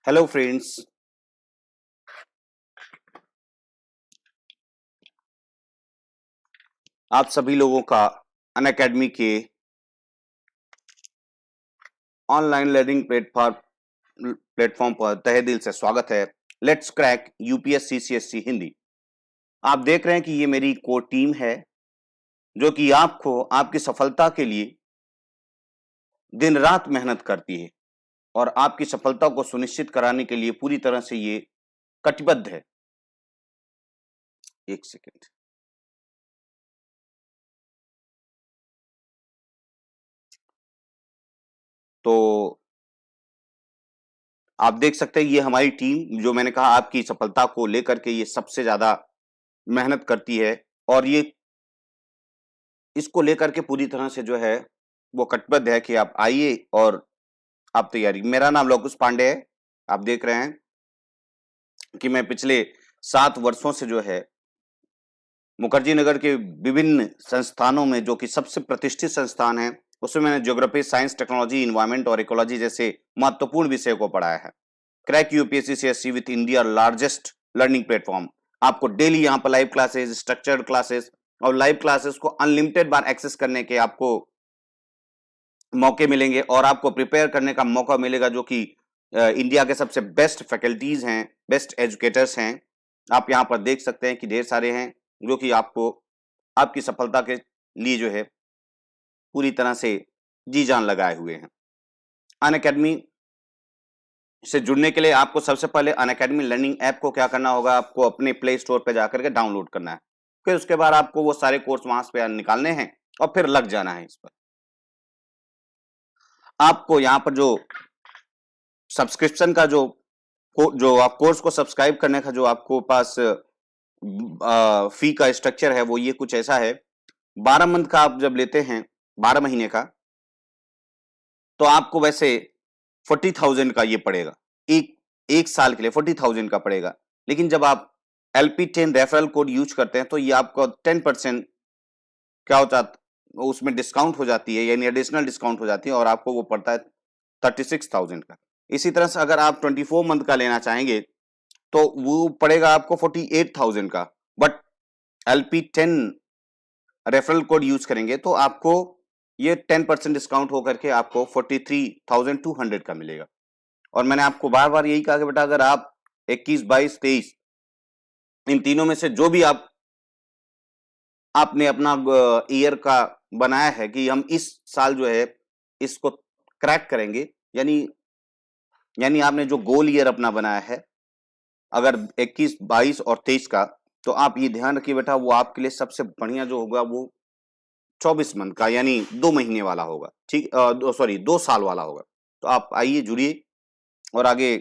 Hello friends. आप सभी लोगों का अनअकैडमी के ऑनलाइन लर्निंग प्लेटफॉर्म पर तहे दिल से स्वागत है। Let's crack UPSC CSC Hindi. आप देख रहे हैं कि ये मेरी कोर टीम है जो कि आपको आपकी सफलता के लिए दिन रात मेहनत करती है और आपकी सफलता को सुनिश्चित कराने के लिए पूरी तरह से ये कटिबद्ध है। एक सेकेंड। तो आप देख सकते हैं ये हमारी टीम जो मैंने कहा आपकी सफलता को लेकर के ये सबसे ज्यादा मेहनत करती है और ये इसको लेकर के पूरी तरह से जो है वो कटिबद्ध है कि आप आइए और आप तैयारी। मेरा नाम लोकुश पांडे है। आप देख रहे हैं कि मैं पिछले 7 वर्षों से जो है मुखर्जी नगर के विभिन्न संस्थानों में जो कि सबसे प्रतिष्ठित संस्थान है उसमें मैंने ज्योग्राफी, साइंस, टेक्नोलॉजी, इन्वायरमेंट और इकोलॉजी जैसे महत्वपूर्ण विषयों को पढ़ाया है। Crack UPSC CSC with India largest learning platform. आपको डेली यहाँ पर लाइव क्लासेस, स्ट्रक्चर्ड क्लासेस और लाइव क्लासेस को अनलिमिटेड बार एक्सेस करने के आपको मौके मिलेंगे और आपको प्रिपेयर करने का मौका मिलेगा जो कि इंडिया के सबसे बेस्ट फैकल्टीज हैं, बेस्ट एजुकेटर्स हैं। आप यहाँ पर देख सकते हैं कि ढेर सारे हैं जो कि आपको आपकी सफलता के लिए जो है पूरी तरह से जी जान लगाए हुए हैं। अनअकैडमी से जुड़ने के लिए आपको सबसे पहले अनअकैडमी लर्निंग ऐप को क्या करना होगा, आपको अपने प्ले स्टोर पे जाकर के डाउनलोड करना है। फिर उसके बाद आपको वो सारे कोर्स वहां पे निकालने हैं और फिर लग जाना है इस पर। आपको यहाँ पर जो सब्सक्रिप्शन का जो आप कोर्स को सब्सक्राइब करने का जो आपको पास फी का स्ट्रक्चर है वो ये कुछ ऐसा है। 12 मंथ का आप जब लेते हैं, 12 महीने का, तो आपको वैसे 40,000 का ये पड़ेगा। एक साल के लिए 40,000 का पड़ेगा। लेकिन जब आप LP10 रेफरल कोड यूज करते हैं तो ये आपको 10% क्या हो जाता, उसमें डिस्काउंट हो जाती है, यानी एडिशनल डिस्काउंट हो जाती है और आपको वो पड़ता है 36,000 का। इसी तरह से अगर आप 24 मंथ का लेना चाहेंगे तो वो पड़ेगा आपको 48,000 का। But LP10 referral code use करेंगे तो आपको ये 10% डिस्काउंट होकर के आपको 43,200 का मिलेगा। और मैंने आपको बार बार यही कहा कि बेटा अगर आप 21, 22, 23 इन तीनों में से जो भी आपने अपना ईयर का बनाया है कि हम इस साल जो है इसको क्रैक करेंगे, यानी आपने जो गोल ईयर अपना बनाया है अगर 21, 22 और 23 का, तो आप ये ध्यान रखिए बेटा वो आपके लिए सबसे बढ़िया जो होगा वो 24 मंथ का यानी 2 महीने वाला होगा। ठीक, 2 साल वाला होगा। तो आप आइए जुड़िए और आगे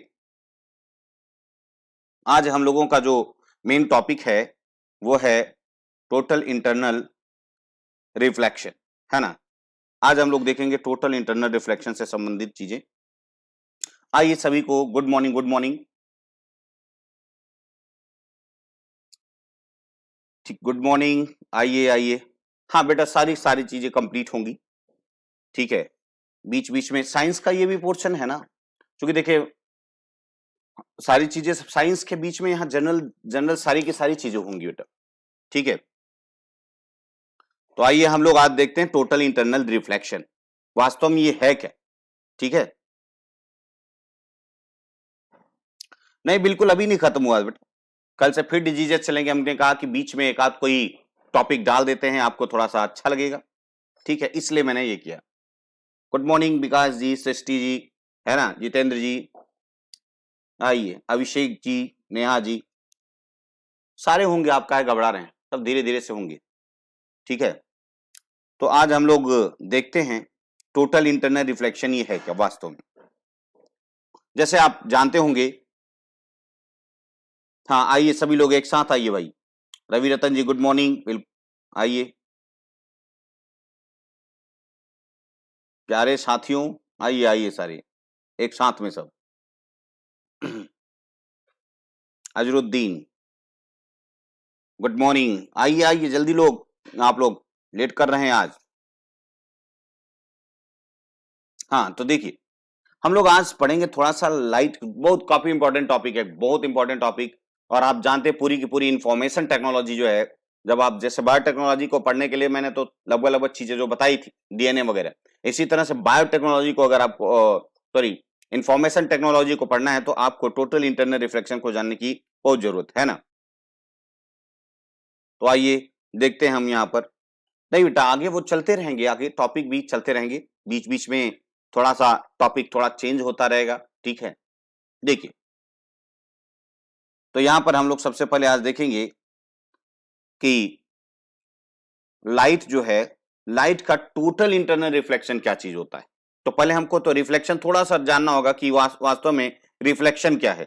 आज हम लोगों का जो मेन टॉपिक है वो है टोटल इंटरनल रिफ्लेक्शन, है ना। आज हम लोग देखेंगे टोटल इंटरनल रिफ्लेक्शन से संबंधित चीजें। आइए सभी को गुड मॉर्निंग। Good morning. ठीक, गुड मॉर्निंग। आइए आइए। हाँ बेटा, सारी सारी चीजें कंप्लीट होंगी। ठीक है, बीच बीच में साइंस का ये भी पोर्शन है ना, क्योंकि देखिए सारी चीजें साइंस के बीच में यहाँ जनरल जनरल सारी की सारी चीजें होंगी बेटा। ठीक है, तो आइए हम लोग आज देखते हैं टोटल इंटरनल रिफ्लेक्शन वास्तव में ये है क्या। ठीक है, नहीं बिल्कुल अभी नहीं खत्म हुआ बेटा, कल से फिर डिजीजेस चलेंगे। हमने कहा कि बीच में एक आध कोई टॉपिक डाल देते हैं, आपको थोड़ा सा अच्छा लगेगा। ठीक है, इसलिए मैंने ये किया। गुड मॉर्निंग विकास जी, सृष्टि जी, है ना, जितेंद्र जी, आइए, अभिषेक जी, नेहा जी, सारे होंगे। आप काहे घबरा रहे हैं, सब धीरे धीरे से होंगे। ठीक है, तो आज हम लोग देखते हैं टोटल इंटरनल रिफ्लेक्शन ये है क्या वास्तव में। जैसे आप जानते होंगे, हाँ आइए सभी लोग एक साथ आइए भाई। रवि रतन जी गुड मॉर्निंग, आइए प्यारे साथियों, आइए आइए सारे एक साथ में सब। अजरुद्दीन गुड मॉर्निंग, आइए आइए जल्दी लोग, आप लोग लेट कर रहे हैं आज। हाँ तो देखिए, हम लोग आज पढ़ेंगे थोड़ा सा लाइट, बहुत काफी इंपॉर्टेंट टॉपिक है, बहुत इंपॉर्टेंट टॉपिक। और आप जानते हैं पूरी की पूरी इंफॉर्मेशन टेक्नोलॉजी जो है, जब आप जैसे बायोटेक्नोलॉजी को पढ़ने के लिए मैंने तो लगभग लगभग चीजें जो बताई थी, डीएनए वगैरह, इसी तरह से बायोटेक्नोलॉजी को अगर आपको सॉरी इंफॉर्मेशन टेक्नोलॉजी को पढ़ना है तो आपको टोटल इंटरनल रिफ्लेक्शन को जानने की बहुत जरूरत है ना। तो आइए देखते हैं हम यहाँ पर। नहीं बेटा, आगे वो चलते रहेंगे, आगे टॉपिक भी चलते रहेंगे, बीच बीच में थोड़ा सा टॉपिक थोड़ा चेंज होता रहेगा, ठीक है। देखिए, तो यहां पर हम लोग सबसे पहले आज देखेंगे कि लाइट जो है, लाइट का टोटल इंटरनल रिफ्लेक्शन क्या चीज होता है। तो पहले हमको तो रिफ्लेक्शन थोड़ा सा जानना होगा कि वास्तव में रिफ्लेक्शन क्या है,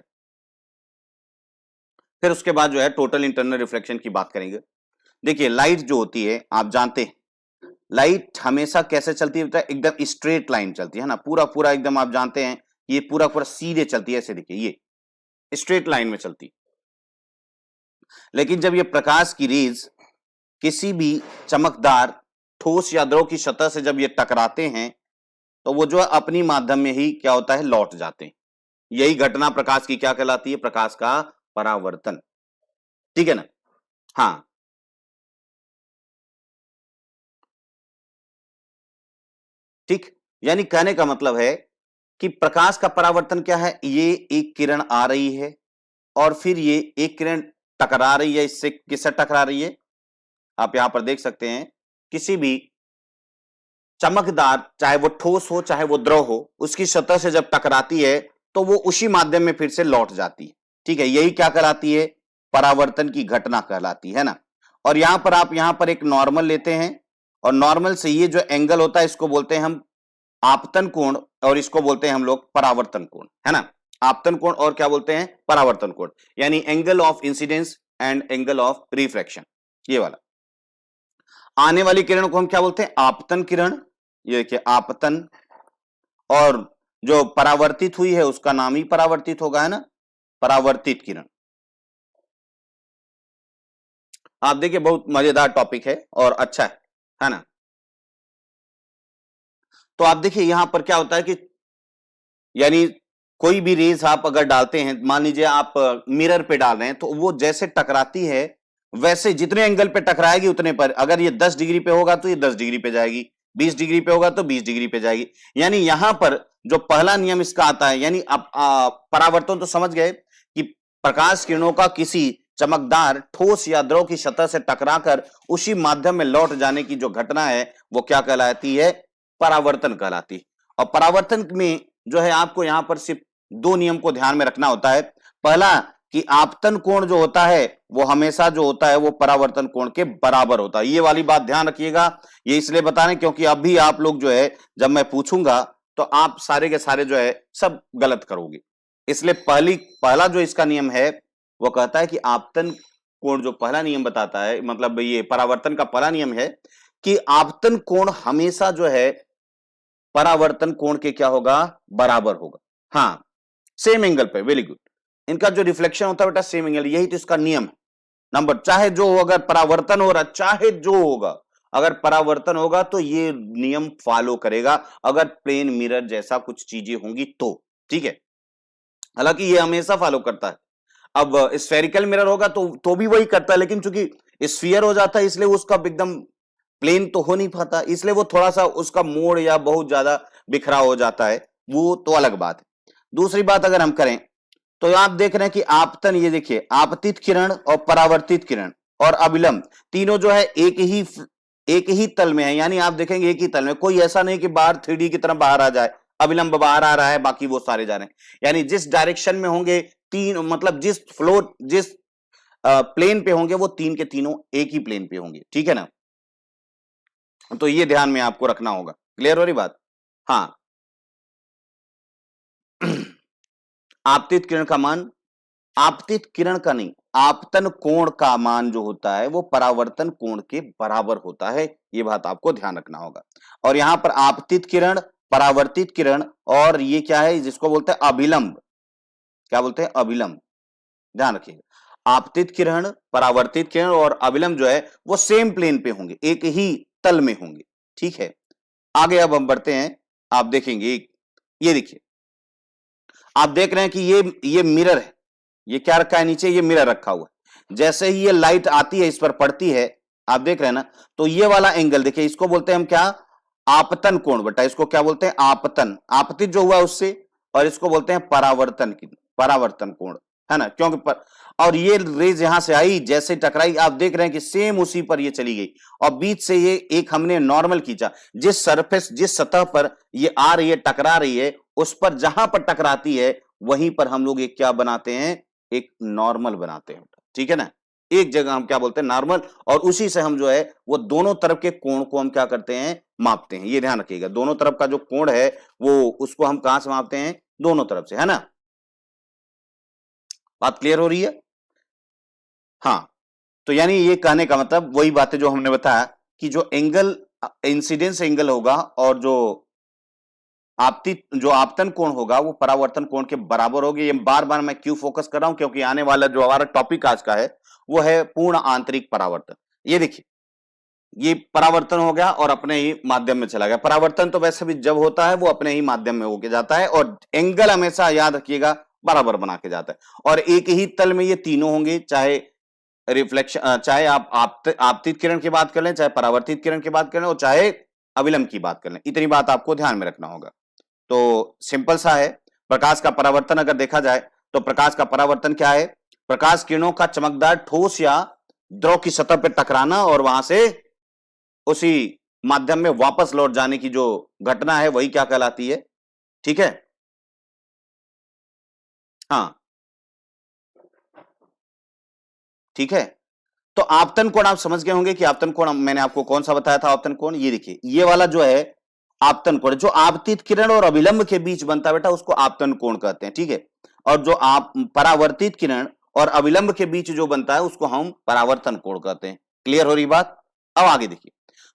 फिर उसके बाद जो है टोटल इंटरनल रिफ्लेक्शन की बात करेंगे। देखिए, लाइट जो होती है आप जानते हैं, लाइट हमेशा कैसे चलती है, एकदम स्ट्रेट लाइन चलती है ना, पूरा पूरा एकदम आप जानते हैं ये पूरा पूरा सीधे चलती है, ऐसे देखिए ये स्ट्रेट लाइन में चलती है। लेकिन जब ये प्रकाश की रेज किसी भी चमकदार ठोस या द्रव की सतह से जब ये टकराते हैं तो वो जो है अपनी माध्यम में ही क्या होता है, लौट जाते हैं। यही घटना प्रकाश की क्या कहलाती है, प्रकाश का परावर्तन, ठीक है ना। हाँ, ठीक, यानी कहने का मतलब है कि प्रकाश का परावर्तन क्या है, ये एक किरण आ रही है और फिर ये एक किरण टकरा रही है, इससे किससे टकरा रही है, आप यहां पर देख सकते हैं, किसी भी चमकदार, चाहे वो ठोस हो चाहे वो द्रव हो, उसकी सतह से जब टकराती है तो वो उसी माध्यम में फिर से लौट जाती है, ठीक है। यही क्या कहलाती है, परावर्तन की घटना कहलाती है ना। और यहां पर आप यहां पर एक नॉर्मल लेते हैं और नॉर्मल से ये जो एंगल होता है इसको बोलते हैं हम आपतन कोण, और इसको बोलते हैं हम लोग परावर्तन कोण, है ना। आपतन कोण और क्या बोलते हैं, परावर्तन कोण, यानी angle of incidence and angle of reflection, ये वाला। आने वाली किरण को हम क्या बोलते हैं, आपतन किरण, ये देखिए आपतन, और जो परावर्तित हुई है उसका नाम ही परावर्तित होगा, है ना, परावर्तित किरण। आप देखिए बहुत मजेदार टॉपिक है और अच्छा है ना। तो आप देखिए यहां पर क्या होता है कि यानी कोई भी रेज आप अगर डालते हैं, मान लीजिए आप मिरर पे डाल रहे हैं, तो वो जैसे टकराती है वैसे जितने एंगल पे टकराएगी उतने पर, अगर ये 10 डिग्री पे होगा तो ये 10 डिग्री पे जाएगी, 20 डिग्री पे होगा तो 20 डिग्री पे जाएगी। यानी यहां पर जो पहला नियम इसका आता है, यानी आप परावर्तन तो समझ गए कि प्रकाश किरणों का किसी चमकदार ठोस या द्रव की सतह से टकराकर उसी माध्यम में लौट जाने की जो घटना है वो क्या कहलाती है, परावर्तन कहलाती है। और परावर्तन में जो है आपको यहां पर सिर्फ दो नियम को ध्यान में रखना होता है। पहला कि आपतन कोण जो होता है वो हमेशा जो होता है वो परावर्तन कोण के बराबर होता है, ये वाली बात ध्यान रखिएगा। ये इसलिए बता रहे हैं क्योंकि अभी आप लोग जो है जब मैं पूछूंगा तो आप सारे के सारे जो है सब गलत करोगे, इसलिए पहला जो इसका नियम है वो कहता है कि आपतन कोण, जो पहला नियम बताता है, मतलब ये परावर्तन का पहला नियम है कि आपतन कोण हमेशा जो है परावर्तन कोण के क्या होगा, बराबर होगा। हाँ, सेम एंगल पे, वेरी गुड। इनका जो रिफ्लेक्शन होता है बेटा सेम एंगल, यही तो इसका नियम है नंबर। चाहे जो हो, अगर परावर्तन हो रहा, चाहे जो होगा, अगर परावर्तन होगा तो ये नियम फॉलो करेगा, अगर प्लेन मिरर जैसा कुछ चीजें होंगी तो, ठीक है। हालांकि ये हमेशा फॉलो करता है। अब स्फेरिकल मिरर होगा तो भी वही करता है, लेकिन चूंकि स्फीयर हो जाता है इसलिए उसका एकदम प्लेन तो हो नहीं पाता, इसलिए वो थोड़ा सा उसका मोड़ या बहुत ज्यादा बिखरा हो जाता है, वो तो अलग बात है। दूसरी बात अगर हम करें तो आप देख रहे हैं कि आपतन, ये देखिए आपतित किरण और परावर्तित किरण और अभिलंब तीनों जो है एक ही तल में है, यानी आप देखेंगे एक ही तल में, कोई ऐसा नहीं कि बाहर 3D की तरह बाहर आ जाए, अभिलंब बाहर आ रहा है बाकी वो सारे जा रहे हैं। यानी जिस डायरेक्शन में होंगे तीन, मतलब जिस फ्लोर जिस प्लेन पे होंगे वो तीन के तीनों एक ही प्लेन पे होंगे, ठीक है ना। तो ये ध्यान में आपको रखना होगा, क्लियर हो रही बात। हाँ, आपतित किरण का मान, आपतित किरण का नहीं, आपतन कोण का मान जो होता है वो परावर्तन कोण के बराबर होता है, ये बात आपको ध्यान रखना होगा। और यहां पर आपतित किरण, परावर्तित किरण और ये क्या है जिसको बोलते हैं अभिलंब, क्या बोलते हैं, अभिलंब, ध्यान रखिएगा। आपतित किरण, परावर्तित किरण और अभिलंब जो है वो सेम प्लेन पे होंगे, एक ही तल में होंगे, ठीक है। आगे अब हम बढ़ते हैं, आप देखेंगे ये देखिए आप देख रहे हैं कि ये मिरर है, ये क्या रखा है नीचे, ये मिरर रखा हुआ है। जैसे ही ये लाइट आती है, इस पर पड़ती है, आप देख रहे हैं ना, तो ये वाला एंगल देखिए, इसको बोलते हैं हम क्या, आपतन कोण बेटा, इसको क्या बोलते हैं, आपतन, आपतित जो हुआ उससे, और इसको बोलते हैं परावर्तन की, परावर्तन कोण, है ना, क्योंकि और ये रेज यहां से आई, जैसे टकराई, आप देख रहे हैं कि सेम उसी पर ये चली गई, और बीच से ये एक हमने नॉर्मल खींचा, जिस सरफेस, जिस सतह पर ये आ रही है, टकरा रही है, उस पर जहां पर टकराती है वहीं पर हम लोग एक क्या बनाते हैं, एक नॉर्मल बनाते हैं, ठीक है ना, एक जगह हम क्या बोलते हैं, नॉर्मल, और उसी से हम जो है वो दोनों तरफ के कोण को हम क्या करते हैं, मापते हैं। ये ध्यान रखिएगा, दोनों तरफ का जो कोण है वो उसको हम कहां से मापते हैं, दोनों तरफ से, है ना, बात क्लियर हो रही है। हाँ, तो यानी ये कहने का मतलब वही बातें जो हमने बताया कि जो एंगल इंसिडेंस एंगल होगा और जो आपतन कोण होगा वो परावर्तन कोण के बराबर होगी। ये बार बार मैं क्यों फोकस कर रहा हूं, क्योंकि आने वाला जो हमारा टॉपिक आज का है वो है पूर्ण आंतरिक परावर्तन। ये देखिए, ये परावर्तन हो गया और अपने ही माध्यम में चला गया। परावर्तन तो वैसे भी जब होता है वो अपने ही माध्यम में होके जाता है, और एंगल हमेशा याद रखिएगा बराबर बना के जाता है, और एक ही तल में ये तीनों होंगे, चाहे रिफ्लेक्शन, चाहे आप आपतित किरण की बात कर लें, चाहे परावर्तित किरण की बात कर लें, और चाहे अविलंब की बात कर लें। इतनी बात आपको ध्यान में रखना होगा। तो सिंपल सा है, प्रकाश का परावर्तन अगर देखा जाए तो प्रकाश का परावर्तन क्या है, प्रकाश किरणों का चमकदार ठोस या द्रव की सतह पर टकराना और वहां से उसी माध्यम में वापस लौट जाने की जो घटना है वही क्या कहलाती है, ठीक है। हाँ, ठीक है। तो आपतन कोण आप समझ गए होंगे कि आपतन कोण मैंने आपको कौन सा बताया था, आपतन कोण ये देखिए, ये वाला जो है आपतन कोण, जो आपतित किरण और अभिलंब के बीच बनता है बेटा उसको आपतन कोण कहते हैं, ठीक है। और जो आप परावर्तित किरण और अविलंब के बीच जो बनता है उसको हम परावर्तन कोण कहते हैं। क्लियर हो रही बात। अब आगे देखिए,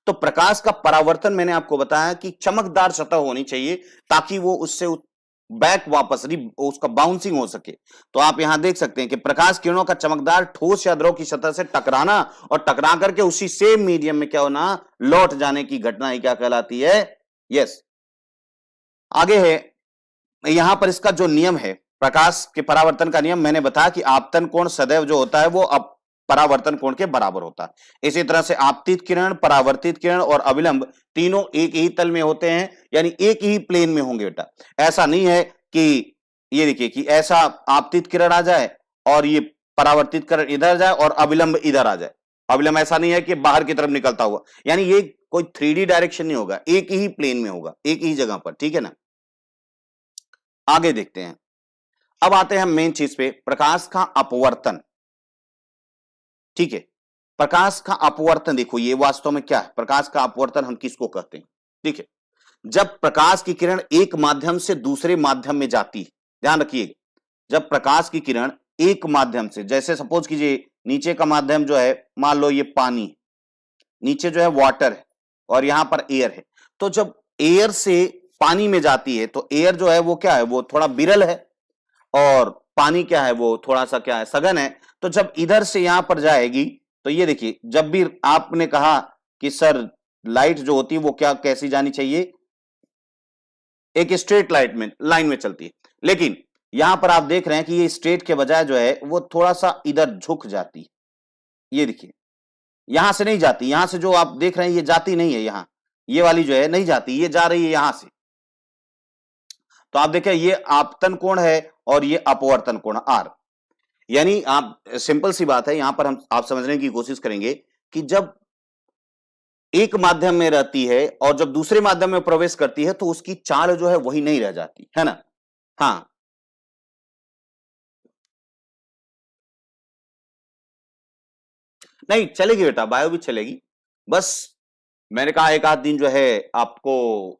तो प्रकाश का परावर्तन मैंने आपको बताया कि चमकदार सतह होनी चाहिए ताकि वो उससे बैक वापस उसका बाउंसिंग हो सके। तो आप यहां देख सकते हैं कि प्रकाश किरणों का चमकदार ठोस या द्रव की सतह से टकराना और टकरा करके उसी सेम मीडियम में क्या होना, लौट जाने की घटना ही क्या कहलाती है। यस, आगे है, यहां पर इसका जो नियम है, प्रकाश के परावर्तन का नियम मैंने बताया कि आपतन कोण सदैव जो होता है वो अब परावर्तन कोण के बराबर होता है। इसी तरह से आपतित किरण, परावर्तित किरण और अविलंब तीनों एक ही तल में होते हैं, यानी एक ही प्लेन में होंगे बेटा। ऐसा नहीं है कि ये देखिए कि ऐसा आपतित किरण आ जाए और ये परावर्तित किरण इधर जाए और अविलंब इधर आ जाए। अविलंब ऐसा नहीं है कि बाहर की तरफ निकलता हुआ, यानी ये कोई 3D डायरेक्शन नहीं होगा, एक ही प्लेन में होगा, एक ही जगह पर, ठीक है ना। आगे देखते हैं, अब आते हैं मेन चीज पे, प्रकाश का अपवर्तन, ठीक है। प्रकाश का अपवर्तन देखो, ये वास्तव में क्या है, प्रकाश का अपवर्तन हम किसको कहते हैं, ठीक है। जब प्रकाश की किरण एक माध्यम से दूसरे माध्यम में जाती है, ध्यान रखिएगा, जब प्रकाश की किरण एक माध्यम से, जैसे सपोज कीजिए नीचे का माध्यम जो है, मान लो ये पानी, नीचे जो है वाटर है और यहां पर एयर है, तो जब एयर से पानी में जाती है तो एयर जो है वो क्या है, वो थोड़ा विरल है, और पानी क्या है, वो थोड़ा सा क्या है, सघन है। तो जब इधर से यहां पर जाएगी तो ये देखिए, जब भी आपने कहा कि सर लाइट जो होती है वो क्या, कैसी जानी चाहिए, एक स्ट्रेट लाइन में चलती है, लेकिन यहां पर आप देख रहे हैं कि ये स्ट्रेट के बजाय जो है वो थोड़ा सा इधर झुक जाती है। ये देखिए, यहां से नहीं जाती, यहां से जो आप देख रहे हैं ये जाती नहीं है, यहां ये वाली जो है नहीं जाती, ये जा रही है यहां से। तो आप देखें, ये आपतन कोण है और ये अपवर्तन कोण आर। यानी आप, सिंपल सी बात है, यहां पर हम आप समझने की कोशिश करेंगे कि जब एक माध्यम में रहती है और जब दूसरे माध्यम में प्रवेश करती है तो उसकी चाल जो है वही नहीं रह जाती है ना। हाँ, नहीं चलेगी बेटा, बायो भी चलेगी, बस मैंने कहा एक आध दिन जो है आपको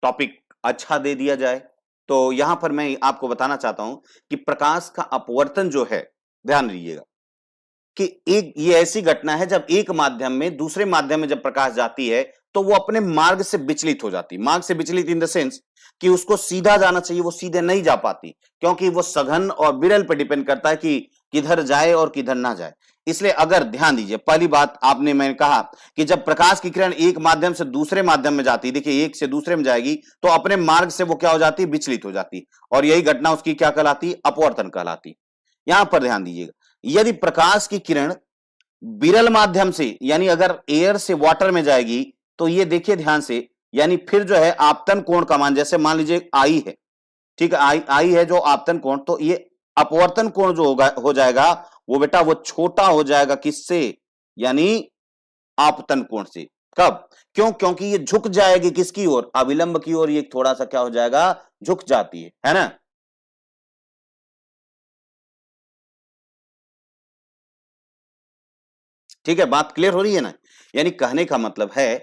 टॉपिक अच्छा दे दिया जाए। तो यहां पर मैं आपको बताना चाहता हूं कि प्रकाश का अपवर्तन जो है, ध्यान दीजिएगा कि एक ये ऐसी घटना है जब एक माध्यम में दूसरे माध्यम में जब प्रकाश जाती है तो वो अपने मार्ग से विचलित हो जाती है। मार्ग से विचलित इन द सेंस कि उसको सीधा जाना चाहिए वो सीधे नहीं जा पाती, क्योंकि वो सघन और विरल पर डिपेंड करता है कि किधर जाए और किधर ना जाए। इसलिए अगर ध्यान दीजिए, पहली बात आपने मैंने कहा कि जब प्रकाश की किरण एक माध्यम से दूसरे माध्यम में जाती है, देखिए एक से दूसरे में जाएगी तो अपने मार्ग से वो क्या हो जाती है, विचलित हो जाती है, और यही घटना उसकी क्या कहलाती है, अपवर्तन कहलाती है। यहां पर ध्यान दीजिएगा, यदि प्रकाश की किरण विरल माध्यम से यानी अगर एयर से वाटर में जाएगी तो ये देखिए ध्यान से, यानी फिर जो है आपतन कोण का मान, जैसे मान लीजिए आई है, ठीक है, आई आई है जो आपतन कोण, तो ये अपवर्तन कोण जो होगा हो जाएगा वो बेटा वो छोटा हो जाएगा किससे, यानी आपतन कोण से। कब? क्यों? क्योंकि ये झुक जाएगी किसकी ओर, अविलंब की ओर, ये थोड़ा सा क्या हो जाएगा, झुक जाती है ना। ठीक है, बात क्लियर हो रही है ना। यानी कहने का मतलब है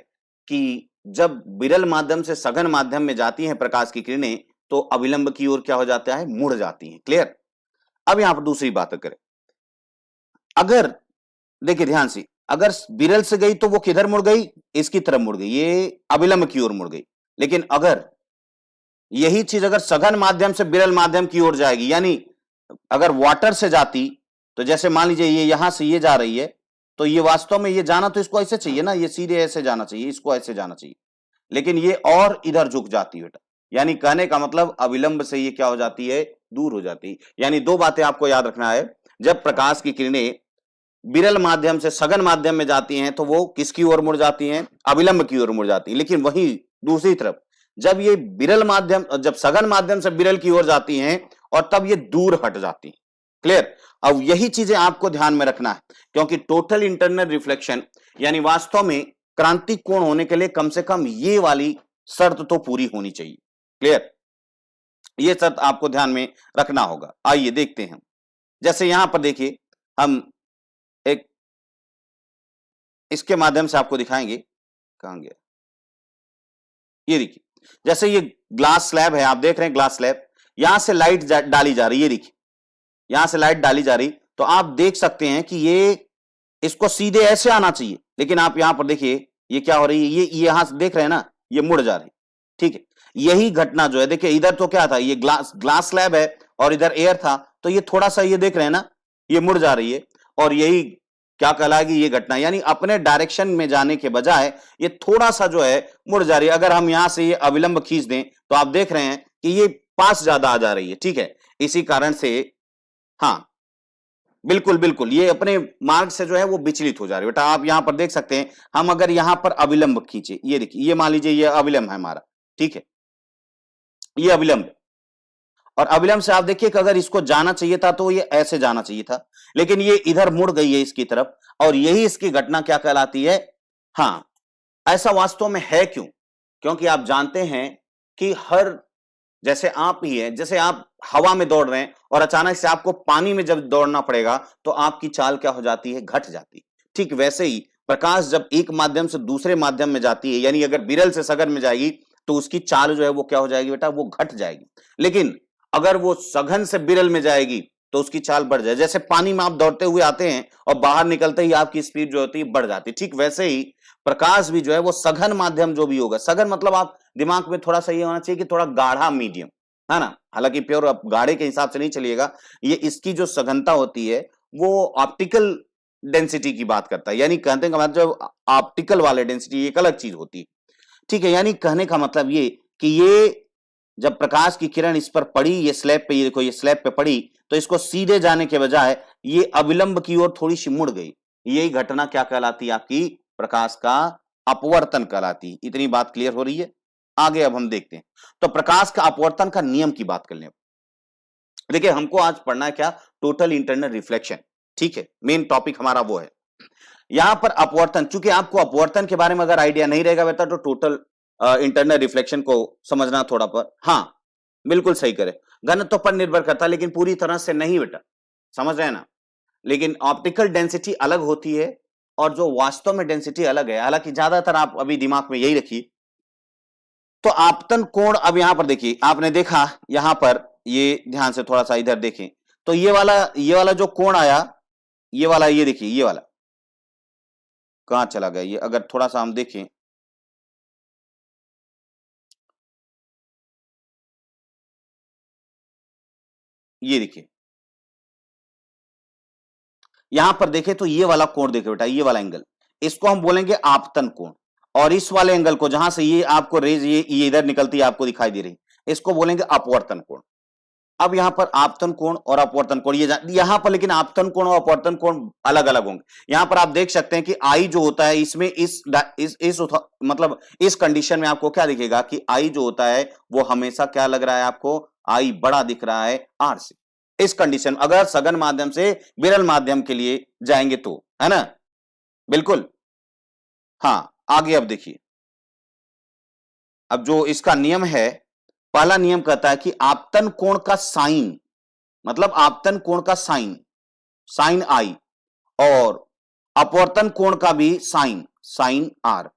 कि जब विरल माध्यम से सघन माध्यम में जाती हैं प्रकाश की किरणें तो अविलंब की ओर क्या हो जाता है, मुड़ जाती हैं। क्लियर। अब यहां पर दूसरी बात करें, अगर देखिए ध्यान से, अगर विरल से गई तो वो किधर मुड़ गई, इसकी तरफ मुड़ गई, ये अविलंब की ओर मुड़ गई। लेकिन अगर यही चीज अगर सघन माध्यम से विरल माध्यम की ओर जाएगी, यानी अगर वाटर से जाती, तो जैसे मान लीजिए ये यहां से ये जा रही है, तो ये वास्तव में ये जाना तो इसको ऐसे चाहिए ना, ये सीधे ऐसे जाना चाहिए, इसको ऐसे जाना चाहिए, लेकिन ये और इधर झुक जाती है बेटा। यानी कहने का मतलब अविलंब से ये क्या हो जाती है, दूर हो जाती है। यानी दो बातें आपको याद रखना है, जब प्रकाश की किरणें विरल माध्यम से सघन माध्यम में जाती हैं तो वो किसकी ओर मुड़ जाती हैं, अविलंब की ओर मुड़ जाती है। लेकिन वहीं दूसरी तरफ जब ये विरल माध्यम, जब सघन माध्यम से विरल की ओर जाती हैं और तब ये दूर हट जाती हैं। क्लियर। अब यही चीजें आपको ध्यान में रखना है, क्योंकि टोटल इंटरनल रिफ्लेक्शन यानी वास्तव में क्रांतिक कोण होने के लिए कम से कम ये वाली शर्त तो पूरी होनी चाहिए। क्लियर। ये शर्त आपको ध्यान में रखना होगा। आइए देखते हैं, जैसे यहां पर देखिए हम एक इसके माध्यम से आपको दिखाएंगे, कहां गया, ये देखिए, जैसे ये ग्लास स्लैब है, आप देख रहे हैं ग्लास स्लैब, यहां से लाइट डाली जा रही है, ये देखिए यहां से लाइट डाली जा रही, तो आप देख सकते हैं कि ये इसको सीधे ऐसे आना चाहिए, लेकिन आप यहां पर देखिए ये क्या हो रही है, ये यहां से देख रहे हैं ना, ये मुड़ जा रही। ठीक है, यही घटना जो है, देखिए इधर तो क्या था, ये ग्लास ग्लास स्लैब है और इधर एयर था, तो ये थोड़ा सा ये देख रहे हैं ना, ये मुड़ जा रही है, और यही क्या कहलाएगी, ये घटना, यानी अपने डायरेक्शन में जाने के बजाय ये थोड़ा सा जो है मुड़ जा रही है। अगर हम यहां से ये अविलंब खींच दें तो आप देख रहे हैं कि ये पास ज्यादा आ जा रही है। ठीक है, इसी कारण से, हाँ बिल्कुल बिल्कुल, ये अपने मार्ग से जो है वो विचलित हो जा रही है। बेटा आप यहां पर देख सकते हैं, हम अगर यहां पर अविलंब खींचे, ये देखिए, ये मान लीजिए ये अविलंब है हमारा, ठीक है, ये अविलंब, और अविलंब से आप देखिए कि अगर इसको जाना चाहिए था तो ये ऐसे जाना चाहिए था, लेकिन ये इधर मुड़ गई है इसकी तरफ, और यही इसकी घटना क्या कहलाती है। हाँ, ऐसा वास्तव में है क्यों? क्योंकि आप जानते हैं कि हर, जैसे आप ही है, जैसे आप हवा में दौड़ रहे हैं और अचानक से आपको पानी में जब दौड़ना पड़ेगा तो आपकी चाल क्या हो जाती है, घट जाती है। ठीक वैसे ही प्रकाश जब एक माध्यम से दूसरे माध्यम में जाती है, यानी अगर विरल से सघन में जाएगी तो उसकी चाल जो है वो क्या हो जाएगी बेटा, वो घट जाएगी। लेकिन अगर वो सघन से विरल में जाएगी तो उसकी चाल बढ़ जाए। जैसे पानी में आप दौड़ते हुए आते हैं और बाहर निकलते ही आपकी स्पीड जो होती है बढ़ जाती है, ठीक वैसे ही प्रकाश भी जो है वो सघन माध्यम जो भी होगा, सघन मतलब आप दिमाग में थोड़ा सा ये होना चाहिए कि थोड़ा गाढ़ा मीडियम, है ना, हालांकि प्योर आप गाढ़े के हिसाब से नहीं चलिएगा, ये इसकी जो सघनता होती है वो ऑप्टिकल डेंसिटी की बात करता है, यानी कहने का मतलब जो ऑप्टिकल वाले डेंसिटी एक अलग चीज होती है। ठीक है, यानी कहने का मतलब ये कि ये जब प्रकाश की किरण इस पर पड़ी, ये स्लैब पे, ये देखो ये स्लैब पे पड़ी, तो इसको सीधे जाने के बजाय ये अविलंब की ओर थोड़ी सी मुड़ गई। यही घटना क्या कहलाती है आपकी, प्रकाश का अपवर्तन कहलाती। इतनी बात क्लियर हो रही है। आगे अब हम देखते हैं, तो प्रकाश का अपवर्तन का नियम की बात कर लें। देखिए हमको आज पढ़ना है क्या, टोटल इंटरनल रिफ्लेक्शन। ठीक है, मेन टॉपिक हमारा वो है। यहां पर अपवर्तन, चूंकि आपको अपवर्तन के बारे में अगर आइडिया नहीं रहेगा बेटा तो टोटल इंटरनल रिफ्लेक्शन को समझना थोड़ा पर, हाँ बिल्कुल सही करे, घनत्व पर निर्भर करता है लेकिन पूरी तरह से नहीं बेटा, समझ रहे हैं ना। लेकिन ऑप्टिकल डेंसिटी अलग होती है और जो वास्तव में डेंसिटी अलग है, हालांकि ज्यादातर आप अभी दिमाग में यही रखिए। तो आपतन कोण, अब यहां पर देखिए, आपने देखा यहां पर, ये ध्यान से थोड़ा सा इधर देखें, तो ये वाला जो कोण आया, ये वाला, ये देखिए ये वाला कहां चला गया, ये अगर थोड़ा सा हम देखें, ये देखिए यहां पर देखें तो ये वाला कोण देखे बेटा, ये वाला एंगल, इसको हम बोलेंगे आपतन कोण, और इस वाले एंगल को जहां से ये आपको रेज ये इधर निकलती है आपको दिखाई दे रही, इसको बोलेंगे अपवर्तन कोण। अब यहां पर आपतन कोण और अपवर्तन कोण ये यहां पर, लेकिन आपतन कोण और अपवर्तन कोण अलग अलग होंगे। यहां पर आप देख सकते हैं कि आई जो होता है इसमें मतलब इस कंडीशन में आपको क्या दिखेगा कि आई जो होता है वो हमेशा क्या लग रहा है आपको, आई बड़ा दिख रहा है आर से। इस कंडीशन अगर सघन माध्यम से विरल माध्यम के लिए जाएंगे तो, है ना, बिल्कुल। हाँ आगे अब देखिए, अब जो इसका नियम है, पहला नियम कहता है कि आपतन कोण का साइन, मतलब आपतन कोण का साइन, साइन आई, और अपवर्तन कोण का भी साइन, साइन आर,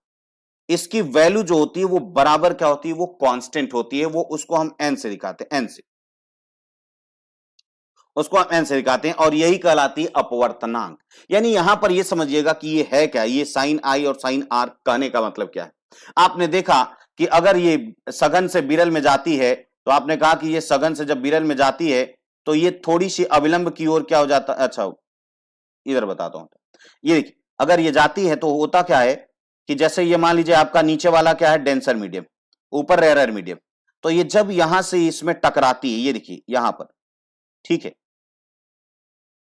इसकी वैल्यू जो होती है वो बराबर क्या होती है, वो कांस्टेंट होती है, वो उसको हम एन से दिखाते हैं, एन से, उसको हम एन से दिखाते हैं, और यही कहलाती है अपवर्तनांक। यानी यहां पर ये समझिएगा कि ये है क्या, ये साइन आई और साइन आर कहने का मतलब क्या है। आपने देखा कि अगर ये सघन से विरल में जाती है, तो आपने कहा कि ये सघन से जब विरल में जाती है तो ये थोड़ी सी अविलंब की ओर क्या हो जाता है, अच्छा इधर बताता हूं, ये देखिए अगर ये जाती है तो होता क्या है कि जैसे ये मान लीजिए आपका नीचे वाला क्या है, डेंसर मीडियम, ऊपर रेयर मीडियम, तो ये जब यहां से इसमें टकराती है, ये देखिए यहां पर, ठीक है,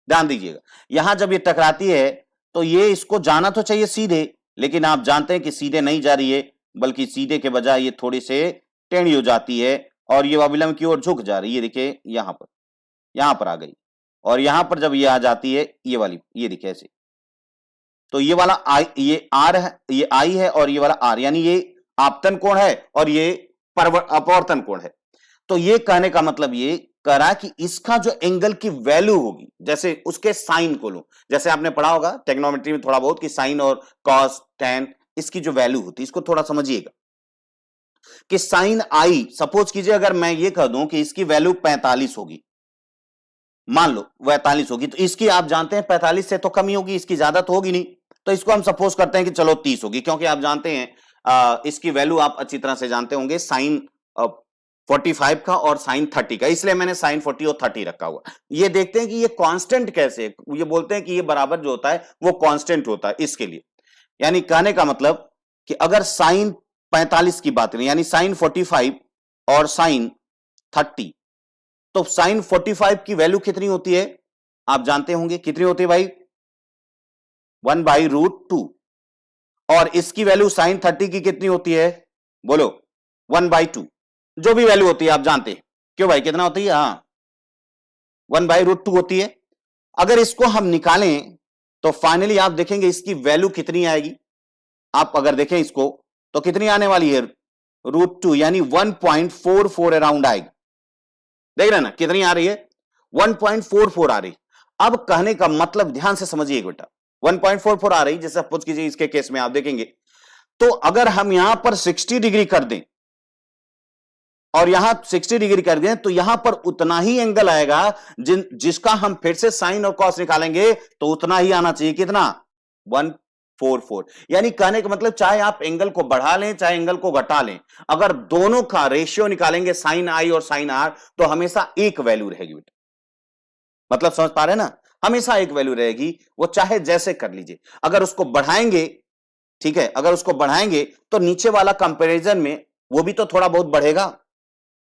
ध्यान दीजिएगा, यहां जब ये टकराती है तो ये इसको जाना तो चाहिए सीधे, लेकिन आप जानते हैं कि सीधे नहीं जा रही है, बल्कि सीधे के बजाय ये थोड़ी से टेढ़ी हो जाती है और ये अविलंब की ओर झुक जा रही है। देखिए यहां पर आ गई, और यहां पर जब ये आ जाती है ये वाली, ये देखिए ऐसे, तो ये वाला आई, ये आर है, ये आई है, और ये वाला आर, यानी ये आपतन कोण है और ये अपवर्तन कोण है। तो ये कहने का मतलब ये कह रहा है कि इसका जो एंगल की वैल्यू होगी, जैसे उसके साइन को लो, जैसे आपने पढ़ा होगा टेक्नोमेट्री में थोड़ा बहुत कि साइन और कॉस टैन, इसकी जो वैल्यू होती है इसको थोड़ा समझिएगा कि साइन आई, सपोज कीजिए अगर मैं ये कह दूं कि इसकी वैल्यू 45 होगी, मान लो 45 होगी, तो इसकी आप जानते हैं 45 से तो कम ही होगी, इसकी ज्यादा तो होगी नहीं, तो इसको हम सपोज करते हैं कि चलो 30 होगी, क्योंकि आप जानते हैं इसकी वैल्यू आप अच्छी तरह से जानते होंगे साइन 45 का और साइन 30 का, इसलिए मैंने साइन 40 और 30 रखा हुआ। ये देखते हैं कि ये कांस्टेंट कैसे, ये बोलते हैं कि ये बराबर जो होता है वो कांस्टेंट होता है इसके लिए। यानी कहने का मतलब कि अगर साइन 45 की बात करें, यानी साइन 45 और साइन 30, तो साइन 45 की वैल्यू कितनी होती है आप जानते होंगे, कितनी होती है भाई, 1/√2, और इसकी वैल्यू साइन 30 की कितनी होती है, बोलो 1/2, जो भी वैल्यू होती है आप जानते हैं, क्यों भाई कितना होती है, हाँ 1/√2 होती है। अगर इसको हम निकालें तो फाइनली आप देखेंगे इसकी वैल्यू कितनी आएगी, आप अगर देखें इसको तो कितनी आने वाली है, √2, यानी 1.44 अराउंड आएगी, देख रहे हैं ना कितनी आ रही है, 1.44 आ रही। अब कहने का मतलब ध्यान से समझिए बेटा, 1.44 आ रही, जैसे सपोज कीजिए इसके केस में आप देखेंगे, तो अगर हम यहां पर 60 डिग्री कर दें और यहां 60 डिग्री कर दें तो यहां पर उतना ही एंगल आएगा जिसका हम फिर से साइन और कॉस निकालेंगे तो उतना ही आना चाहिए, कितना, 144। यानी कहने का मतलब चाहे आप एंगल को बढ़ा लें चाहे एंगल को घटा लें, अगर दोनों का रेशियो निकालेंगे साइन आई और साइन आर तो हमेशा एक वैल्यू रहेगी बेटा, मतलब समझ पा रहे हैं ना, हमेशा एक वैल्यू रहेगी, वो चाहे जैसे कर लीजिए। अगर उसको बढ़ाएंगे, ठीक है, अगर उसको बढ़ाएंगे तो नीचे वाला कंपैरिजन में वो भी तो थोड़ा बहुत बढ़ेगा,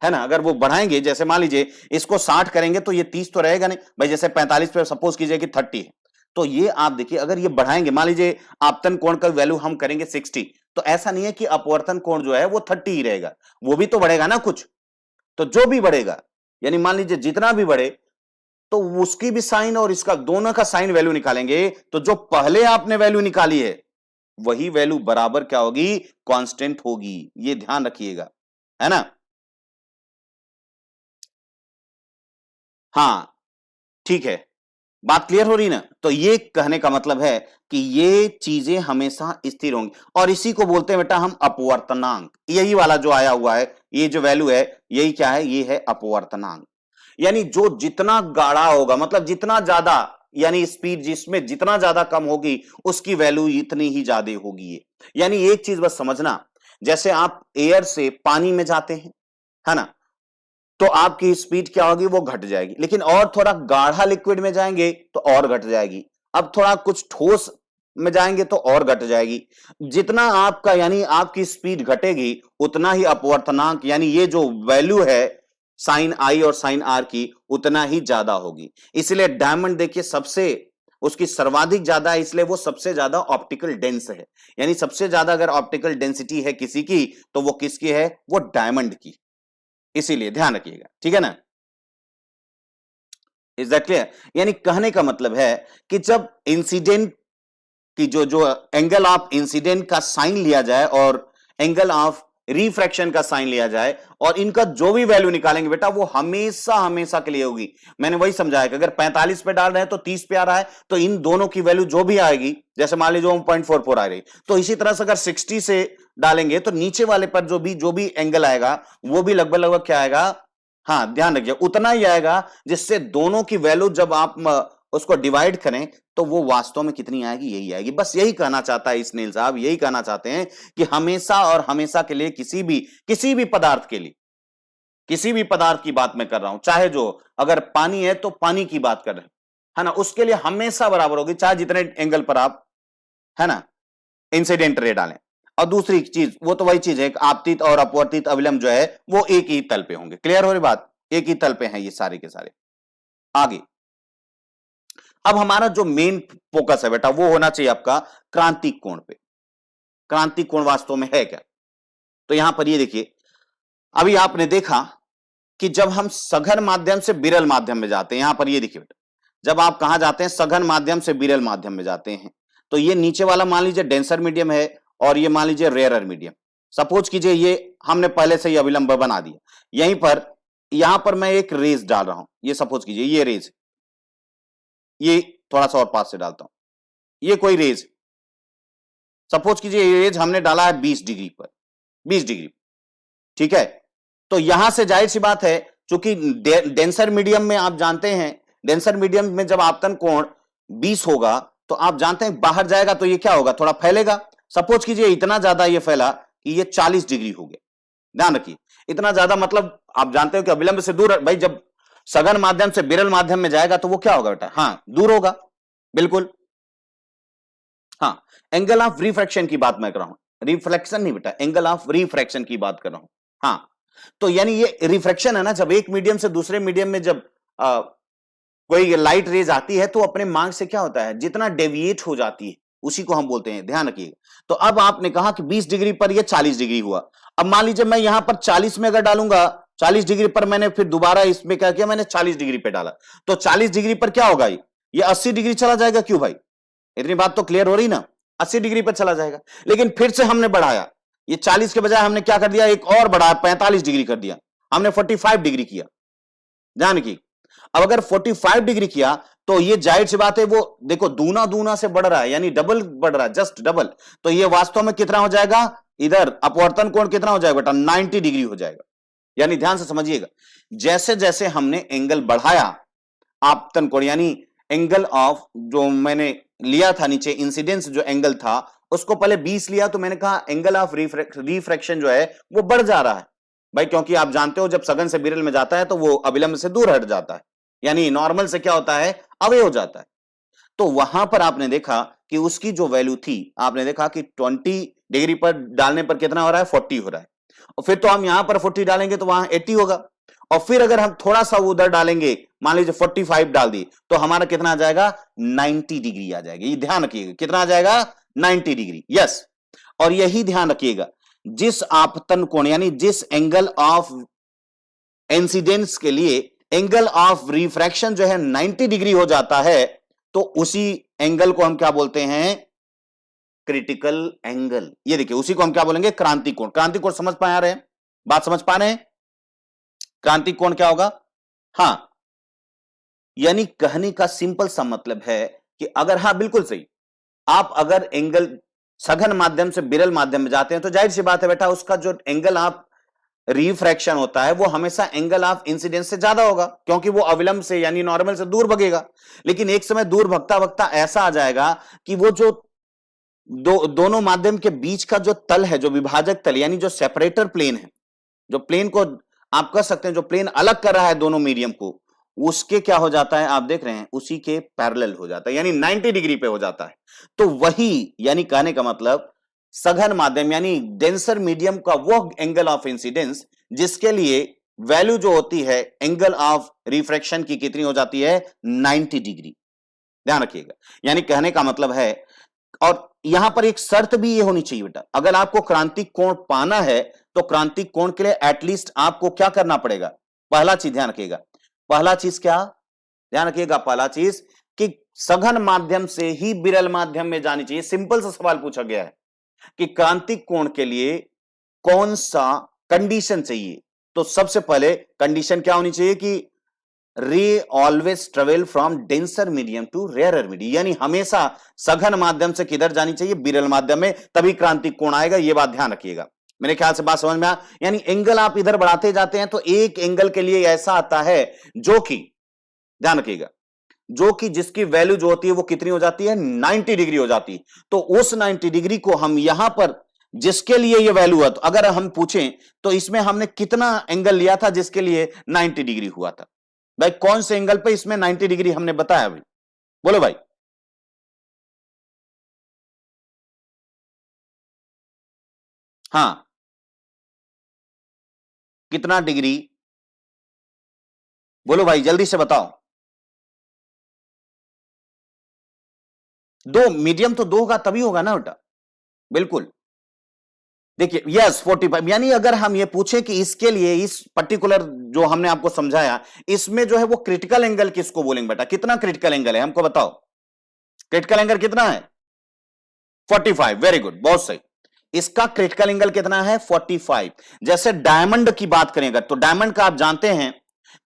है ना, अगर वो बढ़ाएंगे, जैसे मान लीजिए इसको 60 करेंगे तो ये 30 तो रहेगा नहीं भाई, जैसे 45 पे सपोज कीजिए कि 30 है, तो ये आप देखिए अगर ये बढ़ाएंगे, मान लीजिए आपतन कोण का वैल्यू हम करेंगे 60, तो ऐसा नहीं है कि अपवर्तन कोण जो है वो 30 ही रहेगा, वो भी तो बढ़ेगा ना कुछ, तो जो भी बढ़ेगा, यानी मान लीजिए जितना भी बढ़े तो उसकी भी साइन और इसका दोनों का साइन वैल्यू निकालेंगे, तो जो पहले आपने वैल्यू निकाली है वही वैल्यू बराबर क्या होगी, कांस्टेंट होगी, ये ध्यान रखिएगा, है ना। हाँ ठीक है, बात क्लियर हो रही ना, तो ये कहने का मतलब है कि ये चीजें हमेशा स्थिर होंगी, और इसी को बोलते हैं बेटा हम अपवर्तनांक, यही वाला जो आया हुआ है, ये जो वैल्यू है यही क्या है, ये है अपवर्तनांक। यानी जो जितना गाढ़ा होगा, मतलब जितना ज्यादा, यानी स्पीड जिसमें जितना ज्यादा कम होगी उसकी वैल्यू इतनी ही ज्यादा होगी। यानी एक चीज बस समझना, जैसे आप एयर से पानी में जाते हैं, है ना, तो आपकी स्पीड क्या होगी, वो घट जाएगी, लेकिन और थोड़ा गाढ़ा लिक्विड में जाएंगे तो और घट जाएगी, अब थोड़ा कुछ ठोस में जाएंगे तो और घट जाएगी। जितना आपका यानी आपकी स्पीड घटेगी उतना ही अपवर्तनांक यानी ये जो वैल्यू है साइन आई और साइन आर की उतना ही ज्यादा होगी। इसलिए डायमंड देखिए सबसे उसकी सर्वाधिक ज्यादा है, इसलिए वो सबसे ज्यादा ऑप्टिकल डेंस है। यानी सबसे ज्यादा अगर ऑप्टिकल डेंसिटी है किसी की तो वो किसकी है, वो डायमंड की। इसीलिए ध्यान रखिएगा, ठीक है ना। Is that clear? यानी कहने का मतलब है कि जब इंसिडेंट कि जो जो एंगल ऑफ इंसिडेंट का साइन लिया जाए और एंगल ऑफ रिफ्रैक्शन का साइन लिया जाए और इनका जो भी वैल्यू निकालेंगे बेटा वो हमेशा हमेशा के लिए होगी। मैंने वही समझाया कि अगर 45 पे डाल रहे हैं तो 30 पे आ रहा है तो इन दोनों की वैल्यू जो भी आएगी, जैसे मान लीजिए 1.44 आ रही, तो इसी तरह से अगर 60 से डालेंगे तो नीचे वाले पर जो भी एंगल आएगा वो भी लगभग लगभग क्या आएगा, हाँ ध्यान रखिए उतना ही आएगा, जिससे दोनों की वैल्यू जब आप उसको डिवाइड करें तो वो वास्तव में कितनी आएगी, यही आएगी। बस यही कहना चाहता है स्नेल साहब, यही कहना चाहते हैं कि हमेशा और हमेशा के लिए किसी भी पदार्थ के लिए, किसी भी पदार्थ की बात मैं कर रहा हूं, चाहे जो अगर पानी है तो पानी की बात कर रहे हैं, है ना, उसके लिए हमेशा बराबर होगी, चाहे जितने एंगल पर आप, है ना, इंसिडेंट रे डालें। और दूसरी चीज वो तो वही चीज है, आपतित और अपवर्तित अविलंब जो है वो एक ही तल पे होंगे। क्लियर हो रही बात? एक ही तल पे हैं ये सारे के सारे। आगे अब हमारा जो मेन फोकस है बेटा वो होना चाहिए आपका क्रांतिक कोण पे। क्रांतिक कोण वास्तव में है क्या? तो यहां पर ये देखिए, अभी आपने देखा कि जब हम सघन माध्यम से विरल माध्यम में जाते हैं, यहां पर ये देखिए बेटा, जब आप कहां जाते हैं, सघन माध्यम से विरल माध्यम में जाते हैं, तो ये नीचे वाला मान लीजिए डेंसर मीडियम है और ये मान लीजिए रेयरर मीडियम। सपोज कीजिए ये हमने पहले से ही अविलंब बना दिया, यहीं पर यहां पर मैं एक रेज डाल रहा हूं, ये सपोज कीजिए ये रेज, ये थोड़ा सा और पास से डालता हूं, ये कोई रेज, सपोज कीजिए ये रेज हमने डाला है 20 डिग्री पर, 20 डिग्री, ठीक है। तो यहां से जाहिर सी बात है, चूंकि डेंसर मीडियम में आप जानते हैं, डेंसर मीडियम में जब आपतन कोण 20 होगा तो आप जानते हैं बाहर जाएगा तो ये क्या होगा, थोड़ा फैलेगा। सपोज कीजिए इतना ज्यादा ये फैला कि ये 40 डिग्री हो गया। ध्यान रखिए इतना ज्यादा मतलब आप जानते हो कि अविलंब से दूर, भाई जब सघन माध्यम से विरल माध्यम में जाएगा तो वो क्या होगा बेटा, हाँ दूर होगा, बिल्कुल। हाँ, एंगल ऑफ रिफ्रैक्शन की बात मैं कर रहा हूं, रिफ्लेक्शन नहीं बेटा, एंगल ऑफ रिफ्रैक्शन की बात कर रहा हूं। हाँ, तो यानी ये रिफ्रैक्शन है ना, जब एक मीडियम से दूसरे मीडियम में जब कोई लाइट रेज आती है तो अपने मार्ग से क्या होता है, जितना डेविएट हो जाती है उसी को हम बोलते हैं, ध्यान रखिएगा। तो अब आपने कहा कि 20 डिग्री पर ये 40 डिग्री हुआ, अब मान लीजिए मैं यहां पर 40 में अगर डालूंगा, 40 डिग्री पर मैंने फिर दोबारा इसमें क्या किया, मैंने 40 डिग्री पे डाला, तो 40 डिग्री पर क्या होगा, ये 80 डिग्री चला जाएगा। क्यों भाई, इतनी बात तो क्लियर हो रही ना, 80 डिग्री पर चला जाएगा। लेकिन फिर से हमने बढ़ाया, ये 40 के बजाय हमने क्या कर दिया, एक और बढ़ाया, 45 डिग्री कर दिया, हमने 45 डिग्री किया। ध्यान की अब अगर 45 डिग्री किया तो ये जाहिर सी बात है वो देखो दूना दूना से बढ़ रहा है, यानी डबल बढ़ रहा है, जस्ट डबल। तो ये वास्तव में कितना हो जाएगा, इधर अपवर्तन कोण कितना हो जाएगा बेटा, 90 डिग्री हो जाएगा। यानी ध्यान से समझिएगा, जैसे जैसे हमने एंगल बढ़ाया आपतन कोण, यानी एंगल ऑफ जो मैंने लिया था नीचे इंसिडेंस जो एंगल था उसको पहले 20 लिया, तो मैंने कहा एंगल ऑफ रिफ्रैक्शन जो है वो बढ़ जा रहा है भाई, क्योंकि आप जानते हो जब सघन से विरल में जाता है तो वो अविलंब से दूर हट जाता है, यानी नॉर्मल से क्या होता है, अवे हो जाता है। तो वहां पर आपने देखा कि उसकी जो वैल्यू थी, आपने देखा कि 20 डिग्री पर डालने पर कितना हो रहा है, 40 हो रहा है, और फिर तो हम यहां पर 40 डालेंगे तो वहां 80 होगा, और फिर अगर हम थोड़ा सा उधर डालेंगे, मान लीजिए 45 डाल दी, तो हमारा कितना आ जाएगा, 90 डिग्री आ जाएगा। ये ध्यान रखिएगा, कितना आ जाएगा, 90 डिग्री, यस। और यही ध्यान रखिएगा, जिस आपतन कोण यानी जिस एंगल ऑफ इंसिडेंस के लिए एंगल ऑफ रिफ्रैक्शन जो है 90 डिग्री हो जाता है, तो उसी एंगल को हम क्या बोलते हैं, क्रिटिकल एंगल। ये देखिए उसी को हम क्या बोलेंगे, क्रांतिक कोण। क्रांतिक कोण समझ पा रहे हैं, बात समझ पा रहे हैं, क्रांतिक कोण क्या होगा। हां, यानी कहने का सिंपल सा मतलब है कि अगर, हां बिल्कुल सही, आप अगर एंगल सघन माध्यम से विरल माध्यम में जाते हैं तो जाहिर सी बात है बेटा उसका जो एंगल ऑफ रिफ्रैक्शन होता है वो हमेशा एंगल ऑफ इंसिडेंस से ज्यादा होगा, क्योंकि वो अविलंब से यानी नॉर्मल से दूर भगेगा। लेकिन एक समय दूर भगता भगता ऐसा आ जाएगा कि वो जो दोनों माध्यम के बीच का जो तल है, जो विभाजक तल यानी जो सेपरेटर प्लेन है, जो प्लेन को आप कह सकते हैं जो प्लेन अलग कर रहा है दोनों मीडियम को, उसके क्या हो जाता है, आप देख रहे हैं, उसी के पैरेलल हो जाता है, यानी 90 डिग्री पे हो जाता है। तो वही, यानी कहने का मतलब सघन माध्यम यानी डेंसर मीडियम का वो एंगल ऑफ इंसिडेंस जिसके लिए वैल्यू जो होती है एंगल ऑफ रिफ्रैक्शन की कितनी हो जाती है, 90 डिग्री। ध्यान रखिएगा, यानी कहने का मतलब है, और यहां पर एक शर्त भी ये होनी चाहिए बेटा, अगर आपको क्रांतिक कोण पाना है तो क्रांतिक कोण के लिए एटलीस्ट आपको क्या करना पड़ेगा, पहला चीज ध्यान रखिएगा, पहला चीज क्या, ध्यान रखिएगा, पहला चीज कि सघन माध्यम से ही विरल माध्यम में जानी चाहिए। सिंपल सा सवाल पूछा गया है कि क्रांतिक कोण के लिए कौन सा कंडीशन चाहिए, तो सबसे पहले कंडीशन क्या होनी चाहिए कि ray always travel from denser medium to rarer medium, यानी हमेशा सघन माध्यम से किधर जानी चाहिए, विरल माध्यम में, तभी क्रांतिक कोण आएगा। यह बात ध्यान रखिएगा, मेरे ख्याल से बात समझ में आ, यानी एंगल आप इधर बढ़ाते जाते हैं तो एक एंगल के लिए ऐसा आता है जो कि, ध्यान रखिएगा, जो कि जिसकी वैल्यू जो होती है वो कितनी हो जाती है, 90 डिग्री हो जाती है। तो उस 90 डिग्री को हम यहां पर जिसके लिए ये वैल्यू है, तो अगर हम पूछें तो इसमें हमने कितना एंगल लिया था जिसके लिए 90 डिग्री हुआ था, भाई कौन से एंगल पे इसमें 90 डिग्री हमने बताया भाई, बोलो भाई। हाँ, कितना डिग्री, बोलो भाई जल्दी से बताओ। दो, मीडियम तो दो होगा तभी होगा ना बेटा, बिल्कुल। देखिए यस 45, यानी अगर हम ये पूछे कि इसके लिए इस पर्टिकुलर जो हमने आपको समझाया इसमें जो है वो क्रिटिकल एंगल किसको बोलेंगे बेटा, कितना क्रिटिकल एंगल है हमको बताओ, क्रिटिकल एंगल कितना है, 45, वेरी गुड, बहुत सही। इसका क्रिटिकल एंगल कितना है, 45। जैसे डायमंड की बात करेंगे तो डायमंड का आप जानते हैं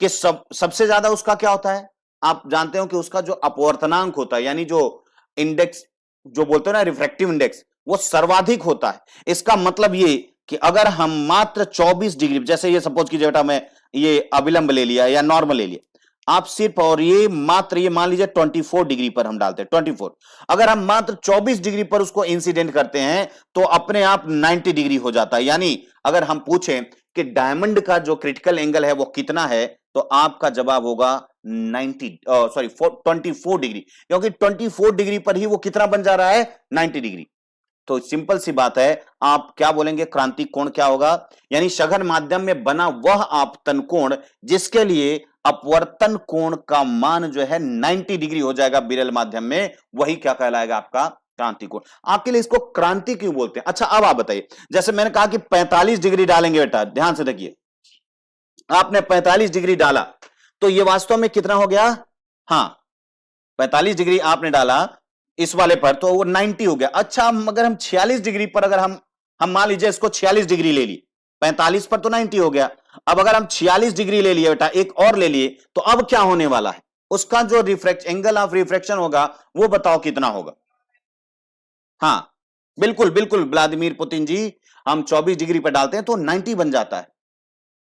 कि सबसे ज्यादा उसका क्या होता है, आप जानते हो कि उसका जो अपवर्तनांक होता है, यानी जो इंडेक्स जो बोलते हैं ना रिफ्रैक्टिव इंडेक्स, वो सर्वाधिक होता है। इसका मतलब ये कि अगर हम मात्र 24 डिग्री, जैसे ये सपोज कीजिए बेटा मैं ये अविलंब ले लिया या नॉर्मल ले लिया, आप सिर्फ और ये मात्र ये मान लीजिए 24 डिग्री पर हम डालते हैं 24, अगर हम मात्र 24 डिग्री पर उसको इंसिडेंट करते हैं तो अपने आप 90 डिग्री हो जाता है। यानी अगर हम पूछें कि डायमंड का जो क्रिटिकल एंगल है वो कितना है, तो आपका जवाब होगा 24 डिग्री, क्योंकि 24 डिग्री पर ही वो कितना बन जा रहा है, 90 डिग्री। तो सिंपल सी बात है, आप क्या बोलेंगे, क्रांतिक कोण क्या होगा, यानी सघन माध्यम में बना वह आपतन कोण जिसके लिए अपवर्तन कोण का मान जो है 90 डिग्री हो जाएगा विरल माध्यम में, वही क्या कहलाएगा आपका क्रांतिक कोण। आपके लिए इसको क्रांति क्यों बोलते हैं। अच्छा अब आप बताइए, जैसे मैंने कहा कि 45 डिग्री डालेंगे बेटा, ध्यान से देखिए, आपने 45 डिग्री डाला तो यह वास्तव में कितना हो गया, हाँ 45 डिग्री आपने डाला इस वाले पर तो वो 90 हो गया। अच्छा अगर हम 46 डिग्री पर अगर हम मान लीजिए इसको 46 डिग्री ले लिए, 45 पर तो 90 हो गया, अब अगर हम 46 डिग्री ले लिए बेटा एक और ले लिए, तो अब क्या होने वाला है, उसका जो एंगल ऑफ रिफ्रैक्शन होगा वो बताओ कितना होगा। हाँ बिल्कुल बिल्कुल व्लादिमीर पुतिन जी, हम 24 डिग्री पर डालते हैं तो 90 बन जाता है,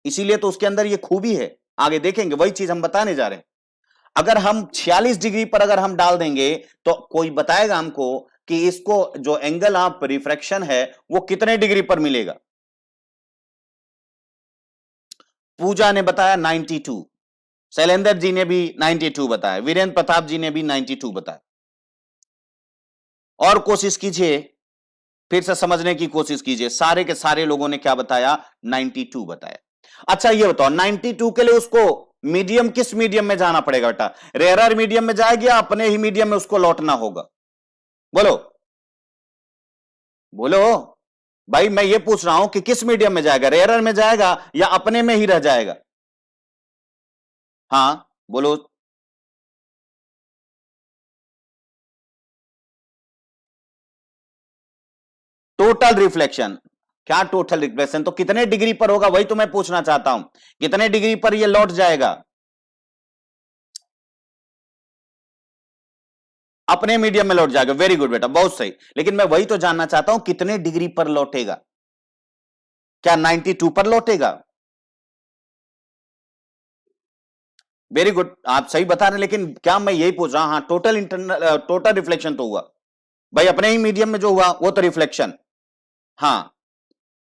इसीलिए तो उसके अंदर ये खूबी है, आगे देखेंगे वही चीज हम बताने जा रहे हैं। अगर हम 46 डिग्री पर अगर हम डाल देंगे तो कोई बताएगा हमको कि इसको जो एंगल ऑफ रिफ्रैक्शन है वो कितने डिग्री पर मिलेगा। पूजा ने बताया 92, शैलेंद्र जी ने भी 92 बताया, वीरेंद्र प्रताप जी ने भी 92 बताया। और कोशिश कीजिए, फिर से समझने की कोशिश कीजिए, सारे के सारे लोगों ने क्या बताया, 92 बताया। अच्छा ये बताओ 92 के लिए उसको मीडियम किस मीडियम में जाना पड़ेगा बेटा, रेयरर मीडियम में जाएगी या अपने ही मीडियम में उसको लौटना होगा, बोलो बोलो भाई, मैं ये पूछ रहा हूं कि किस मीडियम में जाएगा, रेयरर में जाएगा या अपने में ही रह जाएगा, हाँ बोलो। टोटल रिफ्लेक्शन, क्या टोटल रिफ्लेक्शन, तो कितने डिग्री पर होगा वही तो मैं पूछना चाहता हूं, कितने डिग्री पर ये लौट जाएगा, अपने मीडियम में लौट जाएगा, वेरी गुड बेटा बहुत सही, लेकिन मैं वही तो जानना चाहता हूं कितने डिग्री पर लौटेगा, क्या 92 पर लौटेगा, वेरी गुड आप सही बता रहे हैं, लेकिन क्या मैं यही पूछ रहा हूं, हाँ टोटल इंटरनल टोटल रिफ्लेक्शन तो हुआ भाई, अपने ही मीडियम में जो हुआ वो तो रिफ्लेक्शन, हाँ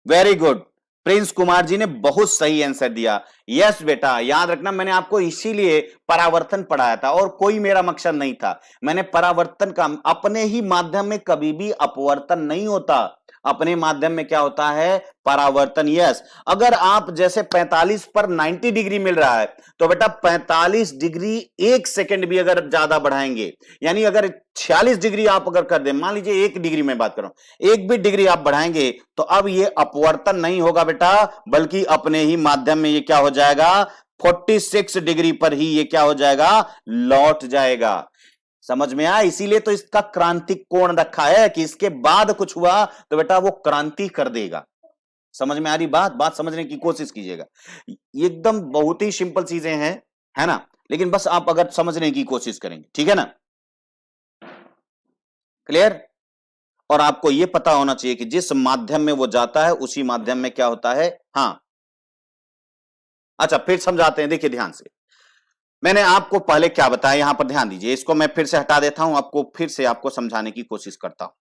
very good, Prince Kumar ji ने बहुत सही आंसर दिया। यस बेटा, याद रखना मैंने आपको इसीलिए परावर्तन पढ़ाया था और कोई मेरा मकसद नहीं था। मैंने परावर्तन का, अपने ही माध्यम में कभी भी अपवर्तन नहीं होता, अपने माध्यम में क्या होता है, परावर्तन। यस, अगर आप जैसे 45 पर 90 डिग्री मिल रहा है तो बेटा 45 डिग्री 1 सेकंड भी अगर ज्यादा बढ़ाएंगे, यानी अगर 46 डिग्री आप अगर कर दें, मान लीजिए 1 डिग्री में बात कर रहा हूं, 1 भी डिग्री आप बढ़ाएंगे तो अब ये अपवर्तन नहीं होगा बेटा, बल्कि अपने ही माध्यम में ये क्या हो जाएगा, 46 डिग्री पर ही ये क्या हो जाएगा, लौट जाएगा। समझ में आया? इसीलिए तो इसका क्रांतिक कोण रखा है कि इसके बाद कुछ हुआ तो बेटा वो क्रांति कर देगा। समझ में आ रही बात? बात समझने की कोशिश कीजिएगा। एकदम बहुत ही सिंपल चीजें हैं, है ना, लेकिन बस आप अगर समझने की कोशिश करेंगे, ठीक है ना, क्लियर। और आपको यह पता होना चाहिए कि जिस माध्यम में वो जाता है उसी माध्यम में क्या होता है। हां, अच्छा फिर समझाते हैं, देखिए ध्यान से। मैंने आपको पहले क्या बताया, यहां पर ध्यान दीजिए, इसको मैं फिर से हटा देता हूं, आपको फिर से आपको समझाने की कोशिश करता हूं।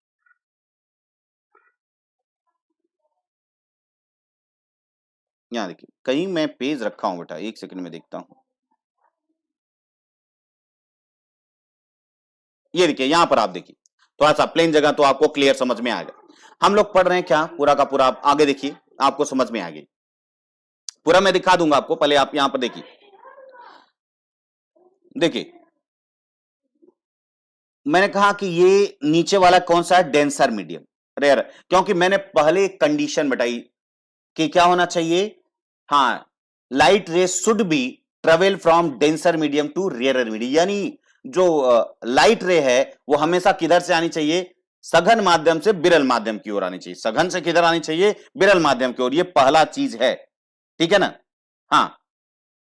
यहां देखिए, कहीं मैं पेज रखा हूं बेटा, एक सेकंड में देखता हूं। ये देखिए, यहां पर आप देखिए, थोड़ा सा प्लेन जगह तो आपको क्लियर समझ में आएगा। हम लोग पढ़ रहे हैं क्या, पूरा का पूरा आप आगे देखिए, आपको समझ में आएगी। पूरा मैं दिखा दूंगा आपको, पहले आप यहां पर देखिए। देखिए, मैंने कहा कि ये नीचे वाला कौन सा है, डेंसर मीडियम रेयर, क्योंकि मैंने पहले एक कंडीशन बताई कि क्या होना चाहिए, हां, light ray should be travel from denser medium to rare medium, यानी जो लाइट रे है वो हमेशा किधर से आनी चाहिए, सघन माध्यम से विरल माध्यम की ओर आनी चाहिए। सघन से किधर आनी चाहिए, विरल माध्यम की ओर। ये पहला चीज है, ठीक है ना। हाँ,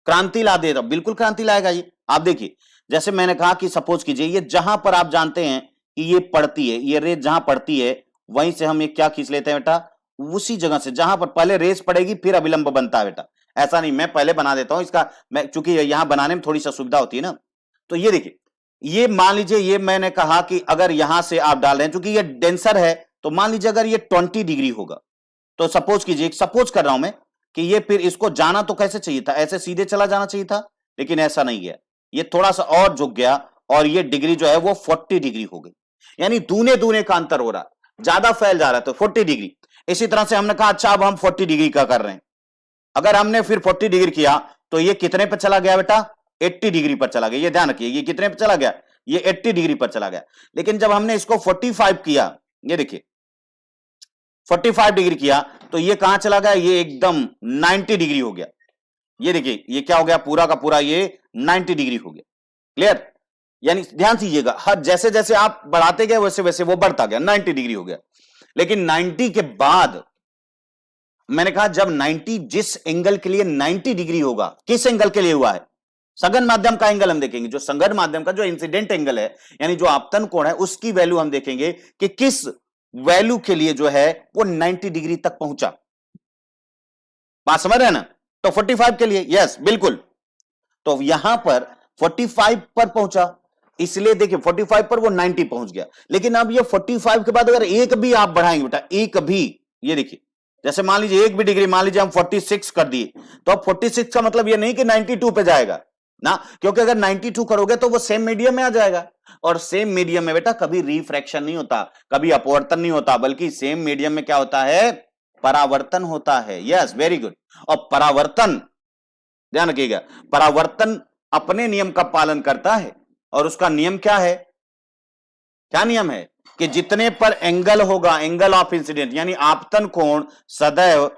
क्रांति ला देगा, बिल्कुल क्रांति लाएगा ये। आप देखिए, जैसे मैंने कहा कि सपोज कीजिए ये जहां पर आप जानते हैं कि ये पड़ती है, ये रेस जहां पड़ती है वहीं से हम ये क्या खींच लेते हैं बेटा, उसी जगह से जहां पर पहले रेस पड़ेगी फिर अभिलंब बनता है बेटा। ऐसा नहीं, मैं पहले बना देता हूं इसका, मैं चूंकि यहां बनाने में थोड़ी सा सुविधा होती है ना। तो ये देखिए, ये मान लीजिए, ये मैंने कहा कि अगर यहां से आप डाल रहे हैं, चूंकि ये डेंसर है, तो मान लीजिए अगर ये 20 डिग्री होगा, तो सपोज कीजिए, सपोज कर रहा हूं मैं कि ये फिर इसको जाना तो कैसे चाहिए था, ऐसे सीधे चला जाना चाहिए था, लेकिन ऐसा नहीं गया, ये थोड़ा सा और झुक गया और ये डिग्री जो है वो 40 डिग्री हो गई, यानी दूने दूने का अंतर हो रहा, ज्यादा फैल जा रहा है, तो 40 डिग्री। इसी तरह से हमने कहा अच्छा अब हम 40 डिग्री का कर रहे हैं, अगर हमने फिर 40 डिग्री किया तो ये कितने पर चला गया बेटा, 80 डिग्री पर चला गया। ये ध्यान रखिए, ये कितने पर चला गया, ये 80 डिग्री पर चला गया। लेकिन जब हमने इसको 45 किया, ये देखिए 45 डिग्री किया, तो ये कहां चला गया, ये एकदम 90 डिग्री हो गया। ये देखिए, ये क्या हो गया, पूरा का पूरा ये 90 डिग्री हो गया। क्लियर, यानी ध्यान दीजिएगा, हर जैसे जैसे आप बढ़ाते गए वैसे वैसे वो बढ़ता गया, 90 डिग्री हो गया। लेकिन 90 के बाद मैंने कहा जब 90 जिस एंगल के लिए 90 डिग्री होगा, किस एंगल के लिए हुआ है, सघन माध्यम का एंगल हम देखेंगे, जो सघन माध्यम का जो इंसिडेंट एंगल है, यानी जो आपतन कोण है, उसकी वैल्यू हम देखेंगे कि किस वैल्यू के लिए जो है वो 90 डिग्री तक पहुंचा। बात समझ रहे हैं ना, तो 45 के लिए, यस बिल्कुल, तो यहां पर 45 पर पहुंचा, इसलिए देखिए 45 पर वो 90 पहुंच गया। लेकिन अब ये 45 के बाद अगर एक भी आप बढ़ाएंगे बेटा, एक भी, ये देखिए जैसे मान लीजिए एक भी डिग्री, मान लीजिए हम 46 कर दिए, तो अब 46 का मतलब ये नहीं कि 92 पे जाएगा ना, क्योंकि अगर 92 करोगे तो वो सेम मीडियम में आ जाएगा, और सेम मीडियम में बेटा कभी रिफ्रैक्शन नहीं होता, कभी अपवर्तन नहीं होता, बल्कि सेम मीडियम में क्या होता है, परावर्तन होता है। Yes very good. और परावर्तन, ध्यान रखिएगा, परावर्तन अपने नियम का पालन करता है, और उसका नियम क्या है, क्या नियम है कि जितने पर एंगल होगा, एंगल ऑफ इंसिडेंट, यानी आपतन कोण सदैव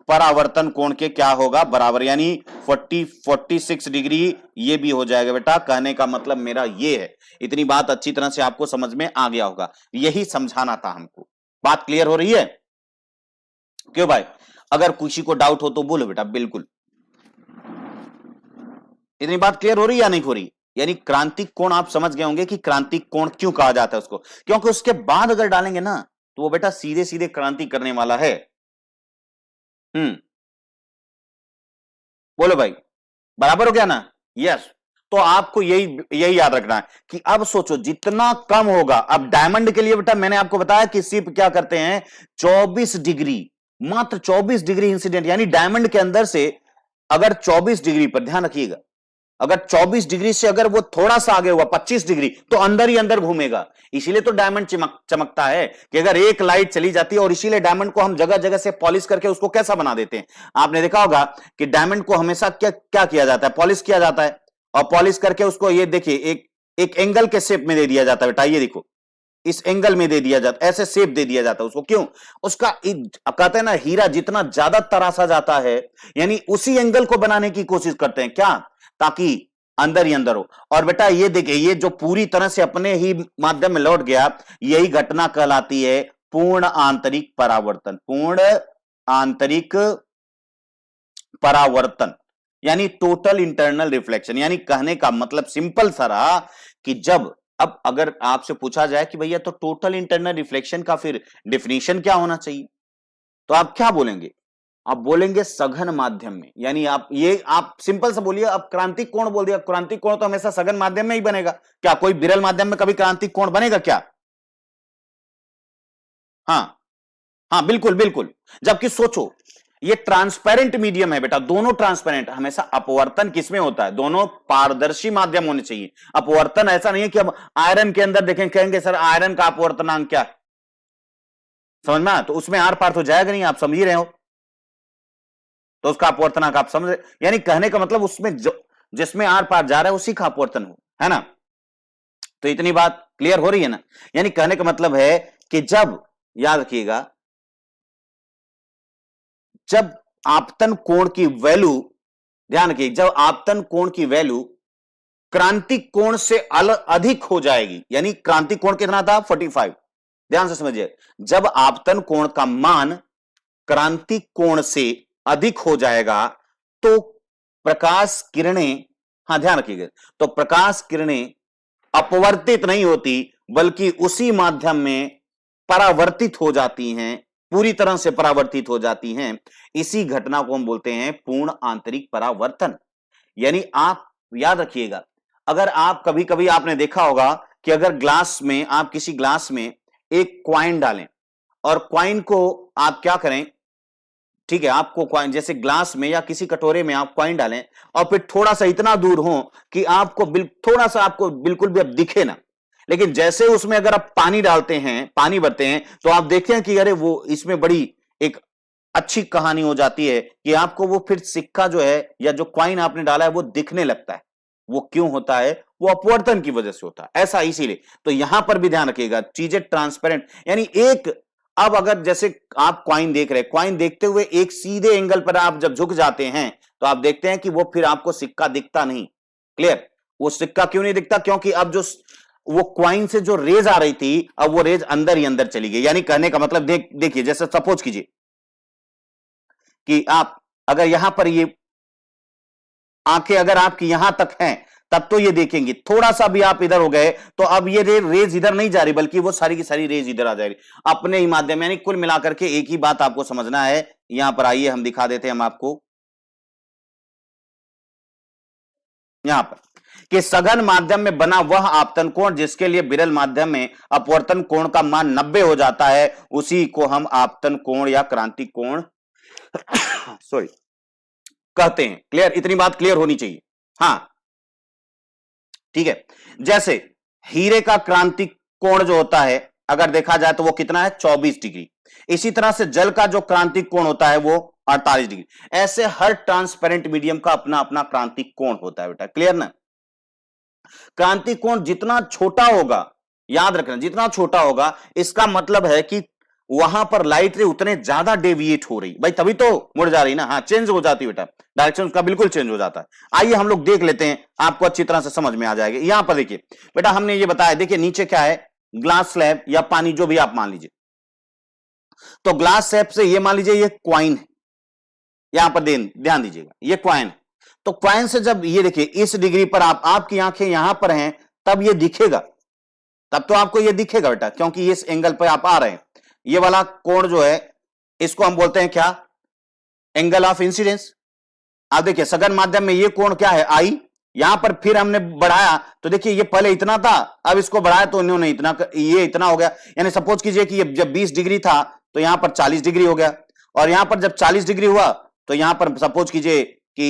परावर्तन कोण के क्या होगा, बराबर, यानी 46 डिग्री ये भी हो जाएगा बेटा। कहने का मतलब मेरा ये है, इतनी बात अच्छी तरह से आपको समझ में आ गया होगा, यही समझाना था हमको। बात क्लियर हो रही है? क्यों भाई, अगर किसी को डाउट हो तो बोलो बेटा, बिल्कुल। इतनी बात क्लियर हो रही है या नहीं हो रही? यानी क्रांतिक कोण आप समझ गए होंगे कि क्रांतिक कोण क्यों कहा जाता है उसको, क्योंकि उसके बाद अगर डालेंगे ना तो वो बेटा सीधे सीधे क्रांति करने वाला है। बोलो भाई, बराबर हो गया ना? यस। तो आपको यही यही याद रखना है कि अब सोचो जितना कम होगा, अब डायमंड के लिए बेटा मैंने आपको बताया कि सिर्फ क्या करते हैं, 24 डिग्री मात्र 24 डिग्री इंसिडेंट, यानी डायमंड के अंदर से अगर 24 डिग्री पर ध्यान रखिएगा, अगर 24 डिग्री से अगर वो थोड़ा सा आगे हुआ 25 डिग्री तो अंदर ही अंदर घूमेगा। इसीलिए तो डायमंड चमकता है कि अगर एक लाइट चली जाती है, और इसीलिए डायमंड को हम जगह जगह से पॉलिश करके उसको कैसा बना देते हैं। आपने देखा होगा कि डायमंड को हमेशा क्या क्या किया जाता है, पॉलिश किया जाता है, और पॉलिश करके उसको ये देखिए एक एंगल के शेप में दे दिया जाता है। बेटा ये देखो, इस एंगल में दे दिया जाता, ऐसे शेप दे दिया जाता है उसको। क्यों? उसका कहते हैं ना, हीरा जितना ज्यादा तराशा जाता है, यानी उसी एंगल को बनाने की कोशिश करते हैं, क्या, ताकि अंदर ही अंदर हो। और बेटा ये देखिए, ये जो पूरी तरह से अपने ही माध्यम में लौट गया, यही घटना कहलाती है पूर्ण आंतरिक परावर्तन। पूर्ण आंतरिक परावर्तन यानी टोटल इंटरनल रिफ्लेक्शन। यानी कहने का मतलब सिंपल सा रहा कि जब, अब अगर आपसे पूछा जाए कि भैया तो टोटल इंटरनल रिफ्लेक्शन का फिर डेफिनेशन क्या होना चाहिए, तो आप क्या बोलेंगे? आप बोलेंगे सघन माध्यम में। यानी आप सिंपल से बोलिए, अब क्रांतिक कोण बोल दिया, क्रांतिक कोण तो हमेशा सघन माध्यम में ही बनेगा। क्या कोई विरल माध्यम में कभी क्रांतिक कोण बनेगा क्या? हाँ हाँ, बिल्कुल बिल्कुल। जबकि सोचो, ये ट्रांसपेरेंट मीडियम है बेटा, दोनों ट्रांसपेरेंट। हमेशा अपवर्तन किसमें होता है? दोनों पारदर्शी माध्यम होने चाहिए। अपवर्तन ऐसा नहीं है कि अब आयरन के अंदर देखें, कहेंगे सर आयरन का अपवर्तनांक क्या है, समझ में? तो उसमें आर पार तो जाएगा नहीं, आप समझ ही रहे हो, तो उसका अपवर्तनांक आप समझ, यानी कहने का मतलब उसमें जिसमें आर पार जा रहा है उसी का अपवर्तन हो, है ना? तो इतनी बात क्लियर हो रही है ना? यानी कहने का मतलब है कि जब, याद रखिएगा, जब आपतन कोण की वैल्यू, ध्यान रखिए, जब आपतन कोण की वैल्यू क्रांतिक कोण से अधिक हो जाएगी, यानी क्रांतिक कोण कितना था? 45। ध्यान से समझिए, जब आपतन कोण का मान क्रांतिक कोण से अधिक हो जाएगा तो प्रकाश किरणें, हाँ ध्यान रखिएगा, तो प्रकाश किरणें अपवर्तित नहीं होती, बल्कि उसी माध्यम में परावर्तित हो जाती हैं, पूरी तरह से परावर्तित हो जाती हैं। इसी घटना को हम बोलते हैं पूर्ण आंतरिक परावर्तन। यानी आप याद रखिएगा, अगर आप कभी कभी आपने देखा होगा कि अगर ग्लास में, आप किसी ग्लास में एक क्वाइन डालें, और क्वाइन को आप क्या करें, ठीक है, आपको क्वाइन जैसे ग्लास में या किसी कटोरे में आप क्वाइन डालें, और फिर थोड़ा सा इतना दूर हो कि आपको थोड़ा सा आपको बिल्कुल भी अब दिखे ना, लेकिन जैसे उसमें अगर आप पानी डालते हैं, पानी भरते हैं, तो आप देखते हैं कि अरे वो इसमें बड़ी एक अच्छी कहानी हो जाती है कि आपको वो फिर सिक्का जो है या जो क्वाइन आपने डाला है वो दिखने लगता है। वो क्यों होता है? वो अपवर्तन की वजह से होता है ऐसा। इसीलिए तो यहां पर भी ध्यान रखिएगा, चीजें ट्रांसपेरेंट, यानी एक, अब अगर जैसे आप क्वाइन देख रहे हैं, क्वाइन देखते हुए एक सीधे एंगल पर आप जब झुक जाते हैं तो आप देखते हैं कि वो फिर आपको सिक्का दिखता नहीं। क्लियर? वो सिक्का क्यों नहीं दिखता? क्योंकि अब जो वो क्वाइन से जो रेज आ रही थी, अब वो रेज अंदर ही अंदर चली गई। यानी कहने का मतलब देखिए, जैसे सपोज कीजिए कि आप अगर यहां पर ये आंखें अगर आपकी यहां तक हैं तब तो ये देखेंगे, थोड़ा सा भी आप इधर हो गए तो अब ये रेज इधर नहीं जा रही, बल्कि वो सारी की सारी रेज इधर आ जाएगी अपने ही माध्यम। यानी कुल मिलाकर के एक ही बात आपको समझना है। यहां पर आइए हम दिखा देते हैं हम आपको यहां पर कि सघन माध्यम में बना वह आपतन कोण जिसके लिए विरल माध्यम में अपवर्तन कोण का मान 90 हो जाता है, उसी को हम आपतन कोण या क्रांतिक कोण सॉरी कहते हैं। क्लियर? इतनी बात क्लियर होनी चाहिए। हाँ ठीक है, जैसे हीरे का क्रांतिक कोण जो होता है अगर देखा जाए तो वो कितना है? 24 डिग्री। इसी तरह से जल का जो क्रांतिक कोण होता है वो 48 डिग्री। ऐसे हर ट्रांसपेरेंट मीडियम का अपना अपना क्रांतिक कोण होता है बेटा। क्लियर ना? क्रांतिक कोण जितना छोटा होगा, याद रखना, जितना छोटा होगा इसका मतलब है कि वहां पर लाइट रे उतने ज्यादा डेविएट हो रही, भाई तभी तो मुड़ जा रही ना। हाँ, चेंज हो जाती बेटा, डायरेक्शन उसका बिल्कुल चेंज हो जाता है। आइए हम लोग देख लेते हैं, आपको अच्छी तरह से समझ में आ जाएगा। यहां पर देखिए बेटा, हमने ये बताया, देखिए नीचे क्या है? ग्लास स्लैब या पानी, जो भी आप मान लीजिए। तो ग्लास स्लैब से ये मान लीजिए ये क्वाइन है, यहां पर ध्यान दीजिएगा, ये क्वाइन है। तो क्वाइन से जब ये देखिए इस डिग्री पर आपकी आंखें यहां पर हैं, तब ये दिखेगा, तब तो आपको ये दिखेगा बेटा, क्योंकि इस एंगल पर आप आ रहे हैं। ये वाला कोण जो है इसको हम बोलते हैं क्या? Angle of incidence. आप देखिए सघन माध्यम में ये कोण क्या है? आई। यहां पर फिर हमने बढ़ाया तो देखिए ये पहले इतना था, अब इसको बढ़ाया तो इन्होंने इतना, ये इतना हो गया। यानी सपोज कीजिए कि ये जब 20 डिग्री था तो यहां पर 40 डिग्री हो गया, और यहां पर जब 40 डिग्री हुआ तो यहां पर सपोज कीजिए कि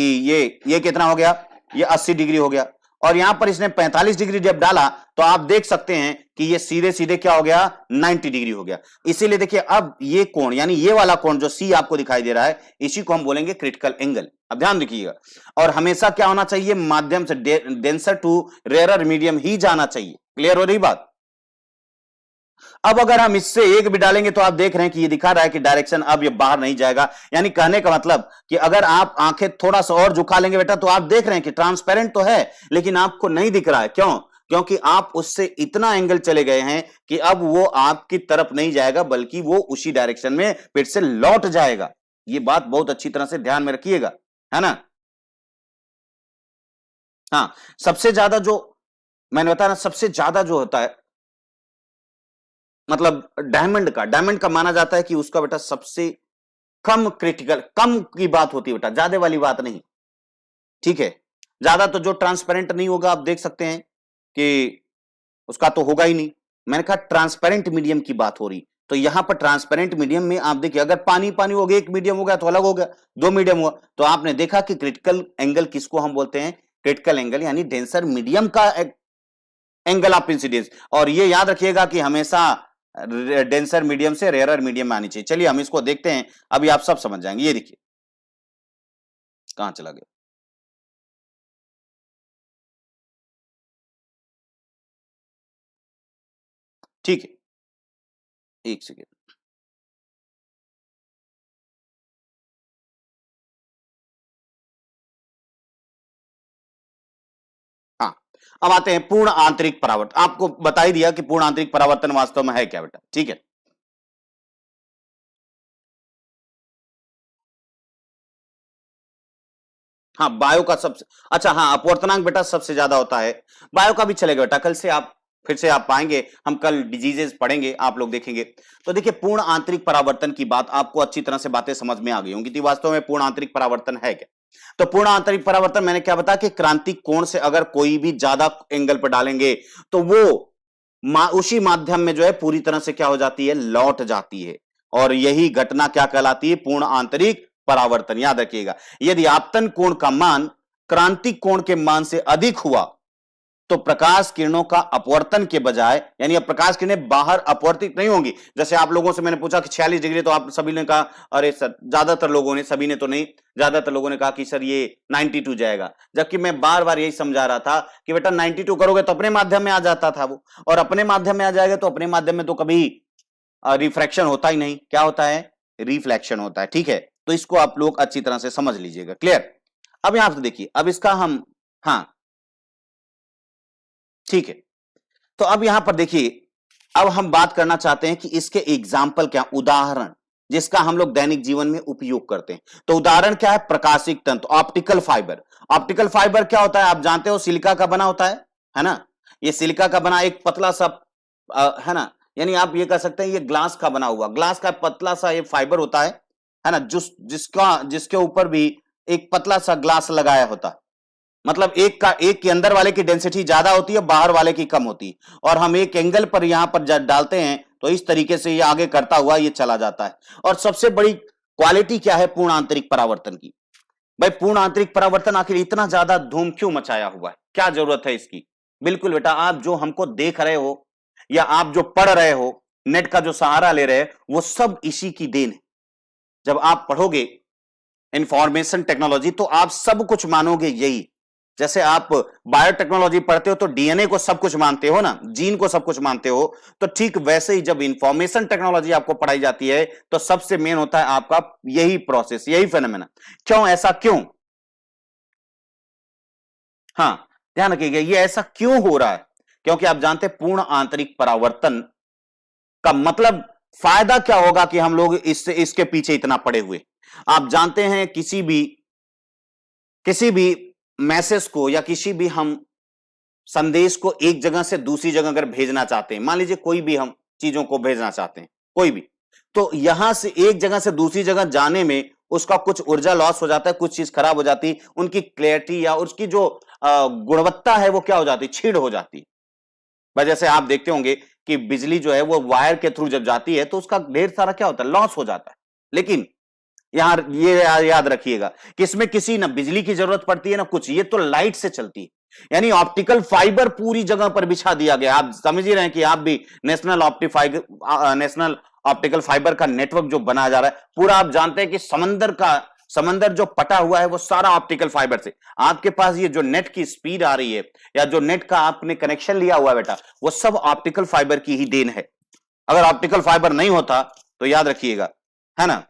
ये कितना हो गया, ये 80 डिग्री हो गया। और यहां पर इसने 45 डिग्री जब डाला तो आप देख सकते हैं कि ये सीधे सीधे क्या हो गया, 90 डिग्री हो गया। इसीलिए देखिए अब ये कोण यानी ये वाला कोण जो सी आपको दिखाई दे रहा है, इसी को हम बोलेंगे क्रिटिकल एंगल। अब ध्यान रखिएगा, और हमेशा क्या होना चाहिए, माध्यम से डेंसर टू रेयरर मीडियम ही जाना चाहिए। क्लियर हो रही बात। अब अगर हम इससे एक भी डालेंगे तो आप देख रहे हैं कि ये दिखा रहा है कि डायरेक्शन अब ये बाहर नहीं जाएगा। यानी कहने का मतलब कि अगर आप आंखें थोड़ा सा और झुका लेंगे बेटा तो आप देख रहे हैं कि ट्रांसपेरेंट तो है लेकिन आपको नहीं दिख रहा है। क्यों? क्योंकि आप उससे इतना एंगल चले गए हैं कि अब वो आपकी तरफ नहीं जाएगा बल्कि वो उसी डायरेक्शन में फिर से लौट जाएगा। ये बात बहुत अच्छी तरह से ध्यान में रखिएगा, है ना। हाँ, सबसे ज्यादा जो मैंने बताया ना, सबसे ज्यादा जो होता है मतलब डायमंड का माना जाता है कि उसका बेटा सबसे कम क्रिटिकल, कम की बात होती है बेटा, ज्यादा वाली बात नहीं। ठीक है, ज्यादा तो जो ट्रांसपेरेंट नहीं होगा आप देख सकते हैं कि उसका तो होगा ही नहीं। मैंने कहा ट्रांसपेरेंट मीडियम की बात हो रही, तो यहां पर ट्रांसपेरेंट मीडियम में आप देखिए अगर पानी पानी हो गया, एक मीडियम हो गया तो अलग हो गया, दो मीडियम हुआ तो आपने देखा कि क्रिटिकल एंगल किसको हम बोलते हैं, क्रिटिकल एंगल यानी डेंसर मीडियम का एंगल ऑफ इंसिडेंस। और ये याद रखिएगा कि हमेशा डेंसर मीडियम से रेयरर मीडियम में आनी चाहिए। चलिए हम इसको देखते हैं, अभी आप सब समझ जाएंगे। ये देखिए कहां चला गया, ठीक है, एक सेकेंड। हाँ, अब आते हैं पूर्ण आंतरिक परावर्तन। आपको बता ही दिया कि पूर्ण आंतरिक परावर्तन वास्तव में है क्या बेटा, ठीक है। हाँ, बायो का सबसे अच्छा, हाँ अपवर्तनांक बेटा सबसे ज्यादा होता है। बायो का भी चलेगा बेटा, कल से आप फिर से आप पाएंगे, हम कल डिजीजेस पढ़ेंगे, आप लोग देखेंगे। तो देखिए पूर्ण आंतरिक परावर्तन की बात आपको अच्छी तरह से बातें समझ में आ गई होंगी कि वास्तव में पूर्ण आंतरिक परावर्तन है क्या। तो पूर्ण आंतरिक परावर्तन मैंने क्या बताया कि क्रांतिक कोण से अगर कोई भी ज्यादा एंगल पर डालेंगे तो वो उसी माध्यम में जो है पूरी तरह से क्या हो जाती है, लौट जाती है। और यही घटना क्या कहलाती है, पूर्ण आंतरिक परावर्तन। याद रखिएगा, यदि आपतन कोण का मान क्रांतिक कोण के मान से अधिक हुआ तो प्रकाश किरणों का अपवर्तन के बजाय, यानी अब प्रकाश किरणें बाहर अपवर्तित नहीं होंगी। जैसे आप लोगों से मैंने पूछा कि 46 डिग्री, तो आप सभी ने कहा अरे सर, ज्यादातर लोगों ने, सभी ने तो नहीं, ज्यादातर लोगों ने कहा कि सर ये 92 जाएगा। जबकि मैं बार बार यही समझा रहा था कि बेटा 92 करोगे तो अपने माध्यम में आ जाता था वो, और अपने माध्यम में आ जाएगा तो अपने माध्यम में तो कभी रिफ्रैक्शन होता ही नहीं। क्या होता है, रिफ्लेक्शन होता है। ठीक है, तो इसको आप लोग अच्छी तरह से समझ लीजिएगा। क्लियर। अब यहां से देखिए, अब इसका हम, हाँ ठीक है, तो अब यहां पर देखिए, अब हम बात करना चाहते हैं कि इसके एग्जाम्पल क्या, उदाहरण जिसका हम लोग दैनिक जीवन में उपयोग करते हैं। तो उदाहरण क्या है, प्रकाशिक तंतु, ऑप्टिकल फाइबर। ऑप्टिकल फाइबर क्या होता है, आप जानते हो सिलिका का बना होता है ना। ये सिलिका का बना एक पतला सा है ना, यानी आप ये कह सकते हैं ये ग्लास का बना हुआ, ग्लास का पतला सा ये फाइबर होता है ना, जिसके ऊपर भी एक पतला सा ग्लास लगाया होता है। मतलब एक के अंदर वाले की डेंसिटी ज्यादा होती है, बाहर वाले की कम होती है, और हम एक एंगल पर यहां पर डालते हैं तो इस तरीके से ये आगे करता हुआ ये चला जाता है। और सबसे बड़ी क्वालिटी क्या है पूर्ण आंतरिक परावर्तन की, भाई पूर्ण आंतरिक परावर्तन आखिर इतना ज्यादा धूम क्यों मचाया हुआ है, क्या जरूरत है इसकी। बिल्कुल बेटा, आप जो हमको देख रहे हो या आप जो पढ़ रहे हो, नेट का जो सहारा ले रहे हो, वो सब इसी की देन है। जब आप पढ़ोगे इंफॉर्मेशन टेक्नोलॉजी तो आप सब कुछ मानोगे यही। जैसे आप बायोटेक्नोलॉजी पढ़ते हो तो डीएनए को सब कुछ मानते हो ना, जीन को सब कुछ मानते हो, तो ठीक वैसे ही जब इंफॉर्मेशन टेक्नोलॉजी आपको पढ़ाई जाती है तो सबसे मेन होता है आपका यही प्रोसेस, यही फेनोमेना। क्यों, ऐसा क्यों, हाँ ध्यान रखिएगा, ये ऐसा क्यों हो रहा है, क्योंकि आप जानते हैं पूर्ण आंतरिक परावर्तन का मतलब फायदा क्या होगा कि हम लोग इससे इसके पीछे इतना पड़े हुए। आप जानते हैं किसी भी मैसेज को या किसी भी हम संदेश को एक जगह से दूसरी जगह अगर भेजना चाहते हैं, मान लीजिए कोई भी हम चीजों को भेजना चाहते हैं कोई भी, तो यहां से एक जगह से दूसरी जगह जाने में उसका कुछ ऊर्जा लॉस हो जाता है, कुछ चीज खराब हो जाती है, उनकी क्लैरिटी या उसकी जो गुणवत्ता है वो क्या हो जाती है, छीड़ हो जाती है। वजह से आप देखते होंगे कि बिजली जो है वो वायर के थ्रू जब जाती है तो उसका ढेर सारा क्या होता है, लॉस हो जाता है। लेकिन यहां ये याद रखिएगा कि इसमें किसी ना बिजली की जरूरत पड़ती है ना कुछ, ये तो लाइट से चलती है। यानी ऑप्टिकल फाइबर पूरी जगह पर बिछा दिया गया। आप समझ ही रहे हैं कि आप भी नेशनल ऑप्टिकल फाइबर का नेटवर्क जो बनाया जा रहा है पूरा, आप जानते हैं कि समंदर जो पटा हुआ है वो सारा ऑप्टिकल फाइबर से। आपके पास ये जो नेट की स्पीड आ रही है या जो नेट का आपने कनेक्शन लिया हुआ है बेटा, वो सब ऑप्टिकल फाइबर की ही देन है। अगर ऑप्टिकल फाइबर नहीं होता तो याद रखिएगा, है ना।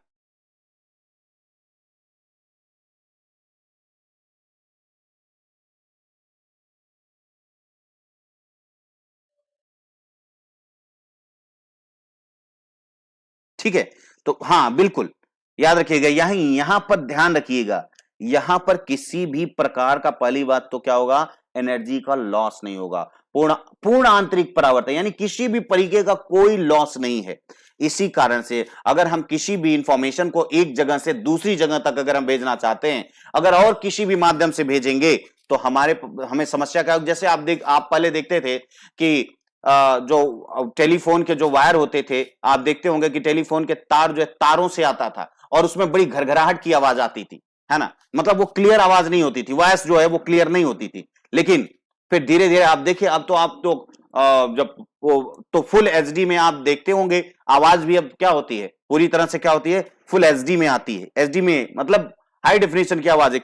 ठीक है, तो हाँ बिल्कुल याद रखिएगा, यहां पर ध्यान रखिएगा, यहां पर किसी भी प्रकार का, पहली बात तो क्या होगा, एनर्जी का लॉस नहीं होगा। पूर्ण पूर्ण आंतरिक परावर्तन, यानी किसी भी तरीके का कोई लॉस नहीं है। इसी कारण से अगर हम किसी भी इंफॉर्मेशन को एक जगह से दूसरी जगह तक अगर हम भेजना चाहते हैं, अगर और किसी भी माध्यम से भेजेंगे तो हमें समस्या क्या होगी। जैसे आप पहले देखते थे कि जो टेलीफोन के जो वायर होते थे, आप देखते होंगे कि टेलीफोन के तार जो है तारों से आता था और उसमें बड़ी घरघराहट की आवाज आती थी, है ना, मतलब वो क्लियर आवाज नहीं होती थी, वॉइस जो है वो क्लियर नहीं होती थी। लेकिन फिर धीरे धीरे आप देखिए, अब तो आप तो जब वो तो फुल एचडी में आप देखते होंगे, आवाज भी अब क्या होती है, पूरी तरह से क्या होती है, फुल एचडी में आती है। एचडी में मतलब हाई डेफिनेशन की आवाज है,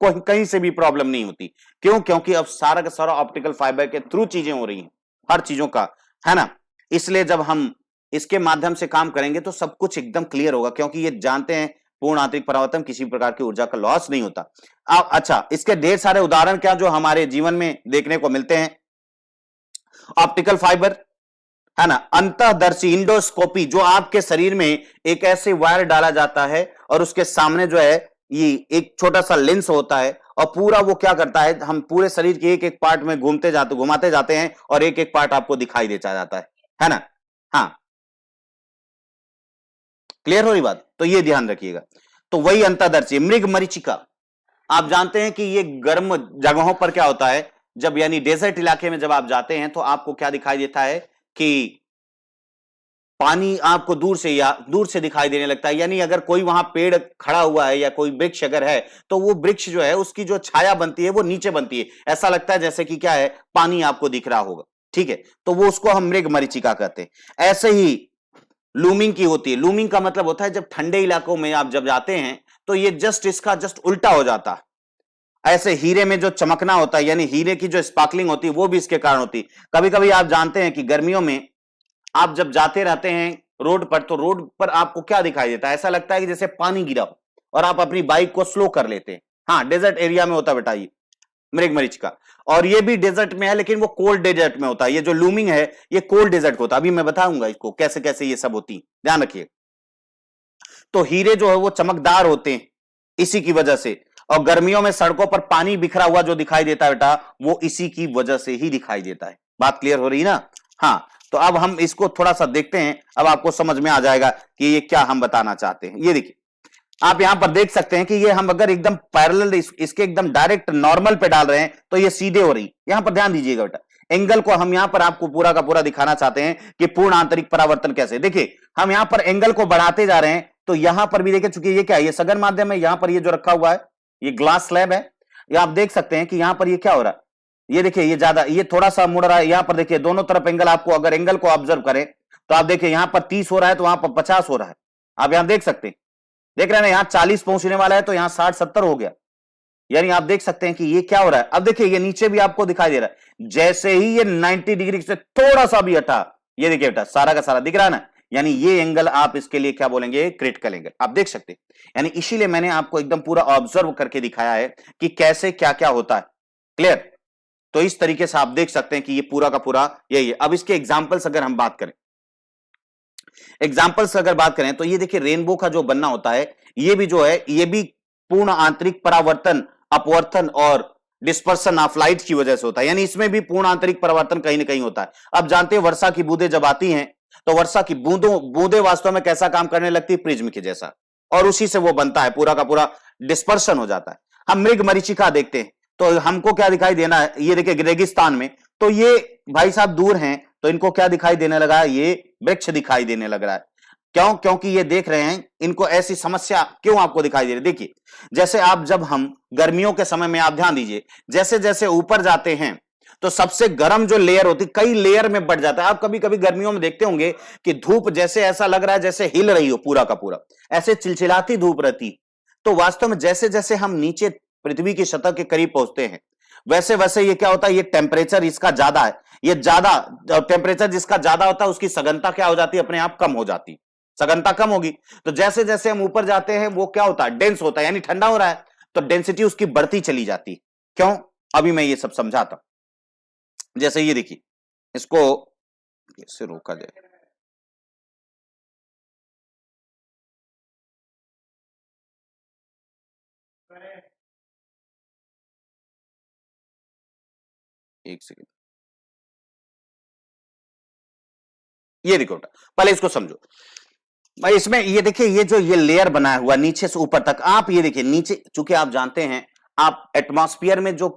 कहीं से भी प्रॉब्लम नहीं होती। क्यों? क्योंकि अब सारा का सारा ऑप्टिकल फाइबर के थ्रू चीजें हो रही हैं, हर चीजों का, है ना। इसलिए जब हम इसके माध्यम से काम करेंगे तो सब कुछ एकदम क्लियर होगा, क्योंकि ये जानते हैं पूर्ण आंतरिक परावर्तन, किसी प्रकार की ऊर्जा का लॉस नहीं होता। अच्छा, इसके ढेर सारे उदाहरण क्या जो हमारे जीवन में देखने को मिलते हैं। ऑप्टिकल फाइबर, है ना, अंतःदर्शी इंडोस्कोपी, जो आपके शरीर में एक ऐसे वायर डाला जाता है और उसके सामने जो है ये एक छोटा सा लेंस होता है और पूरा वो क्या करता है, हम पूरे शरीर के एक एक पार्ट में घुमाते जाते हैं और एक एक पार्ट आपको दिखाई देता जाता है ना। हाँ, क्लियर हो रही बात, तो ये ध्यान रखिएगा। तो वही अंतःदर्शी मृग मरीचिका, आप जानते हैं कि ये गर्म जगहों पर क्या होता है, जब यानी डेजर्ट इलाके में जब आप जाते हैं तो आपको क्या दिखाई देता है कि पानी आपको दूर से दिखाई देने लगता है। यानी अगर कोई वहां पेड़ खड़ा हुआ है या कोई वृक्ष अगर है तो वो वृक्ष जो है उसकी जो छाया बनती है वो नीचे बनती है, ऐसा लगता है जैसे कि क्या है, पानी आपको दिख रहा होगा। ठीक है, तो वो उसको हम मृग मरीचिका कहते हैं। ऐसे ही लूमिंग की होती है। लूमिंग का मतलब होता है जब ठंडे इलाकों में आप जब जाते हैं तो ये इसका जस्ट उल्टा हो जाता है। ऐसे हीरे में जो चमकना होता है, यानी हीरे की जो स्पार्कलिंग होती है वो भी इसके कारण होती है। कभी कभी आप जानते हैं कि गर्मियों में आप जब जाते रहते हैं रोड पर, तो रोड पर आपको क्या दिखाई देता है, ऐसा लगता है कि जैसे पानी गिरा हो और आप अपनी बाइक को स्लो कर लेते हैं। हाँ, डेजर्ट एरिया में होता है बेटा ये मृग मरीचिका, और ये भी डेजर्ट में है लेकिन वो कोल्ड डेजर्ट में होता है। ये जो लूमिंग है ये कोल्ड डेजर्ट को होता है। अभी मैं बताऊंगा इसको कैसे कैसे ये सब होती है, ध्यान रखिए। तो हीरे जो है वो चमकदार होते हैं इसी की वजह से, और गर्मियों में सड़कों पर पानी बिखरा हुआ जो दिखाई देता है बेटा, वो इसी की वजह से ही दिखाई देता है। बात क्लियर हो रही है ना। हाँ, तो अब हम इसको थोड़ा सा देखते हैं, अब आपको समझ में आ जाएगा कि ये क्या हम बताना चाहते हैं। ये देखिए, आप यहां पर देख सकते हैं कि ये हम अगर एकदम पैरेलल इसके एकदम डायरेक्ट नॉर्मल पे डाल रहे हैं तो ये सीधे हो रही। यहां पर ध्यान दीजिएगा बेटा, एंगल को हम यहां पर आपको पूरा का पूरा दिखाना चाहते हैं कि पूर्ण आंतरिक परावर्तन कैसे। देखिए, हम यहां पर एंगल को बढ़ाते जा रहे हैं, तो यहां पर भी देखिए, चूंकि ये क्या है, ये सघन माध्यम है, यहां पर ये जो रखा हुआ है ये ग्लास स्लैब है, ये आप देख सकते हैं कि यहां पर ये क्या हो रहा है, ये देखिए ये ज्यादा, ये थोड़ा सा मुड़ रहा है। यहां पर देखिए दोनों तरफ एंगल, आपको अगर एंगल को ऑब्जर्व करें तो आप देखिए यहां पर 30 हो रहा है तो वहां पर 50 हो रहा है। आप यहां देख सकते हैं, देख रहे हैं ना, यहां 40 पहुंचने वाला है तो यहां 60-70 हो गया। यानी आप देख सकते हैं कि ये क्या हो रहा है। अब देखिए ये नीचे भी आपको दिखाई दे रहा है, जैसे ही ये 90 डिग्री से थोड़ा सा भी हटा, ये देखिए बेटा सारा का सारा दिख रहा है ना, यानी ये एंगल आप इसके लिए क्या बोलेंगे, क्रिटिकल एंगल। आप देख सकते हैं, यानी इसीलिए मैंने आपको एकदम पूरा ऑब्जर्व करके दिखाया है कि कैसे क्या क्या होता है। क्लियर? तो इस तरीके से आप देख सकते हैं कि ये पूरा का पूरा यही है। अब इसके एग्जाम्पल्स अगर हम बात करें, एग्जाम्पल्स अगर बात करें तो ये देखिए रेनबो का जो बनना होता है, ये भी जो है ये भी पूर्ण आंतरिक परावर्तन, अपवर्तन और डिस्पर्सन ऑफ लाइट की वजह से होता है। यानी इसमें भी पूर्ण आंतरिक परावर्तन कहीं ना कहीं होता है। अब जानते हैं वर्षा की बूंदें जब आती हैं तो वर्षा की बूंदें वास्तव में कैसा काम करने लगती है, प्रिज्म के जैसा, और उसी से वो बनता है, पूरा का पूरा डिस्पर्सन हो जाता है। हम मृग मरीचिका देखते हैं तो हमको क्या दिखाई देना है, ये देखिए रेगिस्तान में, तो ये भाई साहब दूर हैं तो इनको क्या दिखाई देने लगा, ये वृक्ष दिखाई देने लग रहा है। क्यों? क्योंकि ये देख रहे हैं इनको ऐसी समस्या क्यों आपको दिखाई दे रही। देखिए जैसे आप जब हम गर्मियों के समय में आप ध्यान दीजिए, जैसे जैसे ऊपर जाते हैं तो सबसे गर्म जो लेयर होती कई लेयर में बढ़ जाता है। आप कभी कभी गर्मियों में देखते होंगे कि धूप जैसे ऐसा लग रहा है जैसे हिल रही हो पूरा का पूरा, ऐसे चिलचिलाती धूप रहती। तो वास्तव में जैसे जैसे हम नीचे पृथ्वी की सतह के करीब पहुंचते हैं वैसे वैसे ये क्या होता है, ये टेम्परेचर इसका ज्यादा है, ये ज्यादा टेम्परेचर जिसका ज्यादा होता है उसकी सघनता क्या हो जाती है, अपने आप कम हो जाती, सघनता कम होगी। तो जैसे जैसे हम ऊपर जाते हैं वो क्या होता है, डेंस होता है, यानी ठंडा हो रहा है, तो डेंसिटी उसकी बढ़ती चली जाती। क्यों? अभी मैं ये सब समझाता हूं। जैसे ये देखिए, इसको कैसे रोका जाए। एक सेकेंड, ये देखो पहले इसको समझो भाई। इसमें ये देखिए, ये जो ये लेयर बनाया हुआ नीचे से ऊपर तक, आप ये देखिए नीचे, चूंकि आप जानते हैं आप एटमॉस्फेयर में जो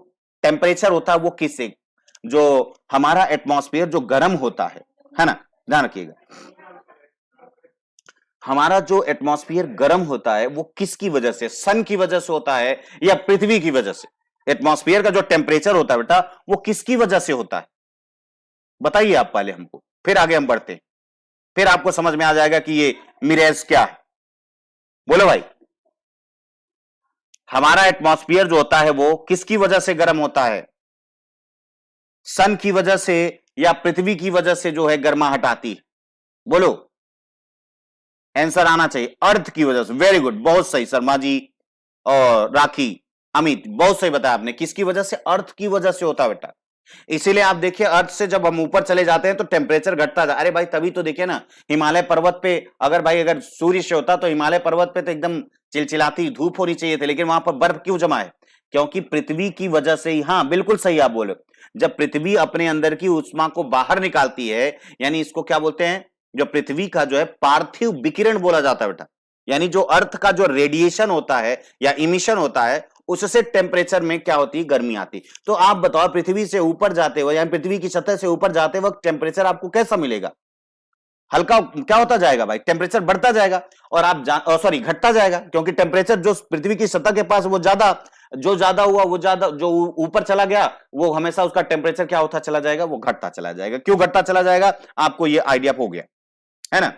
टेम्परेचर होता है वो किससे, जो हमारा एटमॉस्फेयर जो गर्म होता है ना, ध्यान रखिएगा, हमारा जो एटमॉस्फेयर गर्म होता है वो किसकी वजह से, सन की वजह से होता है या पृथ्वी की वजह से? एटमॉस्फेयर का जो टेम्परेचर होता है बेटा वो किसकी वजह से होता है, बताइए आप पहले हमको, फिर आगे हम बढ़ते हैं, फिर आपको समझ में आ जाएगा कि ये मिरेज क्या है। बोलो भाई, हमारा एटमॉस्फेयर जो होता है वो किसकी वजह से गर्म होता है, सन की वजह से या पृथ्वी की वजह से जो है गर्माहट आती है? बोलो, आंसर आना चाहिए, अर्थ की वजह से। वेरी गुड, बहुत सही शर्मा जी और राखी, अमित, बहुत सही बताया आपने, किसकी वजह से, अर्थ की वजह से होता है बेटा। इसीलिए आप देखिए अर्थ से जब हम ऊपर चले जाते हैं तो टेम्परेचर घटता जाए। अरे भाई तभी तो देखिए ना, हिमालय पर्वत पे अगर भाई अगर सूर्य से होता तो हिमालय पर्वत पे तो एकदम चिलचिलाती धूप होनी चाहिए थी, लेकिन वहां पर बर्फ क्यों जमा है? क्योंकि पृथ्वी की वजह से ही। हाँ बिल्कुल सही आप बोले, जब पृथ्वी अपने अंदर की ऊष्मा को बाहर निकालती है, यानी इसको क्या बोलते हैं, जो पृथ्वी का जो है पार्थिव विकिरण बोला जाता है बेटा, यानी जो अर्थ का जो रेडिएशन होता है या इमिशन होता है उससे टेम्परेचर में क्या होती है, गर्मी आती। तो आप बताओ पृथ्वी से ऊपर जाते हुए यानी पृथ्वी की सतह से ऊपर जाते वक्त टेम्परेचर आपको कैसा मिलेगा, हल्का क्या होता जाएगा भाई, टेम्परेचर बढ़ता जाएगा और आप सॉरी घटता जाएगा, क्योंकि टेम्परेचर जो पृथ्वी की सतह के पास वो ज्यादा, जो ज्यादा हुआ वो ज्यादा, जो ऊपर चला गया वो हमेशा उसका टेम्परेचर क्या होता चला जाएगा, वो घटता चला जाएगा। क्यों घटता चला जाएगा, आपको ये आइडिया हो गया है ना?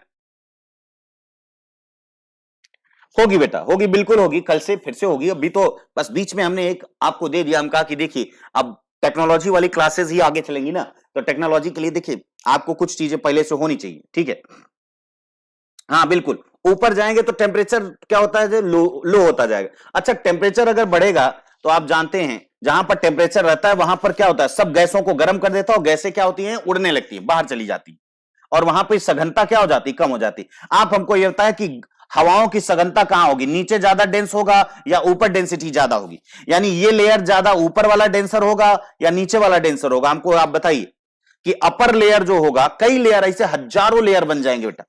होगी बेटा, होगी, बिल्कुल होगी, कल से फिर से होगी। अभी तो बस बीच में हमने एक आपको दे दिया, हम कहा कि देखिए अब टेक्नोलॉजी वाली क्लासेस ही आगे चलेंगी ना, तो टेक्नोलॉजी के लिए देखिए आपको कुछ चीजें पहले से होनी चाहिए, ठीक है? हाँ बिल्कुल, ऊपर जाएंगे तो टेम्परेचर क्या होता है, लो लो होता जाएगा। अच्छा, टेम्परेचर अगर बढ़ेगा तो आप जानते हैं जहां पर टेम्परेचर रहता है वहां पर क्या होता है, सब गैसों को गर्म कर देता है और गैसें क्या होती हैं, उड़ने लगती है, बाहर चली जाती है, और वहां पर सघनता क्या हो जाती, कम हो जाती। आप हमको ये बताएं कि हवाओं की सघनता कहां होगी, नीचे ज्यादा डेंस होगा या ऊपर डेंसिटी ज्यादा होगी, यानी ये लेयर ज्यादा ऊपर वाला डेंसर होगा या नीचे वाला डेंसर होगा? हमको आप बताइए कि अपर लेयर जो होगा, कई लेयर, ऐसे हजारों लेयर बन जाएंगे बेटा,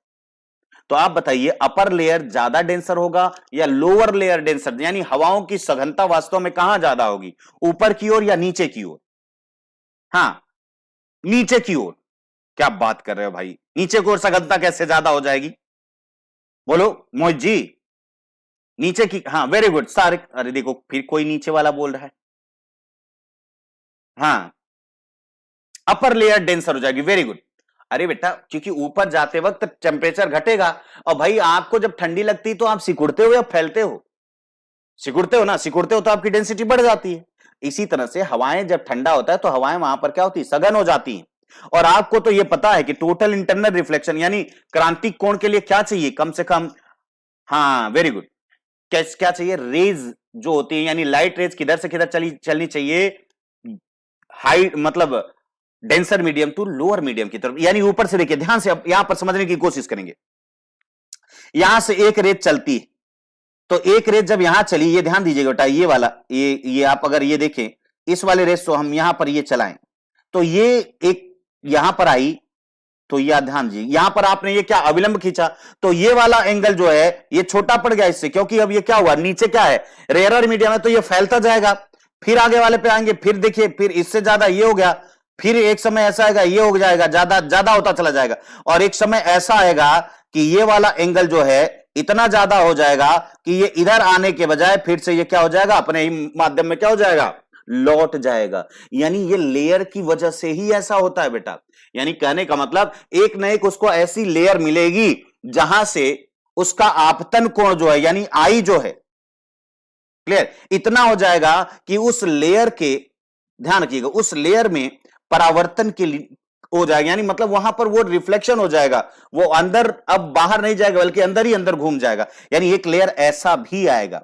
तो आप बताइए अपर लेयर ज्यादा डेंसर होगा या लोअर लेयर डेंसर, यानी हवाओं की सघनता वास्तव में कहां ज्यादा होगी, ऊपर की ओर या नीचे की ओर? हाँ, नीचे की ओर। क्या बात कर रहे हो भाई, नीचे की ओर सघनता कैसे ज्यादा हो जाएगी, बोलो मोहित जी? नीचे की, हाँ वेरी गुड सारे, अरे देखो फिर कोई नीचे वाला बोल रहा है। हाँ, अपर लेयर डेंसर हो जाएगी, वेरी गुड। अरे बेटा क्योंकि ऊपर जाते वक्त टेम्परेचर घटेगा, और भाई आपको जब ठंडी लगती है तो आप सिकुड़ते हो या फैलते हो, सिकुड़ते हो ना, सिकुड़ते हो तो आपकी डेंसिटी बढ़ जाती है। इसी तरह से हवाएं जब ठंडा होता है तो हवाएं वहां पर क्या होती है, सघन हो जाती हैं। और आपको तो यह पता है कि टोटल इंटरनल रिफ्लेक्शन यानी क्रांतिक कोण के लिए क्या चाहिए, कम से कम, हाँ वेरी गुड, क्या क्या चाहिए, रेज जो होती है, यानी लाइट रेज किधर से किधर चलनी चाहिए, हाई मतलब denser medium to lower medium की तरफ, यानी ऊपर से। देखिए ध्यान से, अब यहां पर समझने की कोशिश करेंगे, यहां से एक रेज चलती है, तो एक रेज जब यहां चली, ये ध्यान दीजिएगा बेटा, ये वाला, ये आप अगर ये देखें, इस वाले रेज को हम यहां पर ये चलाएं, तो ये एक यहां पर आई, तो यह ध्यान दीजिए, यहां पर आपने ये क्या अविलंब खींचा, तो ये वाला एंगल जो है ये छोटा पड़ गया इससे, क्योंकि अब ये क्या हुआ, नीचे क्या है, रेयरर मीडियम है, तो ये फैलता जाएगा। फिर आगे वाले पे आएंगे, फिर देखिए, फिर इससे ज्यादा ये हो गया, फिर एक समय ऐसा आएगा ये हो जाएगा, ज्यादा ज्यादा होता चला जाएगा, और एक समय ऐसा आएगा कि ये वाला एंगल जो है इतना ज्यादा हो जाएगा कि ये इधर आने के बजाय फिर से ये क्या हो जाएगा, अपने ही माध्यम में क्या हो जाएगा, लौट जाएगा। यानी ये लेयर की वजह से ही ऐसा होता है बेटा। यानी कहने का मतलब एक न एक उसको ऐसी लेयर मिलेगी जहां से उसका आपतन कोण जो है यानी आई जो है, क्लियर, इतना हो जाएगा कि उस लेयर के, ध्यान रखिएगा, उस लेयर में परावर्तन के लिए हो जाएगा। यानी मतलब वहां पर वो रिफ्लेक्शन हो जाएगा, वो अंदर अब बाहर नहीं जाएगा बल्कि अंदर ही अंदर घूम जाएगा। यानी एक लेयर ऐसा भी आएगा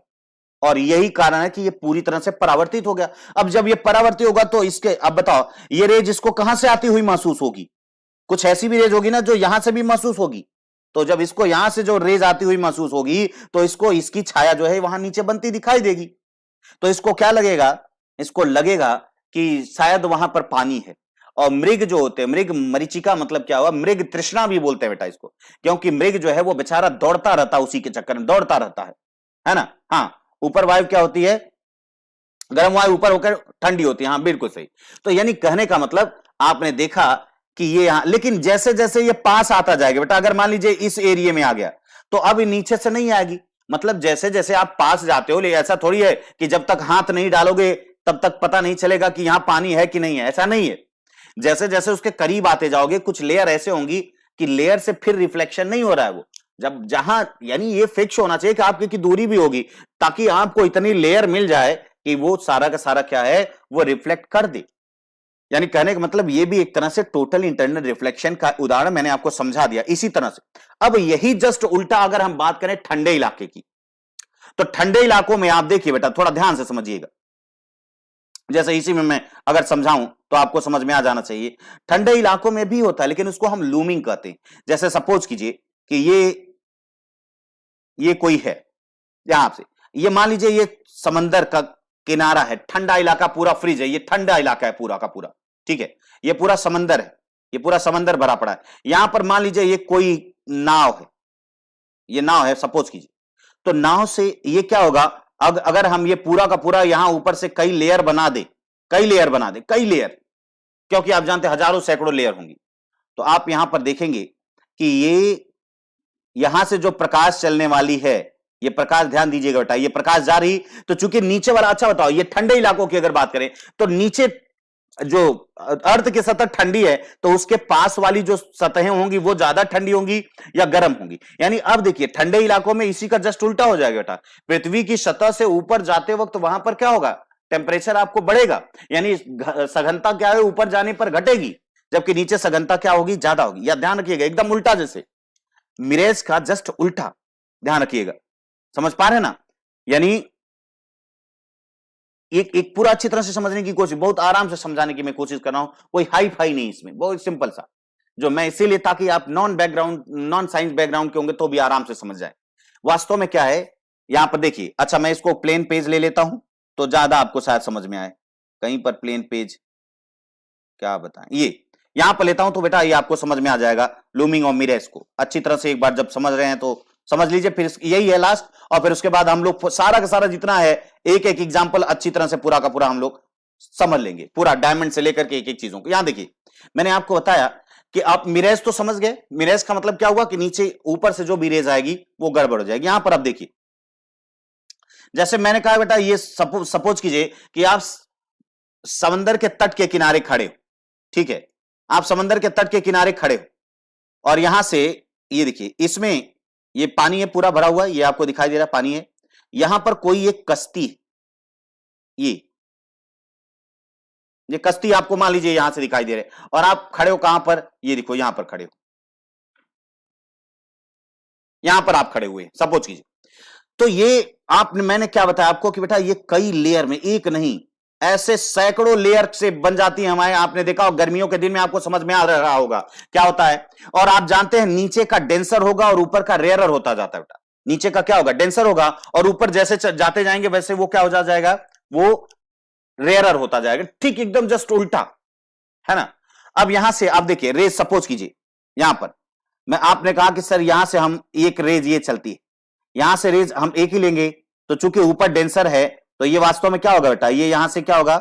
और यही कारण है कि ये पूरी तरह से परावर्तित हो गया। अब जब ये परावर्तित होगा तो इसके, अब बताओ ये रेज इसको कहां से आती हुई महसूस होगी, कुछ ऐसी भी रेज होगी ना जो यहां से भी महसूस होगी। तो जब इसको यहां से जो रेज आती हुई महसूस होगी तो इसको इसकी छाया जो है वहां नीचे बनती दिखाई देगी। तो इसको क्या लगेगा, इसको लगेगा कि शायद वहां पर पानी है। और मृग जो होते हैं, मृग मरीचिका मतलब क्या हुआ, मृग तृष्णा भी बोलते हैं बेटा इसको, क्योंकि मृग जो है वो बेचारा दौड़ता रहता है, उसी के चक्कर में दौड़ता रहता है ना। हाँ, ऊपर वायु क्या होती है, गर्म वायु ऊपर होकर ठंडी होती है। हाँ बिल्कुल सही। तो यानी कहने का मतलब आपने देखा कि ये यहां, लेकिन जैसे जैसे ये पास आता जाएगा बेटा, अगर मान लीजिए इस एरिया में आ गया तो अब नीचे से नहीं आएगी। मतलब जैसे जैसे आप पास जाते हो, लेकिन ऐसा थोड़ी है कि जब तक हाथ नहीं डालोगे तब तक पता नहीं चलेगा कि यहां पानी है कि नहीं है, ऐसा नहीं है। जैसे जैसे उसके करीब आते जाओगे कुछ लेयर ऐसे होंगी कि लेयर से फिर रिफ्लेक्शन नहीं हो रहा है वो, जब जहां, यानी ये फिक्स होना चाहिए कि आपकी की दूरी भी होगी ताकि आपको इतनी लेयर मिल जाए कि वो सारा का सारा क्या है, वो रिफ्लेक्ट कर दे। यानी कहने का मतलब ये भी एक तरह से टोटल इंटरनल रिफ्लेक्शन का उदाहरण मैंने आपको समझा दिया इसी तरह से। अब यही जस्ट उल्टा अगर हम बात करें ठंडे इलाके की, तो ठंडे इलाकों में आप देखिए बेटा, थोड़ा ध्यान से समझिएगा, जैसे इसी में मैं अगर समझाऊं तो आपको समझ में आ जाना चाहिए। ठंडे इलाकों में भी होता है लेकिन उसको हम लूमिंग कहते हैं। जैसे सपोज कीजिए कि ये कोई है यहां से, ये मान लीजिए ये समंदर का किनारा है, ठंडा इलाका पूरा फ्रिज है, ये ठंडा इलाका है पूरा का पूरा, ठीक है, ये पूरा समंदर है, ये पूरा समंदर भरा पड़ा है। यहां पर मान लीजिए ये कोई नाव है, ये नाव है सपोज कीजिए, तो नाव से ये क्या होगा, अगर हम ये पूरा का पूरा यहां ऊपर से कई लेयर बना दे, कई लेयर बना दे, कई लेयर, क्योंकि आप जानते हैं हजारों सैकड़ों लेयर होंगी, तो आप यहां पर देखेंगे कि ये यहां से जो प्रकाश चलने वाली है, ये प्रकाश, ध्यान दीजिएगा बेटा, ये प्रकाश जा रही, तो चूंकि नीचे वाला, अच्छा बताओ, ये ठंडे इलाकों की अगर बात करें तो नीचे जो अर्थ की सतह ठंडी है तो उसके पास वाली जो सतहें होंगी वो ज्यादा ठंडी होंगी या गर्म होंगी। यानी अब देखिए ठंडे इलाकों में इसी का जस्ट उल्टा हो जाएगा बेटा, पृथ्वी की सतह से ऊपर जाते वक्त वहां पर क्या होगा, टेम्परेचर आपको बढ़ेगा, यानी सघनता क्या है, ऊपर जाने पर घटेगी, जबकि नीचे सघनता क्या होगी, ज्यादा होगी। या ध्यान रखिएगा एकदम उल्टा, जैसे मिरेज का जस्ट उल्टा, ध्यान रखिएगा, समझ पा रहे ना। यानी एक पूरा अच्छी तरह से समझने की कोशिश, बहुत आराम से समझाने की मैं कोशिश कर रहा हूं, कोई हाई फाई नहीं इसमें, बहुत सिंपल सा, जो मैं इसीलिए, ताकि आप नॉन साइंस बैकग्राउंड के होंगे तो भी आराम से समझ जाए वास्तव में क्या है। यहां पर देखिए, अच्छा मैं इसको प्लेन पेज ले लेता हूं तो ज्यादा आपको शायद समझ में आए, कहीं पर प्लेन पेज क्या बताएं, ये यहां पर लेता हूं तो बेटा ये आपको समझ में आ जाएगा लूमिंग और मिरेज को अच्छी तरह से। एक बार जब समझ रहे हैं तो समझ लीजिए, फिर यही है लास्ट, और फिर उसके बाद हम लोग सारा का सारा जितना है एक एक एग्जांपल अच्छी तरह से पूरा का पूरा हम लोग समझ लेंगे, पूरा डायमंड से लेकर के एक एक चीजों को। यहां देखिए मैंने आपको बताया कि आप मिरेज तो समझ गए, मिरेज का मतलब क्या हुआ कि नीचे ऊपर से जो भी रेज आएगी वो गड़बड़ हो जाएगी। यहां पर आप देखिए, जैसे मैंने कहा बेटा, ये सपोज कीजिए कि आप समंदर के तट के किनारे खड़े हो, ठीक है, आप समंदर के तट के किनारे खड़े हो और यहां से ये देखिए, इसमें ये पानी है पूरा भरा हुआ, ये आपको दिखाई दे रहा है पानी है, यहां पर कोई एक कश्ती है, ये कश्ती आपको मान लीजिए यहां से दिखाई दे रहे है और आप खड़े हो कहां पर, ये देखो यहां पर खड़े हो, यहां पर आप खड़े हुए सपोज कीजिए। तो ये आपने, मैंने क्या बताया आपको कि बेटा ये कई लेयर में, एक नहीं ऐसे सैकड़ों लेयर से बन जाती है हमारे। आपने देखा गर्मियों के दिन में आपको समझ में आ रहा होगा क्या होता है। और आप जानते हैं नीचे का डेंसर होगा और ऊपर का रेयरर होता जाता है बेटा। नीचे का क्या होगा, डेंसर होगा, और ऊपर जैसे जाते जाएंगे वैसे वो क्या हो जाएगा, वो रेयरर होता जाएगा। ठीक एकदम जस्ट उल्टा, है ना। अब यहां से आप देखिए रेज, सपोज कीजिए यहां पर मैं, आपने कहा कि सर यहां से हम एक रेज ये चलती है, यहां से रेज हम एक ही लेंगे, तो चूंकि ऊपर डेंसर है तो ये वास्तव में क्या होगा बेटा, ये यहां से क्या होगा,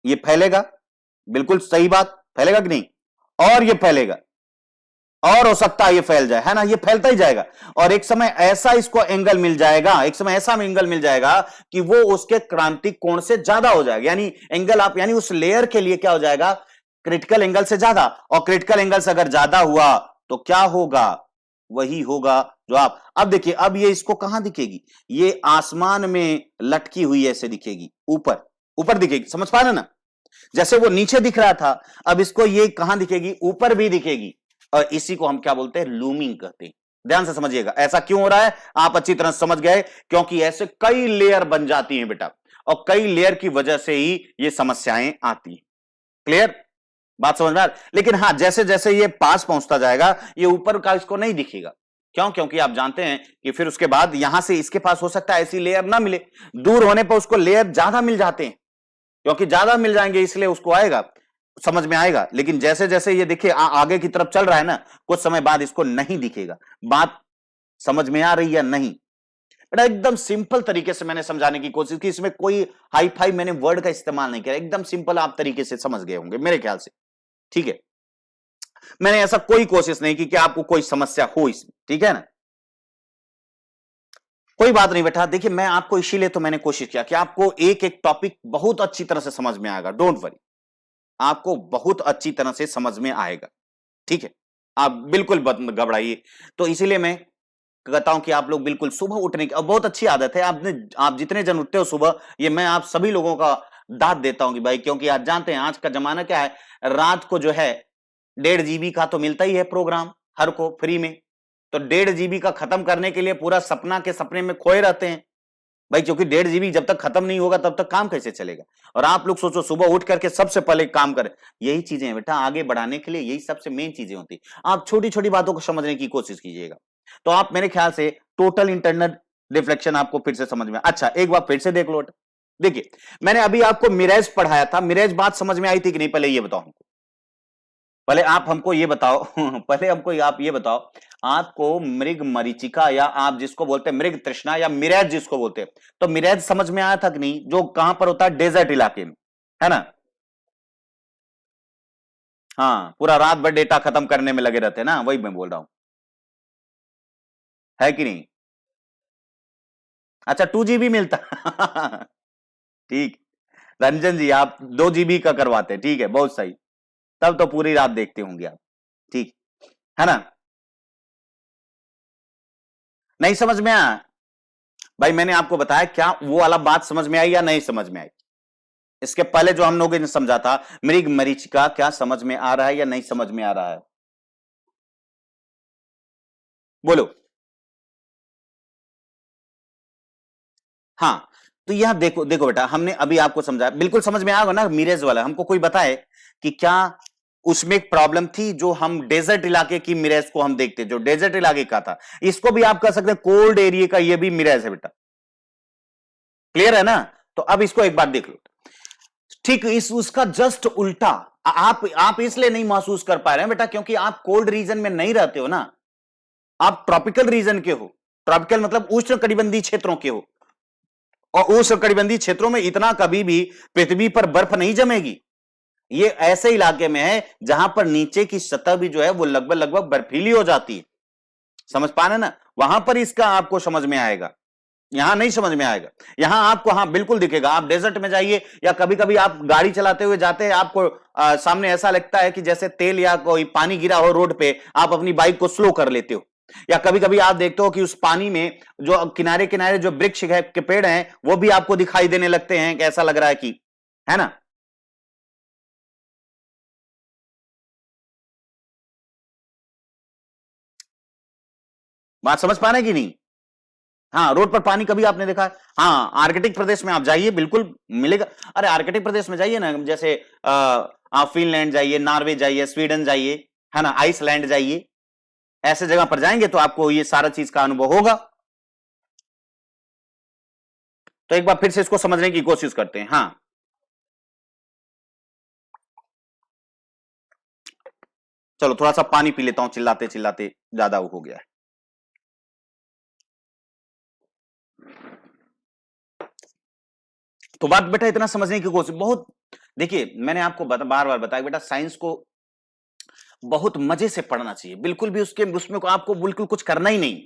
ये फैलेगा, बिल्कुल सही बात, फैलेगा कि नहीं, और ये फैलेगा, और हो सकता है ये फैल जाए, है ना, ये फैलता ही जाएगा और एक समय ऐसा इसको एंगल मिल जाएगा, एक समय ऐसा एंगल मिल जाएगा कि वो उसके क्रांतिक कोण से ज्यादा हो जाएगा, यानी एंगल आप यानी उस लेयर के लिए क्या हो जाएगा, क्रिटिकल एंगल से ज्यादा, और क्रिटिकल एंगल से अगर ज्यादा हुआ तो क्या होगा, वही होगा जो आप अब देखिए, अब ये इसको कहां दिखेगी, ये आसमान में लटकी हुई ऐसे दिखेगी, ऊपर ऊपर दिखेगी, समझ पा रहे ना, जैसे वो नीचे दिख रहा था, अब इसको ये कहां दिखेगी, ऊपर भी दिखेगी, और इसी को हम क्या बोलते हैं, लूमिंग कहते हैं। ध्यान से समझिएगा ऐसा क्यों हो रहा है, आप अच्छी तरह समझ गए, क्योंकि ऐसे कई लेयर बन जाती हैं बेटा, और कई लेयर की वजह से ही ये समस्याएं आती हैं। क्लियर, बात समझ में आ रही? लेकिन हां, जैसे जैसे ये पास पहुंचता जाएगा, ये ऊपर का इसको नहीं दिखेगा, क्यों, क्योंकि आप जानते हैं कि फिर उसके बाद यहां से इसके पास हो सकता है ऐसी लेयर ना मिले, दूर होने पर उसको लेयर ज्यादा मिल जाते हैं, क्योंकि ज्यादा मिल जाएंगे इसलिए उसको आएगा, समझ में आएगा। लेकिन जैसे जैसे ये देखिए आगे की तरफ चल रहा है ना, कुछ समय बाद इसको नहीं दिखेगा। बात समझ में आ रही या नहीं बेटा? एकदम सिंपल तरीके से मैंने समझाने की कोशिश की, इसमें कोई हाई फाई मैंने वर्ड का इस्तेमाल नहीं किया, एकदम सिंपल आप तरीके से समझ गए होंगे मेरे ख्याल से, ठीक है। मैंने ऐसा कोई कोशिश नहीं की कि आपको कोई समस्या हो इसमें, ठीक है ना, कोई बात नहीं बेटा। देखिए मैं आपको इसीलिए तो मैंने कोशिश किया कि आपको एक एक टॉपिक बहुत अच्छी तरह से समझ में आएगा, डोंट वरी, आपको बहुत अच्छी तरह से समझ में आएगा, ठीक है, आप बिल्कुल घबराइए। तो इसीलिए मैं कहता हूं कि आप लोग बिल्कुल सुबह उठने की, और बहुत अच्छी आदत है, आप जितने जन उठते हो सुबह, ये मैं आप सभी लोगों का दाद देता हूं कि भाई, क्योंकि आज जानते हैं आज का जमाना क्या है, रात को जो है 1.5 GB का तो मिलता ही है प्रोग्राम हर को फ्री में, तो 1.5 GB का खत्म करने के लिए पूरा सपना के सपने में खोए रहते हैं भाई, क्योंकि 1.5 GB जब तक खत्म नहीं होगा तब तक काम कैसे चलेगा। और आप लोग सोचो सुबह उठ करके सबसे पहले काम करें, यही चीजें हैं बेटा आगे बढ़ाने के लिए, यही सबसे मेन चीजें होती। आप छोटी छोटी बातों को समझने की कोशिश कीजिएगा, तो आप मेरे ख्याल से टोटल इंटरनल रिफ्लेक्शन आपको फिर से समझ में। अच्छा एक बार फिर से देख लो, देखिए मैंने अभी आपको मिरेज पढ़ाया था, मिरेज बात समझ में आई थी कि नहीं, पहले ये बताओ हमको, पहले आप हमको ये बताओ पहले हमको आप ये बताओ, आपको मृग मरीचिका या आप जिसको बोलते हैं मृग तृष्णा या मिरेज जिसको बोलते हैं, तो मिरेज समझ में आया था कि नहीं, जो कहां पर होता है, डेजर्ट इलाके में, है ना, हाँ पूरा रात भर डेटा खत्म करने में लगे रहते हैं ना, वही मैं बोल रहा हूं, है कि नहीं। अच्छा 2 GB मिलता ठीक, रंजन जी आप 2 GB का करवाते हैं, ठीक है बहुत सही, तब तो पूरी रात देखते होंगे आप, ठीक है ना, नहीं समझ में आया भाई, मैंने आपको बताया क्या वो वाला बात समझ में आई या नहीं समझ में आई, इसके पहले जो हम लोगों ने समझा था मृग मरीचिका, क्या समझ में आ रहा है या नहीं समझ में आ रहा है, बोलो। हाँ, तो यहां देखो देखो बेटा, हमने अभी आपको समझाया, बिल्कुल समझ में आएगा ना, मिरेज वाला हमको कोई बताए कि क्या उसमें एक प्रॉब्लम थी, जो हम डेजर्ट इलाके की मिरेज को हम देखते, जो डेजर्ट इलाके का था, इसको भी आप कह सकते हैं कोल्ड एरिया का, ये भी मिरेज है बेटा, क्लियर है ना। तो अब इसको एक बार देख लो, ठीक इस उसका जस्ट उल्टा, आप इसलिए नहीं महसूस कर पा रहे हैं बेटा, क्योंकि आप कोल्ड रीजन में नहीं रहते हो ना, आप ट्रॉपिकल रीजन के हो, ट्रॉपिकल मतलब उष्ण कटिबंधीय क्षेत्रों के हो, और उष्ण कटिबंधीय क्षेत्रों में इतना कभी भी पृथ्वी पर बर्फ नहीं जमेगी, ये ऐसे इलाके में है जहां पर नीचे की सतह भी जो है वो लगभग लगभग बर्फीली हो जाती है, समझ पा रहे ना, वहां पर इसका आपको समझ में आएगा, यहां नहीं समझ में आएगा। यहां आपको हाँ बिल्कुल दिखेगा, आप डेजर्ट में जाइए या कभी कभी आप गाड़ी चलाते हुए जाते हैं, आपको सामने ऐसा लगता है कि जैसे तेल या कोई पानी गिरा हो रोड पे, आप अपनी बाइक को स्लो कर लेते हो, या कभी कभी आप देखते हो कि उस पानी में जो किनारे किनारे जो वृक्ष है के पेड़ हैं वो भी आपको दिखाई देने लगते हैं, ऐसा लग रहा है कि, है ना। बात समझ पा रहे हैं कि नहीं। हाँ रोड पर पानी कभी आपने देखा है, हाँ आर्कटिक प्रदेश में आप जाइए बिल्कुल मिलेगा, अरे आर्कटिक प्रदेश में जाइए ना, जैसे आप फिनलैंड जाइए, नॉर्वे जाइए, स्वीडन जाइए, है ना, आइसलैंड जाइए, ऐसे जगह पर जाएंगे तो आपको ये सारा चीज का अनुभव होगा। तो एक बार फिर से इसको समझने की कोशिश करते हैं। हाँ चलो थोड़ा सा पानी पी लेता हूं, चिल्लाते चिल्लाते ज्यादा हो गया है। तो बात बेटा इतना समझने की कोशिश बहुत, देखिए मैंने आपको बार बार बताया बेटा, साइंस को बहुत मजे से पढ़ना चाहिए, बिल्कुल भी उसमें आपको बिल्कुल कुछ करना ही नहीं,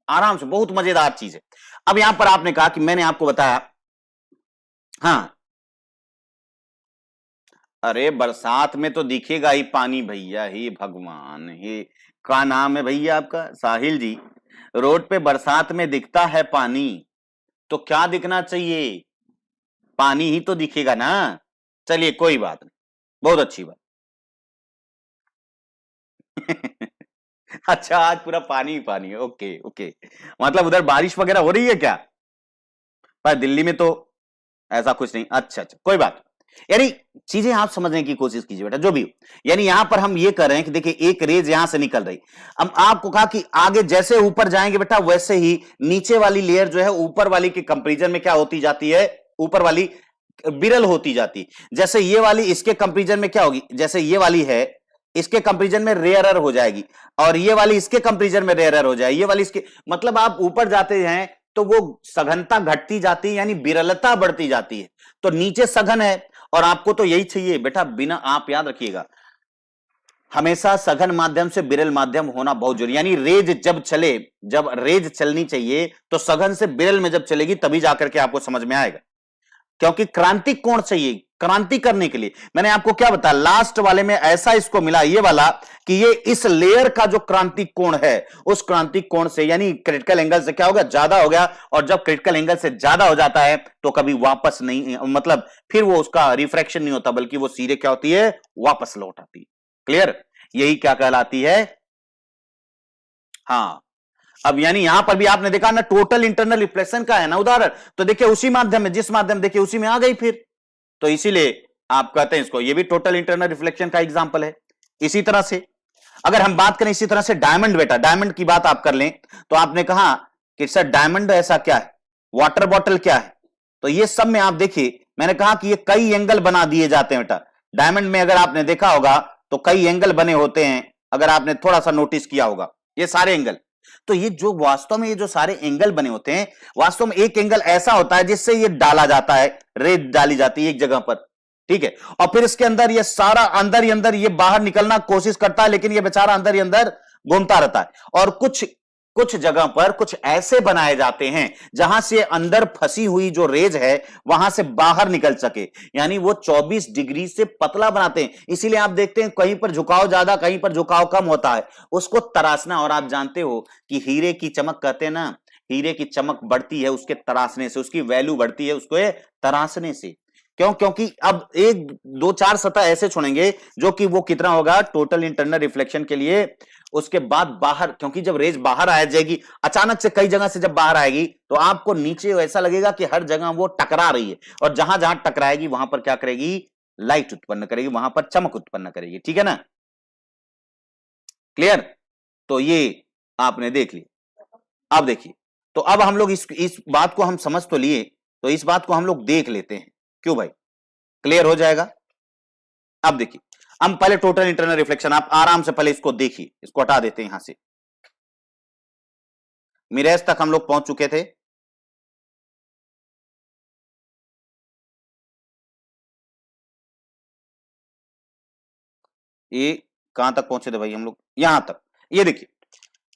आराम से, बहुत मजेदार चीज है। अब यहां पर आपने कहा कि मैंने आपको बताया, हाँ, अरे बरसात में तो दिखेगा ही पानी भैया, हे भगवान, हे क्या नाम है भैया आपका, साहिल जी। रोड पे बरसात में दिखता है पानी, तो क्या दिखना चाहिए, पानी ही तो दिखेगा ना। चलिए कोई बात नहीं, बहुत अच्छी बात। अच्छा, आज पूरा पानी ही पानी है, ओके ओके। मतलब उधर बारिश वगैरह हो रही है क्या? पर दिल्ली में तो ऐसा कुछ नहीं, अच्छा अच्छा कोई बात। यानी चीजें आप समझने की कोशिश कीजिए बेटा, जो भी हो। यानी यहां पर हम ये कर रहे हैं कि देखिए एक रेज यहां से निकल रही, अब आपको कहा कि आगे जैसे ऊपर जाएंगे बेटा वैसे ही नीचे वाली लेयर जो है ऊपर वाली के कंपेरिजन में क्या होती जाती है, ऊपर वाली विरल होती जाती है। जैसे ये वाली इसके कंपेरिजन में क्या होगी, जैसे ये वाली है इसके कंपेरिजन में रेयरर हो जाएगी, और ये वाली इसके कंपेरिजन में रेयरर हो जाएगी, ये वाली इसके, मतलब आप ऊपर जाते हैं तो वो सघनता घटती जाती है, यानी विरलता बढ़ती जाती है। तो नीचे सघन है और आपको तो यही चाहिए बेटा, बिना, आप याद रखिएगा हमेशा सघन माध्यम से विरल माध्यम होना बहुत जरूरी, यानी रेज जब चले, जब रेज चलनी चाहिए तो सघन से विरल में जब चलेगी तभी जाकर के आपको समझ में आएगा। क्योंकि क्रांति कोण चाहिए, क्रांति करने के लिए मैंने आपको क्या बताया, लास्ट वाले में ऐसा इसको मिला ये वाला कि ये इस लेयर का जो क्रांति कोण है उस क्रांति कोण से, यानी क्रिटिकल एंगल से क्या हो गया, ज्यादा हो गया, और जब क्रिटिकल एंगल से ज्यादा हो जाता है तो कभी वापस नहीं, मतलब फिर वो उसका रिफ्रैक्शन नहीं होता, बल्कि वो सीधे क्या होती है, वापस लौट आती है। क्लियर, यही क्या कहलाती है, हाँ। अब यानी यहां पर भी आपने देखा ना, टोटल इंटरनल रिफ्लेक्शन का है ना उदाहरण, तो देखिए उसी माध्यम में, जिस माध्यम देखिए उसी में आ गई फिर, तो इसीलिए आप कहते हैं इसको, ये भी टोटल इंटरनल रिफ्लेक्शन का एग्जांपल है। इसी तरह से अगर हम बात करें, इसी तरह से डायमंड, बेटा डायमंड की बात आप कर लें, तो आपने कहा कि सर डायमंड ऐसा क्या है, वाटर बॉटल क्या है, तो ये सब में आप देखिए मैंने कहा कि ये कई एंगल बना दिए जाते हैं बेटा डायमंड में, अगर आपने देखा होगा तो कई एंगल बने होते हैं, अगर आपने थोड़ा सा नोटिस किया होगा ये सारे एंगल। तो ये जो वास्तव में ये जो सारे एंगल बने होते हैं, वास्तव में एक एंगल ऐसा होता है जिससे ये डाला जाता है, रेत डाली जाती है एक जगह पर, ठीक है, और फिर इसके अंदर ये सारा अंदर ही अंदर ये बाहर निकलना कोशिश करता है, लेकिन ये बेचारा अंदर ही अंदर घूमता रहता है। और कुछ कुछ जगह पर कुछ ऐसे बनाए जाते हैं जहां से अंदर फंसी हुई जो रेज है वहां से बाहर निकल सके, यानी वो 24 डिग्री से पतला बनाते हैं। इसीलिए आप देखते हैं कहीं पर झुकाव ज्यादा, कहीं पर झुकाव कम होता है, उसको तराशना। और आप जानते हो कि हीरे की चमक, कहते हैं ना, हीरे की चमक बढ़ती है उसके तराशने से, उसकी वैल्यू बढ़ती है उसको तराशने से। क्यों? क्योंकि अब एक दो चार सतह ऐसे छोड़ेंगे जो कि वो कितना होगा टोटल इंटरनल रिफ्लेक्शन के लिए, उसके बाद बाहर, क्योंकि जब रेज बाहर आ जाएगी अचानक से कई जगह से जब बाहर आएगी तो आपको नीचे ऐसा लगेगा कि हर जगह वो टकरा रही है, और जहां जहां टकराएगी वहां पर क्या करेगी, लाइट उत्पन्न करेगी, वहां पर चमक उत्पन्न करेगी, ठीक है ना, क्लियर। तो ये आपने देख लिया। अब देखिए, तो अब हम लोग इस बात को हम समझ तो लिए, तो इस बात को हम लोग देख लेते हैं, क्यों भाई, क्लियर हो जाएगा। अब देखिए, हम पहले टोटल इंटरनल रिफ्लेक्शन, आप आराम से पहले इसको देखिए, इसको हटा देते हैं यहां से, मिरेज तक हम लोग पहुंच चुके थे, ये कहां तक पहुंचे थे भाई हम लोग, यहां तक, ये देखिए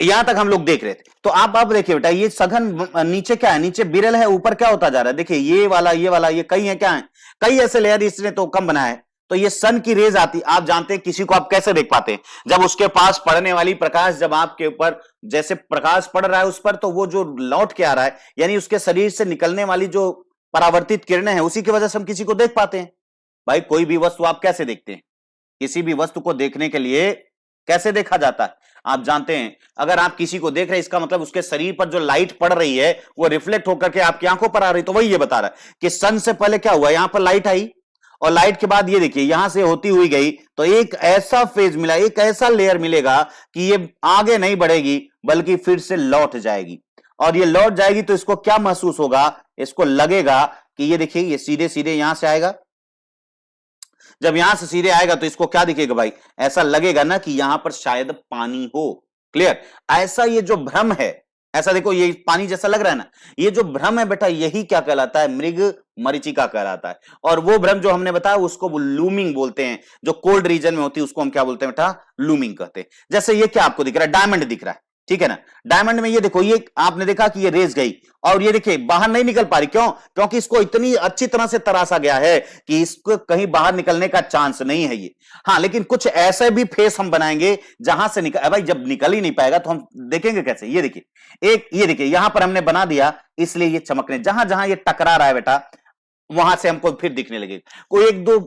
यहां तक हम लोग देख रहे थे। तो आप अब देखिए बेटा, ये सघन नीचे क्या है, नीचे बिरल है, ऊपर क्या होता जा रहा है, देखिए ये वाला ये वाला, ये कई है, क्या है, कई ऐसे लेयर इसने तो कम बनाया है। तो ये सन की रेज आती, आप जानते हैं किसी को आप कैसे देख पाते हैं, जब उसके पास पड़ने वाली प्रकाश जब आपके ऊपर जैसे प्रकाश पड़ रहा है उस पर, तो वो जो लौट के आ रहा है, यानी उसके शरीर से निकलने वाली जो परावर्तित किरणें हैं उसी की वजह से हम किसी को देख पाते हैं। भाई कोई भी वस्तु आप कैसे देखते हैं, किसी भी वस्तु को देखने के लिए कैसे देखा जाता है, आप जानते हैं, अगर आप किसी को देख रहे हैं इसका मतलब उसके शरीर पर जो लाइट पड़ रही है वो रिफ्लेक्ट होकर के आपकी आंखों पर आ रही, तो वही ये बता रहा है कि सन से पहले क्या हुआ, यहां पर लाइट आई, और लाइट के बाद ये देखिए यहां से होती हुई गई, तो एक ऐसा फेज मिला, एक ऐसा लेयर मिलेगा कि ये आगे नहीं बढ़ेगी बल्कि फिर से लौट जाएगी, और ये लौट जाएगी तो इसको क्या महसूस होगा, इसको लगेगा कि ये देखिए ये सीधे सीधे यहां से आएगा, जब यहां से सीधे आएगा तो इसको क्या दिखेगा भाई, ऐसा लगेगा ना कि यहां पर शायद पानी हो, क्लियर। ऐसा ये जो भ्रम है, ऐसा देखो, ये पानी जैसा लग रहा है ना, ये जो भ्रम है बेटा, यही क्या कहलाता है? मृग मरीचिका कहलाता है। और वो भ्रम जो हमने बताया उसको लूमिंग बोलते हैं, जो कोल्ड रीजन में होती है उसको हम क्या बोलते हैं बेटा? लूमिंग कहते हैं। जैसे ये क्या आपको दिख रहा है? डायमंड दिख रहा है, ठीक है ना? डायमंड में ये देखो, ये आपने देखा कि ये रेस गई और ये देखिए बाहर नहीं निकल पा रही, क्यों? क्योंकि इसको इतनी अच्छी तरह से तराशा गया है कि इसको कहीं बाहर निकलने का चांस नहीं है ये। हाँ, लेकिन कुछ ऐसे भी फेस हम बनाएंगे जहां से निकल, भाई जब निकल ही नहीं पाएगा तो हम देखेंगे कैसे? ये देखिए, एक ये देखिए यहां पर हमने बना दिया, इसलिए ये चमकने, जहां जहां ये टकरा रहा है बेटा, वहां से हमको फिर दिखने लगेगा। कोई एक दो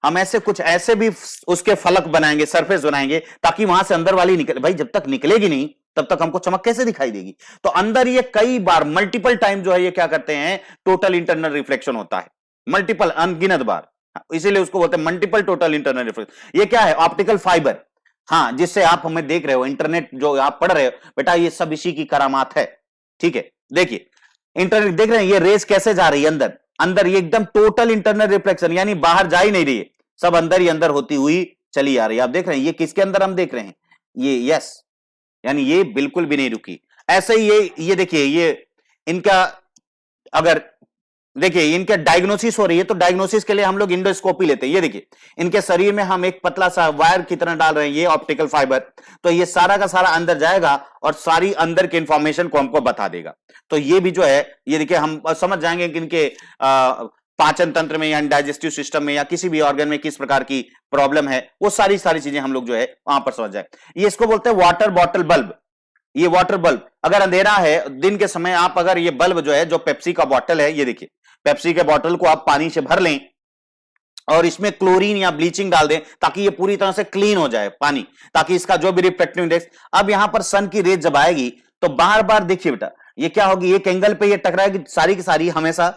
हम ऐसे कुछ ऐसे भी उसके फलक बनाएंगे, सरफेस बनाएंगे, ताकि वहां से अंदर वाली निकले। भाई जब तक निकलेगी नहीं तब तक हमको चमक कैसे दिखाई देगी? तो अंदर ये कई बार मल्टीपल टाइम जो है ये क्या करते हैं? टोटल इंटरनल रिफ्लेक्शन होता है, मल्टीपल, अनगिनत बार, इसीलिए उसको बोलते हैं मल्टीपल टोटल इंटरनल रिफ्लेक्शन। ये क्या है? Optical fibre. हाँ, जिससे आप हमें देख रहे हो, इंटरनेट जो आप पढ़ रहे हो बेटा, ये सब इसी की करामात है, ठीक है? देखिए इंटरनेट देख रहे हैं, ये रेस कैसे जा रही है अंदर, अंदर ये एकदम टोटल इंटरनल रिफ्लेक्शन, यानी बाहर जा ही नहीं रही है, सब अंदर ही अंदर होती हुई चली आ रही है। आप देख रहे हैं ये किसके अंदर हम देख रहे हैं? ये यस, यानी ये बिल्कुल भी नहीं रुकी। ऐसे ही ये देखिए, ये इनका अगर देखिए इनके डायग्नोसिस हो रही है तो डायग्नोसिस के लिए हम लोग इंडोस्कोपी लेते हैं। ये देखिए इनके शरीर में हम एक पतला सा वायर की तरह डाल रहे हैं, ये ऑप्टिकल फाइबर, तो ये सारा का सारा अंदर जाएगा और सारी अंदर की इंफॉर्मेशन को हमको बता देगा। तो ये भी जो है, ये देखिए हम समझ जाएंगे कि इनके पाचन तंत्र में या डाइजेस्टिव सिस्टम में या किसी भी ऑर्गन में किस प्रकार की प्रॉब्लम है, वो सारी चीजें हम लोग जो है वहां पर समझ जाए। ये इसको बोलते हैं वाटर बॉटल बल्ब। ये वाटर बल्ब, अगर अंधेरा है दिन के समय, आप अगर ये बल्ब जो है, जो पेप्सी का बॉटल है, ये देखिए पेप्सी के बॉटल को आप पानी से भर लें और इसमें क्लोरीन या ब्लीचिंग डाल दें ताकि ये पूरी तरह से क्लीन हो जाए पानी, ताकि इसका जो भी रिफ्लेक्टिव इंडेक्स, अब यहां पर सन की रेज जब आएगी तो बार बार देखिए बेटा ये क्या होगी, एक एंगल पे ये टकराएगी, सारी की सारी हमेशा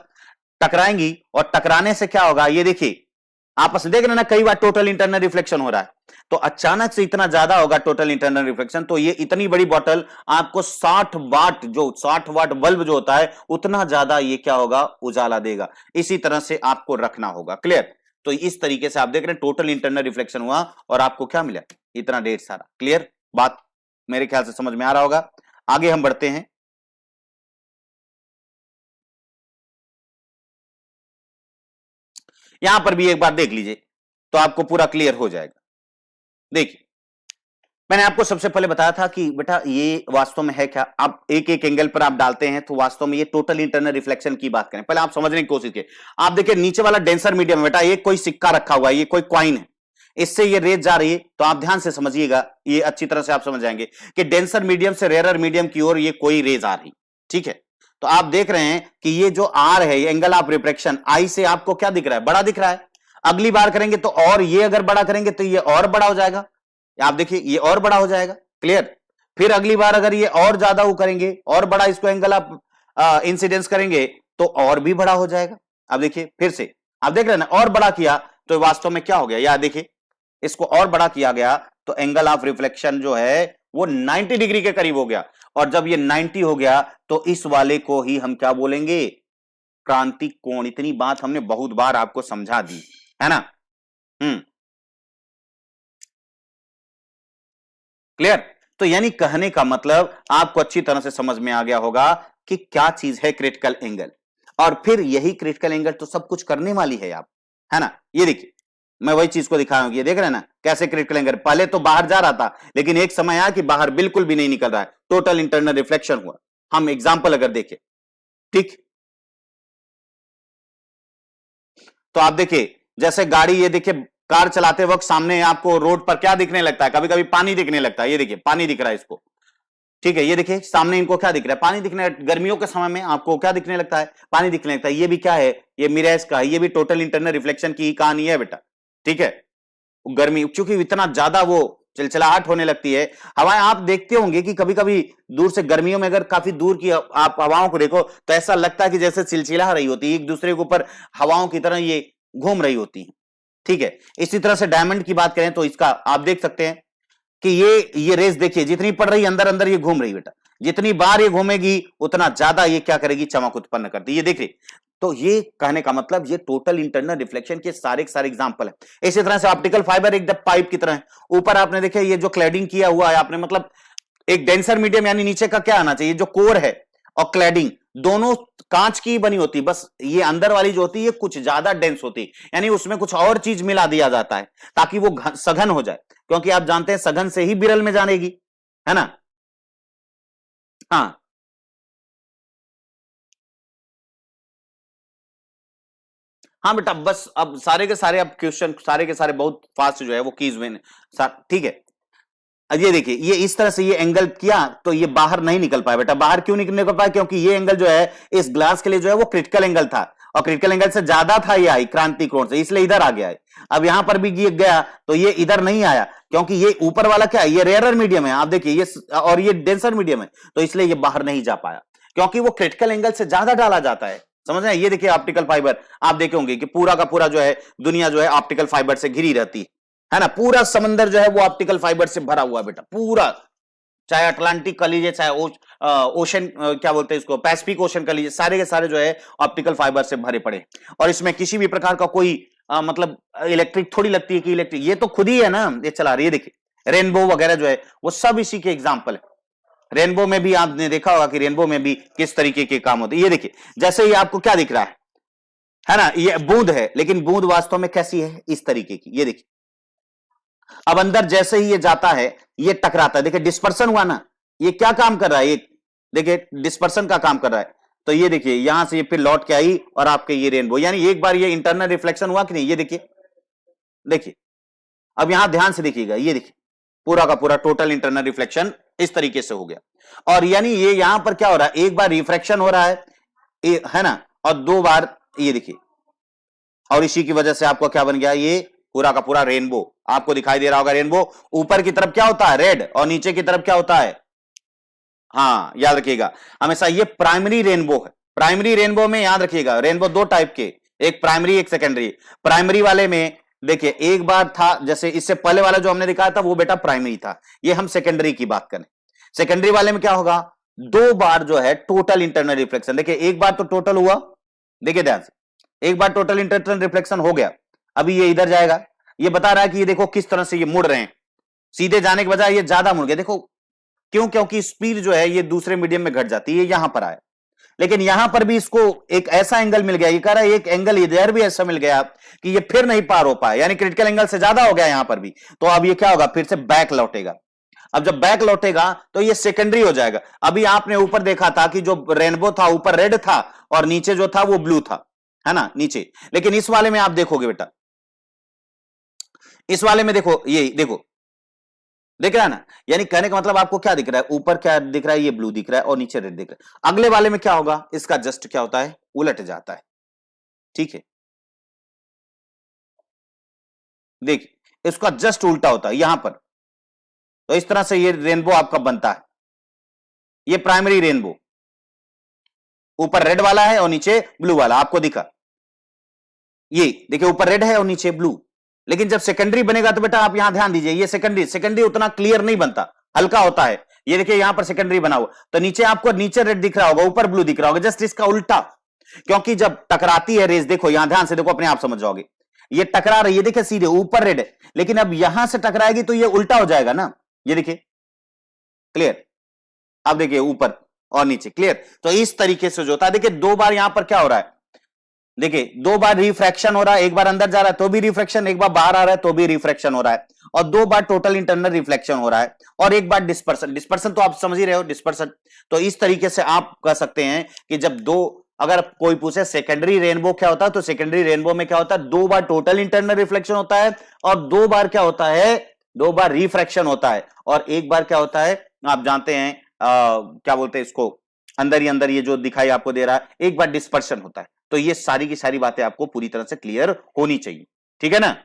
टकराएंगी, और टकराने से क्या होगा? ये देखिए आपस में देख रहे ना, कई बार टोटल इंटरनल रिफ्लेक्शन हो रहा है, तो अचानक से इतना ज्यादा होगा टोटल इंटरनल रिफ्लेक्शन, तो ये इतनी बड़ी बोतल आपको 60 वाट, जो 60 वाट बल्ब जो होता है, उतना ज्यादा ये क्या होगा? उजाला देगा। इसी तरह से आपको रखना होगा, क्लियर? तो इस तरीके से आप देख रहे हैं टोटल इंटरनल रिफ्लेक्शन हुआ और आपको क्या मिला? इतना ढेर सारा। क्लियर बात? मेरे ख्याल से समझ में आ रहा होगा। आगे हम बढ़ते हैं। यहां पर भी एक बार देख लीजिए तो आपको पूरा क्लियर हो जाएगा। देखिए मैंने आपको सबसे पहले बताया था कि बेटा ये वास्तव में है क्या, आप एक एक एंगल पर आप डालते हैं तो वास्तव में ये टोटल इंटरनल रिफ्लेक्शन की बात करें, पहले आप समझने की कोशिश कीजिए। आप देखिए नीचे वाला डेंसर मीडियम, बेटा ये कोई सिक्का रखा हुआ है, ये कोई कॉइन है, इससे ये रेज जा रही है, तो आप ध्यान से समझिएगा, ये अच्छी तरह से आप समझ जाएंगे कि डेंसर मीडियम से रेयर मीडियम की ओर ये कोई रेज आ रही, ठीक है? तो आप देख रहे हैं कि ये जो आर है, ये एंगल ऑफ रिफ्लेक्शन, आई से आपको क्या दिख रहा है? बड़ा दिख रहा है। अगली बार करेंगे तो और ये अगर बड़ा करेंगे तो ये और बड़ा हो जाएगा, आप देखिए ये और बड़ा हो जाएगा, क्लियर? फिर अगली बार अगर ये और ज्यादा वो करेंगे, और बड़ा इसको एंगल आप इंसिडेंस करेंगे तो और भी बड़ा हो जाएगा। अब देखिए फिर से आप देख रहे हैं ना, और बड़ा किया तो वास्तव में क्या हो गया? या देखिए इसको और बड़ा किया गया तो एंगल ऑफ रिफ्लेक्शन जो है वो 90 डिग्री के करीब हो गया, और जब ये 90 हो गया तो इस वाले को ही हम क्या बोलेंगे? क्रांतिक कोण। इतनी बात हमने बहुत बार आपको समझा दी है ना? क्लियर? तो यानी कहने का मतलब आपको अच्छी तरह से समझ में आ गया होगा कि क्या चीज है क्रिटिकल एंगल, और फिर यही क्रिटिकल एंगल तो सब कुछ करने वाली है आप, है ना? ये देखिए मैं वही चीज को दिखा रहा हूं, ये देख रहे हैं ना कैसे क्रिटिकल एंगल, पहले तो बाहर जा रहा था लेकिन एक समय आया कि बाहर बिल्कुल भी नहीं निकल रहा है, टोटल इंटरनल रिफ्लेक्शन हुआ। हम एग्जाम्पल अगर देखें, ठीक, तो आप देखिए जैसे गाड़ी, ये देखिए कार चलाते वक्त सामने आपको रोड पर क्या दिखने लगता है? कभी कभी पानी दिखने लगता है, ये देखिए पानी दिख रहा है इसको, ठीक है? ये देखिए सामने इनको क्या दिख रहा है? पानी दिखने, गर्मियों के समय में आपको क्या दिखने लगता है? पानी दिखने लगता है। ये भी क्या है? ये मिरर्स का, ये भी टोटल इंटरनल रिफ्लेक्शन की कहानी है बेटा, ठीक है? गर्मी चूंकि इतना ज्यादा वो चिलचिलाहट होने लगती है, हवाएं, आप देखते होंगे कि कभी कभी दूर से गर्मियों में अगर काफी दूर की आप हवाओं को देखो तो ऐसा लगता है कि जैसे चिलचिला रही होती है, एक दूसरे के ऊपर हवाओं की तरह ये घूम रही होती है, ठीक है? इसी तरह से डायमंड की बात करें तो इसका आप देख सकते हैं कि ये रेस देखिए जितनी पड़ रही अंदर अंदर ये घूम रही बेटा, जितनी बार ये घूमेगी उतना ज्यादा ये क्या करेगी? चमक उत्पन्न करती है, ये देख रही। तो ये कहने का मतलब ये टोटल इंटरनल रिफ्लेक्शन के सारे एग्जांपल है। इसी तरह से ऑप्टिकल फाइबर एकदम पाइप की तरह है, ऊपर आपने देखे ये जो क्लैडिंग किया हुआ है आपने, मतलब एक डेंसर मीडियम यानी नीचे का क्या आना चाहिए, जो कोर है और क्लैडिंग दोनों कांच की बनी होती, बस ये अंदर वाली जो होती है कुछ ज्यादा डेंस होती, यानी उसमें कुछ और चीज मिला दिया जाता है ताकि वो सघन हो जाए, क्योंकि आप जानते हैं सघन से ही बिरल में जानेगी, है ना। हाँ हाँ बेटा, बस अब सारे के सारे, अब क्वेश्चन सारे के सारे बहुत फास्ट जो है वो कीज में, ठीक है। अब ये देखिए, ये इस तरह से ये एंगल किया तो ये बाहर नहीं निकल पाया बेटा। बाहर क्यों नहीं निकल पाया, क्योंकि ये एंगल जो है इस ग्लास के लिए जो है वो क्रिटिकल एंगल था, और क्रिटिकल एंगल से ज्यादा था ये आई क्रांति कोण से, इसलिए इधर आ गया है। अब यहां पर भी ये गया तो ये इधर नहीं आया, क्योंकि ये ऊपर वाला क्या है, ये रेयरर मीडियम है, आप देखिए ये, और ये डेंसर मीडियम है, तो इसलिए ये बाहर नहीं जा पाया, क्योंकि वो क्रिटिकल एंगल से ज्यादा डाला जाता है, समझ रहे हैं। ये देखिए ऑप्टिकल फाइबर, आप देखे होंगे कि पूरा का पूरा जो है दुनिया जो है ऑप्टिकल फाइबर से घिरी रहती है ना। पूरा समंदर जो है वो ऑप्टिकल फाइबर से भरा हुआ है बेटा, पूरा, चाहे अटलांटिक का लीजिए, चाहे ओशन क्या बोलते हैं इसको, पैसिफिक ओशन का लीजिए, सारे के सारे जो है ऑप्टिकल फाइबर से भरे पड़े, और इसमें किसी भी प्रकार का कोई मतलब इलेक्ट्रिक थोड़ी लगती है कि इलेक्ट्रिक, ये तो खुद ही है ना, ये चला रही है। देखिए रेनबो वगैरह जो है वो सब इसी के एग्जाम्पल है। रेनबो में भी आपने देखा होगा कि रेनबो में भी किस तरीके के काम होते हैं। ये देखिए, जैसे ही आपको क्या दिख रहा है ना, ये बूंद है, लेकिन बूंद वास्तव में कैसी है, इस तरीके की। ये देखिए, अब अंदर जैसे ही ये जाता है ये टकराता है, देखिए डिस्पर्सन हुआ ना, ये क्या काम कर रहा है, ये देखिए डिस्पर्सन का काम कर रहा है। तो ये देखिए यहां से ये फिर लौट के आई और आपके ये रेनबो, यानी एक बार ये इंटरनल रिफ्लेक्शन हुआ कि नहीं। ये देखिए, देखिए अब यहां ध्यान से देखिएगा, ये देखिए पूरा का पूरा टोटल इंटरनल रिफ्लेक्शन इस तरीके से हो गया, और यानी ये यहां पर क्या हो रहा है, एक बार रिफ्रैक्शन हो रहा है ना, और दो बार ये देखिए, और इसी की वजह से आपको क्या बन गया, ये पूरा का पूरा रेनबो आपको दिखाई दे रहा होगा। रेनबो ऊपर की तरफ क्या होता है, रेड, और नीचे की तरफ क्या होता है, हाँ याद रखिएगा हमेशा, ये प्राइमरी रेनबो है। प्राइमरी रेनबो में याद रखिएगा, रेनबो दो टाइप के, एक प्राइमरी एक सेकेंडरी। प्राइमरी वाले में देखिए एक बार था, जैसे इससे पहले वाला जो हमने दिखाया था वो बेटा प्राइमरी था, ये हम सेकेंडरी की बात करें। सेकेंडरी वाले में क्या होगा, दो बार जो है टोटल इंटरनल रिफ्लेक्शन, देखिए एक बार तो टोटल हुआ, देखिए ध्यान से, एक बार टोटल इंटरनल रिफ्लेक्शन हो गया, अभी ये इधर जाएगा, ये बता रहा है कि ये देखो किस तरह से ये मुड़ रहे हैं, सीधे जाने के बजाय ये ज्यादा मुड़ गए, देखो क्यों, क्योंकि स्पीड जो है ये दूसरे मीडियम में घट जाती है, ये यहां पर आया, लेकिन यहां पर भी इसको एक ऐसा एंगल मिल गया, ये कह रहा है एक एंगल इधर भी ऐसा मिल गया कि ये फिर नहीं पार हो पाया, यानी क्रिटिकल एंगल से ज्यादा हो गया यहां पर भी, तो अब ये क्या होगा, फिर से बैक लौटेगा। अब जब बैक लौटेगा तो ये सेकेंडरी हो जाएगा। अभी आपने ऊपर देखा था कि जो रेनबो था ऊपर रेड था और नीचे जो था वो ब्लू था, है ना नीचे, लेकिन इस वाले में आप देखोगे बेटा, इस वाले में देखो, ये देखो दिख रहा है ना, यानी कहने का मतलब आपको क्या दिख रहा है, ऊपर क्या दिख रहा है, ये ब्लू दिख रहा है और नीचे रेड दिख रहा है। अगले वाले में क्या होगा, इसका जस्ट क्या होता है, उलट जाता है, ठीक है। देखिए इसका जस्ट उल्टा होता है यहां पर, तो इस तरह से ये रेनबो आपका बनता है। ये प्राइमरी रेनबो, ऊपर रेड वाला है और नीचे ब्लू वाला, आपको दिखा, ये देखिए ऊपर रेड है और नीचे ब्लू। लेकिन जब सेकेंडरी बनेगा तो बेटा आप यहां ध्यान दीजिए, ये सेकेंडरी, सेकेंडरी उतना क्लियर नहीं बनता, हल्का होता है। ये देखिए यहां पर सेकेंडरी बना हुआ, तो नीचे आपको नीचे रेड दिख रहा होगा, ऊपर ब्लू दिख रहा होगा, जस्ट इसका उल्टा। क्योंकि जब टकराती है रेस, देखो यहां ध्यान से देखो, अपने आप समझ जाओगे, ये टकरा रही है, देखिए सीधे ऊपर रेड है, लेकिन अब यहां से टकराएगी तो ये उल्टा हो जाएगा ना, ये देखिए क्लियर। अब देखिए ऊपर और नीचे क्लियर, तो इस तरीके से जो होता है, देखिए दो बार यहां पर क्या हो रहा है, देखिए दो बार रिफ्रैक्शन हो रहा है, एक बार अंदर जा रहा है तो भी रिफ्रैक्शन, एक बार बाहर आ रहा है तो भी रिफ्रैक्शन हो रहा है, और दो बार टोटल इंटरनल रिफ्लेक्शन हो रहा है, और एक बार डिस्पर्सन। डिस्पर्सन तो आप समझ ही रहे हो, डिस्पर्सन तो इस तरीके से आप कह सकते हैं कि जब दो, अगर कोई पूछे सेकेंडरी रेनबो क्या होता है, तो सेकेंडरी रेनबो में क्या होता है, दो बार टोटल इंटरनल रिफ्लेक्शन होता है, और दो बार क्या होता है, दो बार रिफ्रैक्शन होता है, और एक बार क्या होता है, आप जानते हैं क्या बोलते हैं इसको, अंदर ही अंदर ये जो दिखाई आपको दे रहा है, एक बार डिस्पर्शन होता है। तो ये सारी की सारी बातें आपको पूरी तरह से क्लियर होनी चाहिए, ठीक है ना।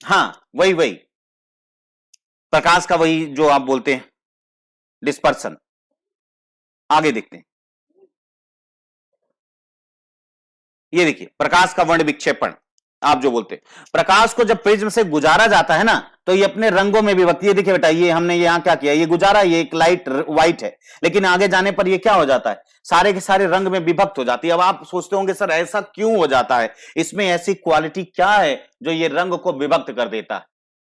हाँ वही वही, प्रकाश का वही जो आप बोलते हैं डिस्पर्सन। आगे देखते हैं, ये देखिए प्रकाश का वर्ण विक्षेपण, आप जो बोलते हैं प्रकाश को जब प्रिज्म से गुजारा जाता है ना तो ये अपने रंगों में विभक्त, ये देखिए बेटा, ये हमने यहां क्या किया, ये गुजारा, ये एक लाइट व्हाइट है, लेकिन आगे जाने पर ये क्या हो जाता है, सारे के सारे रंग में विभक्त हो जाती है। अब आप सोचते होंगे सर ऐसा क्यों हो जाता है, इसमें ऐसी क्वालिटी क्या है जो ये रंग को विभक्त कर देता है?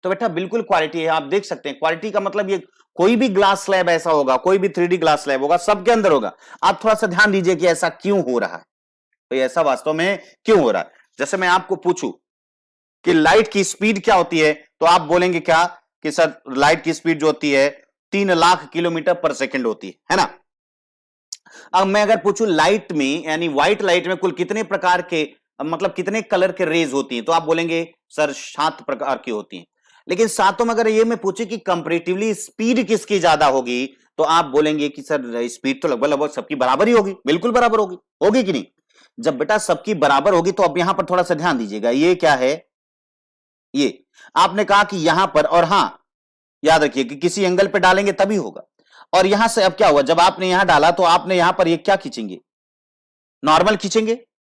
तो बेटा बिल्कुल क्वालिटी है, आप देख सकते हैं। क्वालिटी का मतलब ये कोई भी ग्लास स्लैब ऐसा होगा, कोई भी 3D ग्लास स्लैब होगा, सबके अंदर होगा। आप थोड़ा सा ध्यान दीजिए कि ऐसा क्यों हो रहा है, तो ऐसा वास्तव में क्यों हो रहा है। जैसे मैं आपको पूछूं कि लाइट की स्पीड क्या होती है, तो आप बोलेंगे क्या कि सर लाइट की स्पीड जो होती है 3 लाख किलोमीटर पर सेकंड होती है ना। अब मैं अगर पूछूं लाइट में, यानी व्हाइट लाइट में कुल कितने प्रकार के, मतलब कितने कलर के रेज होती हैं, तो आप बोलेंगे सर 7 प्रकार की होती हैं। लेकिन सातों में अगर ये मैं पूछे कि कंपैरेटिवली स्पीड किसकी ज्यादा होगी, तो आप बोलेंगे कि सर स्पीड तो लगभग लगभग सबकी बराबर ही होगी। बिल्कुल बराबर होगी, होगी कि नहीं? जब बेटा सबकी बराबर होगी तो अब यहां पर थोड़ा सा ध्यान दीजिएगा, ये क्या है, ये आपने कहा कि यहां पर, और हां याद रखिए कि किसी एंगल पे डालेंगे तभी होगा। और यहां से अब क्या हुआ, जब आपने यहां डाला तो आपने यहां पर ये क्या खींचेंगे, नॉर्मल खींचेंगे।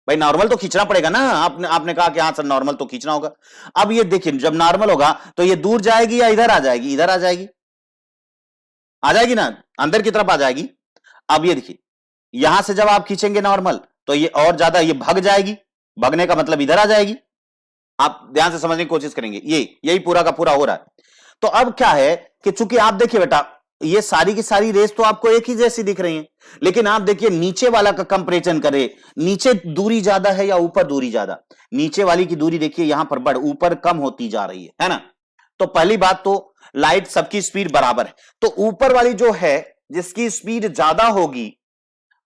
भाई नॉर्मल तो खींचना पड़ेगा ना, आपने कहा कि हां सर नॉर्मल तो खींचना होगा। अब ये देखिए जब नॉर्मल होगा तो ये दूर जाएगी या इधर आ जाएगी, इधर आ जाएगी, आ जाएगी ना, अंदर की तरफ आ जाएगी। अब ये देखिए यहां से जब आप खींचेंगे नॉर्मल तो ये और ज्यादा ये भाग जाएगी, भागने का मतलब इधर आ जाएगी। आप ध्यान से समझने की कोशिश करेंगे, ये यही पूरा का पूरा हो रहा है। तो अब क्या है कि चूंकि आप देखिए बेटा ये सारी की सारी रेस तो आपको एक ही जैसी दिख रही हैं, लेकिन आप देखिए नीचे वाला का कंपैरिजन करें, नीचे दूरी ज्यादा है या ऊपर दूरी ज्यादा, नीचे वाली की दूरी देखिए यहां पर बढ़, ऊपर कम होती जा रही है ना। तो पहली बात तो लाइट सबकी स्पीड बराबर है, तो ऊपर वाली जो है जिसकी स्पीड ज्यादा होगी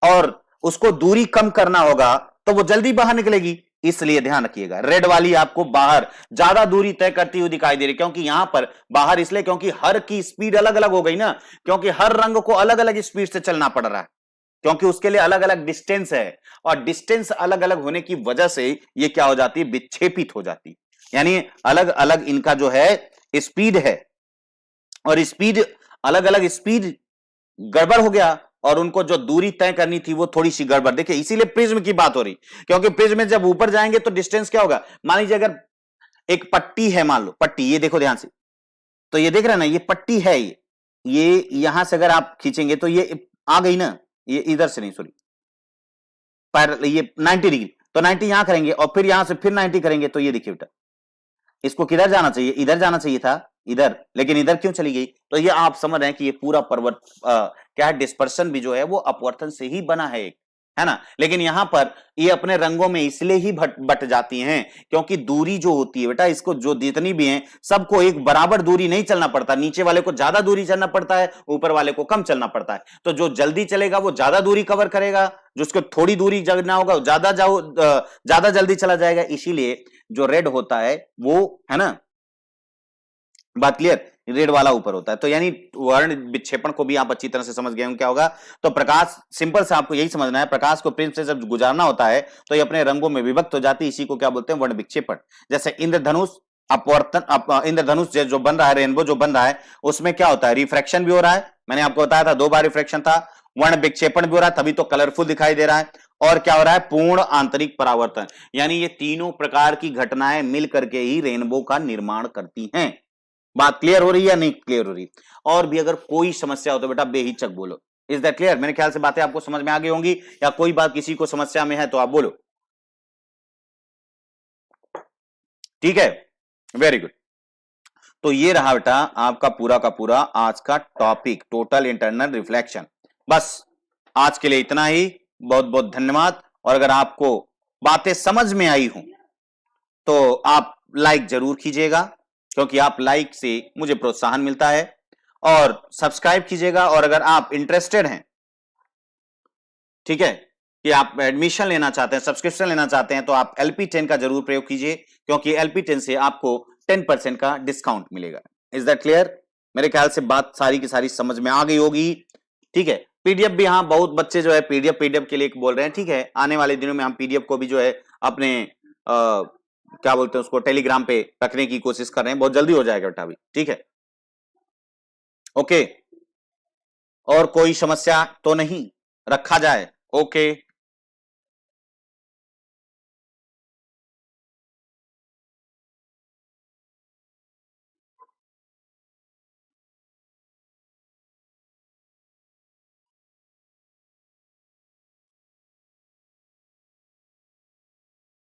और उसको दूरी कम करना होगा तो वो जल्दी बाहर निकलेगी, इसलिए ध्यान रखिएगा रेड वाली आपको बाहर ज्यादा दूरी तय करती हुई दिखाई दे रही, क्योंकि यहां पर बाहर इसलिए क्योंकि हर की स्पीड अलग अलग हो गई ना, क्योंकि हर रंग को अलग अलग स्पीड से चलना पड़ रहा है, क्योंकि उसके लिए अलग अलग डिस्टेंस है, और डिस्टेंस अलग अलग होने की वजह से ये क्या हो जाती है, विक्षेपित हो जाती है। यानी अलग अलग इनका जो है स्पीड है, और स्पीड अलग अलग स्पीड गड़बड़ हो गया, और उनको जो दूरी तय करनी थी वो थोड़ी सी गड़बड़, देखिए इसीलिए प्रिज्म की बात हो रही, क्योंकि प्रिज्म में जब ऊपर जाएंगे तो डिस्टेंस क्या होगा, मान लीजिए अगर एक पट्टी है, मान लो पट्टी, ये देखो ध्यान से, तो ये देख रहे हैं ना, ये पट्टी है, ये यहां से अगर आप खींचेंगे तो ये आ गई ना, ये इधर से नहीं, सॉरी, पर ये 90 डिग्री, तो 90 यहां करेंगे और फिर यहां से फिर 90 करेंगे, तो ये देखिए बेटा इसको किधर जाना चाहिए, इधर जाना चाहिए था, इधर, लेकिन इधर क्यों चली गई, तो ये आप समझ रहे हैं कि ये पूरा क्या है, डिस्पर्सन भी जो है वो अपवर्तन से ही बना है एक, है ना। लेकिन यहां पर ये अपने रंगों में इसलिए ही बट जाती हैं क्योंकि दूरी जो होती है बेटा, इसको जो जितनी भी है सबको एक बराबर दूरी नहीं चलना पड़ता, नीचे वाले को ज्यादा दूरी चलना पड़ता है, ऊपर वाले को कम चलना पड़ता है। तो जो जल्दी चलेगा वो ज्यादा दूरी कवर करेगा, जिसको थोड़ी दूरी चलना होगा ज्यादा जल्दी चला जाएगा, इसीलिए जो रेड होता है वो, है ना, बात क्लियर, रेड वाला ऊपर होता है। तो यानी वर्ण विक्षेपण को भी आप अच्छी तरह से समझ गए होंगे क्या होगा। तो प्रकाश, सिंपल से आपको यही समझना है, प्रकाश को प्रिज्म से जब गुजारना होता है तो ये अपने रंगों में विभक्त हो जाती है, इसी को क्या बोलते हैं, वर्ण विक्षेपण। जैसे इंद्रधनुष अपवर्तन, इंद्रधनुष जो बन रहा है, रेनबो जो बन रहा है, उसमें क्या होता है, रिफ्रैक्शन भी हो रहा है, मैंने आपको बताया था 2 बार रिफ्रैक्शन था, वर्ण विक्षेपण भी हो रहा है, तभी तो कलरफुल दिखाई दे रहा है, और क्या हो रहा है, पूर्ण आंतरिक परावर्तन। यानी ये तीनों प्रकार की घटनाएं मिल करके ही रेनबो का निर्माण करती हैं। बात क्लियर हो रही है या नहीं क्लियर हो रही? और भी अगर कोई समस्या हो तो बेटा बेहिचक बोलो। Is that clear? मेरे ख्याल से बातें आपको समझ में आ गई होंगी, या कोई बात किसी को समस्या में है तो आप बोलो। ठीक है, वेरी गुड। तो ये रहा बेटा आपका पूरा का पूरा आज का टॉपिक, टोटल इंटरनल रिफ्लेक्शन। बस आज के लिए इतना ही, बहुत बहुत धन्यवाद। और अगर आपको बातें समझ में आई हो तो आप लाइक जरूर कीजिएगा, क्योंकि आप लाइक से मुझे प्रोत्साहन मिलता है, और सब्सक्राइब कीजिएगा। और अगर आप इंटरेस्टेड हैं, ठीक है, कि आप एडमिशन लेना चाहते हैं, सब्सक्रिप्शन लेना चाहते हैं, तो आप LP10 का जरूर प्रयोग कीजिए, क्योंकि LP10 से आपको 10% का डिस्काउंट मिलेगा। Is that clear? मेरे ख्याल से बात सारी की सारी समझ में आ गई होगी। ठीक है, PDF भी, हाँ बहुत बच्चे जो है PDF के लिए बोल रहे हैं। ठीक है, आने वाले दिनों में हम PDF को भी जो है अपने क्या बोलते हैं उसको, टेलीग्राम पे रखने की कोशिश कर रहे हैं, बहुत जल्दी हो जाएगा बेटा अभी। ठीक है, ओके, और कोई समस्या तो नहीं, रखा जाए? ओके।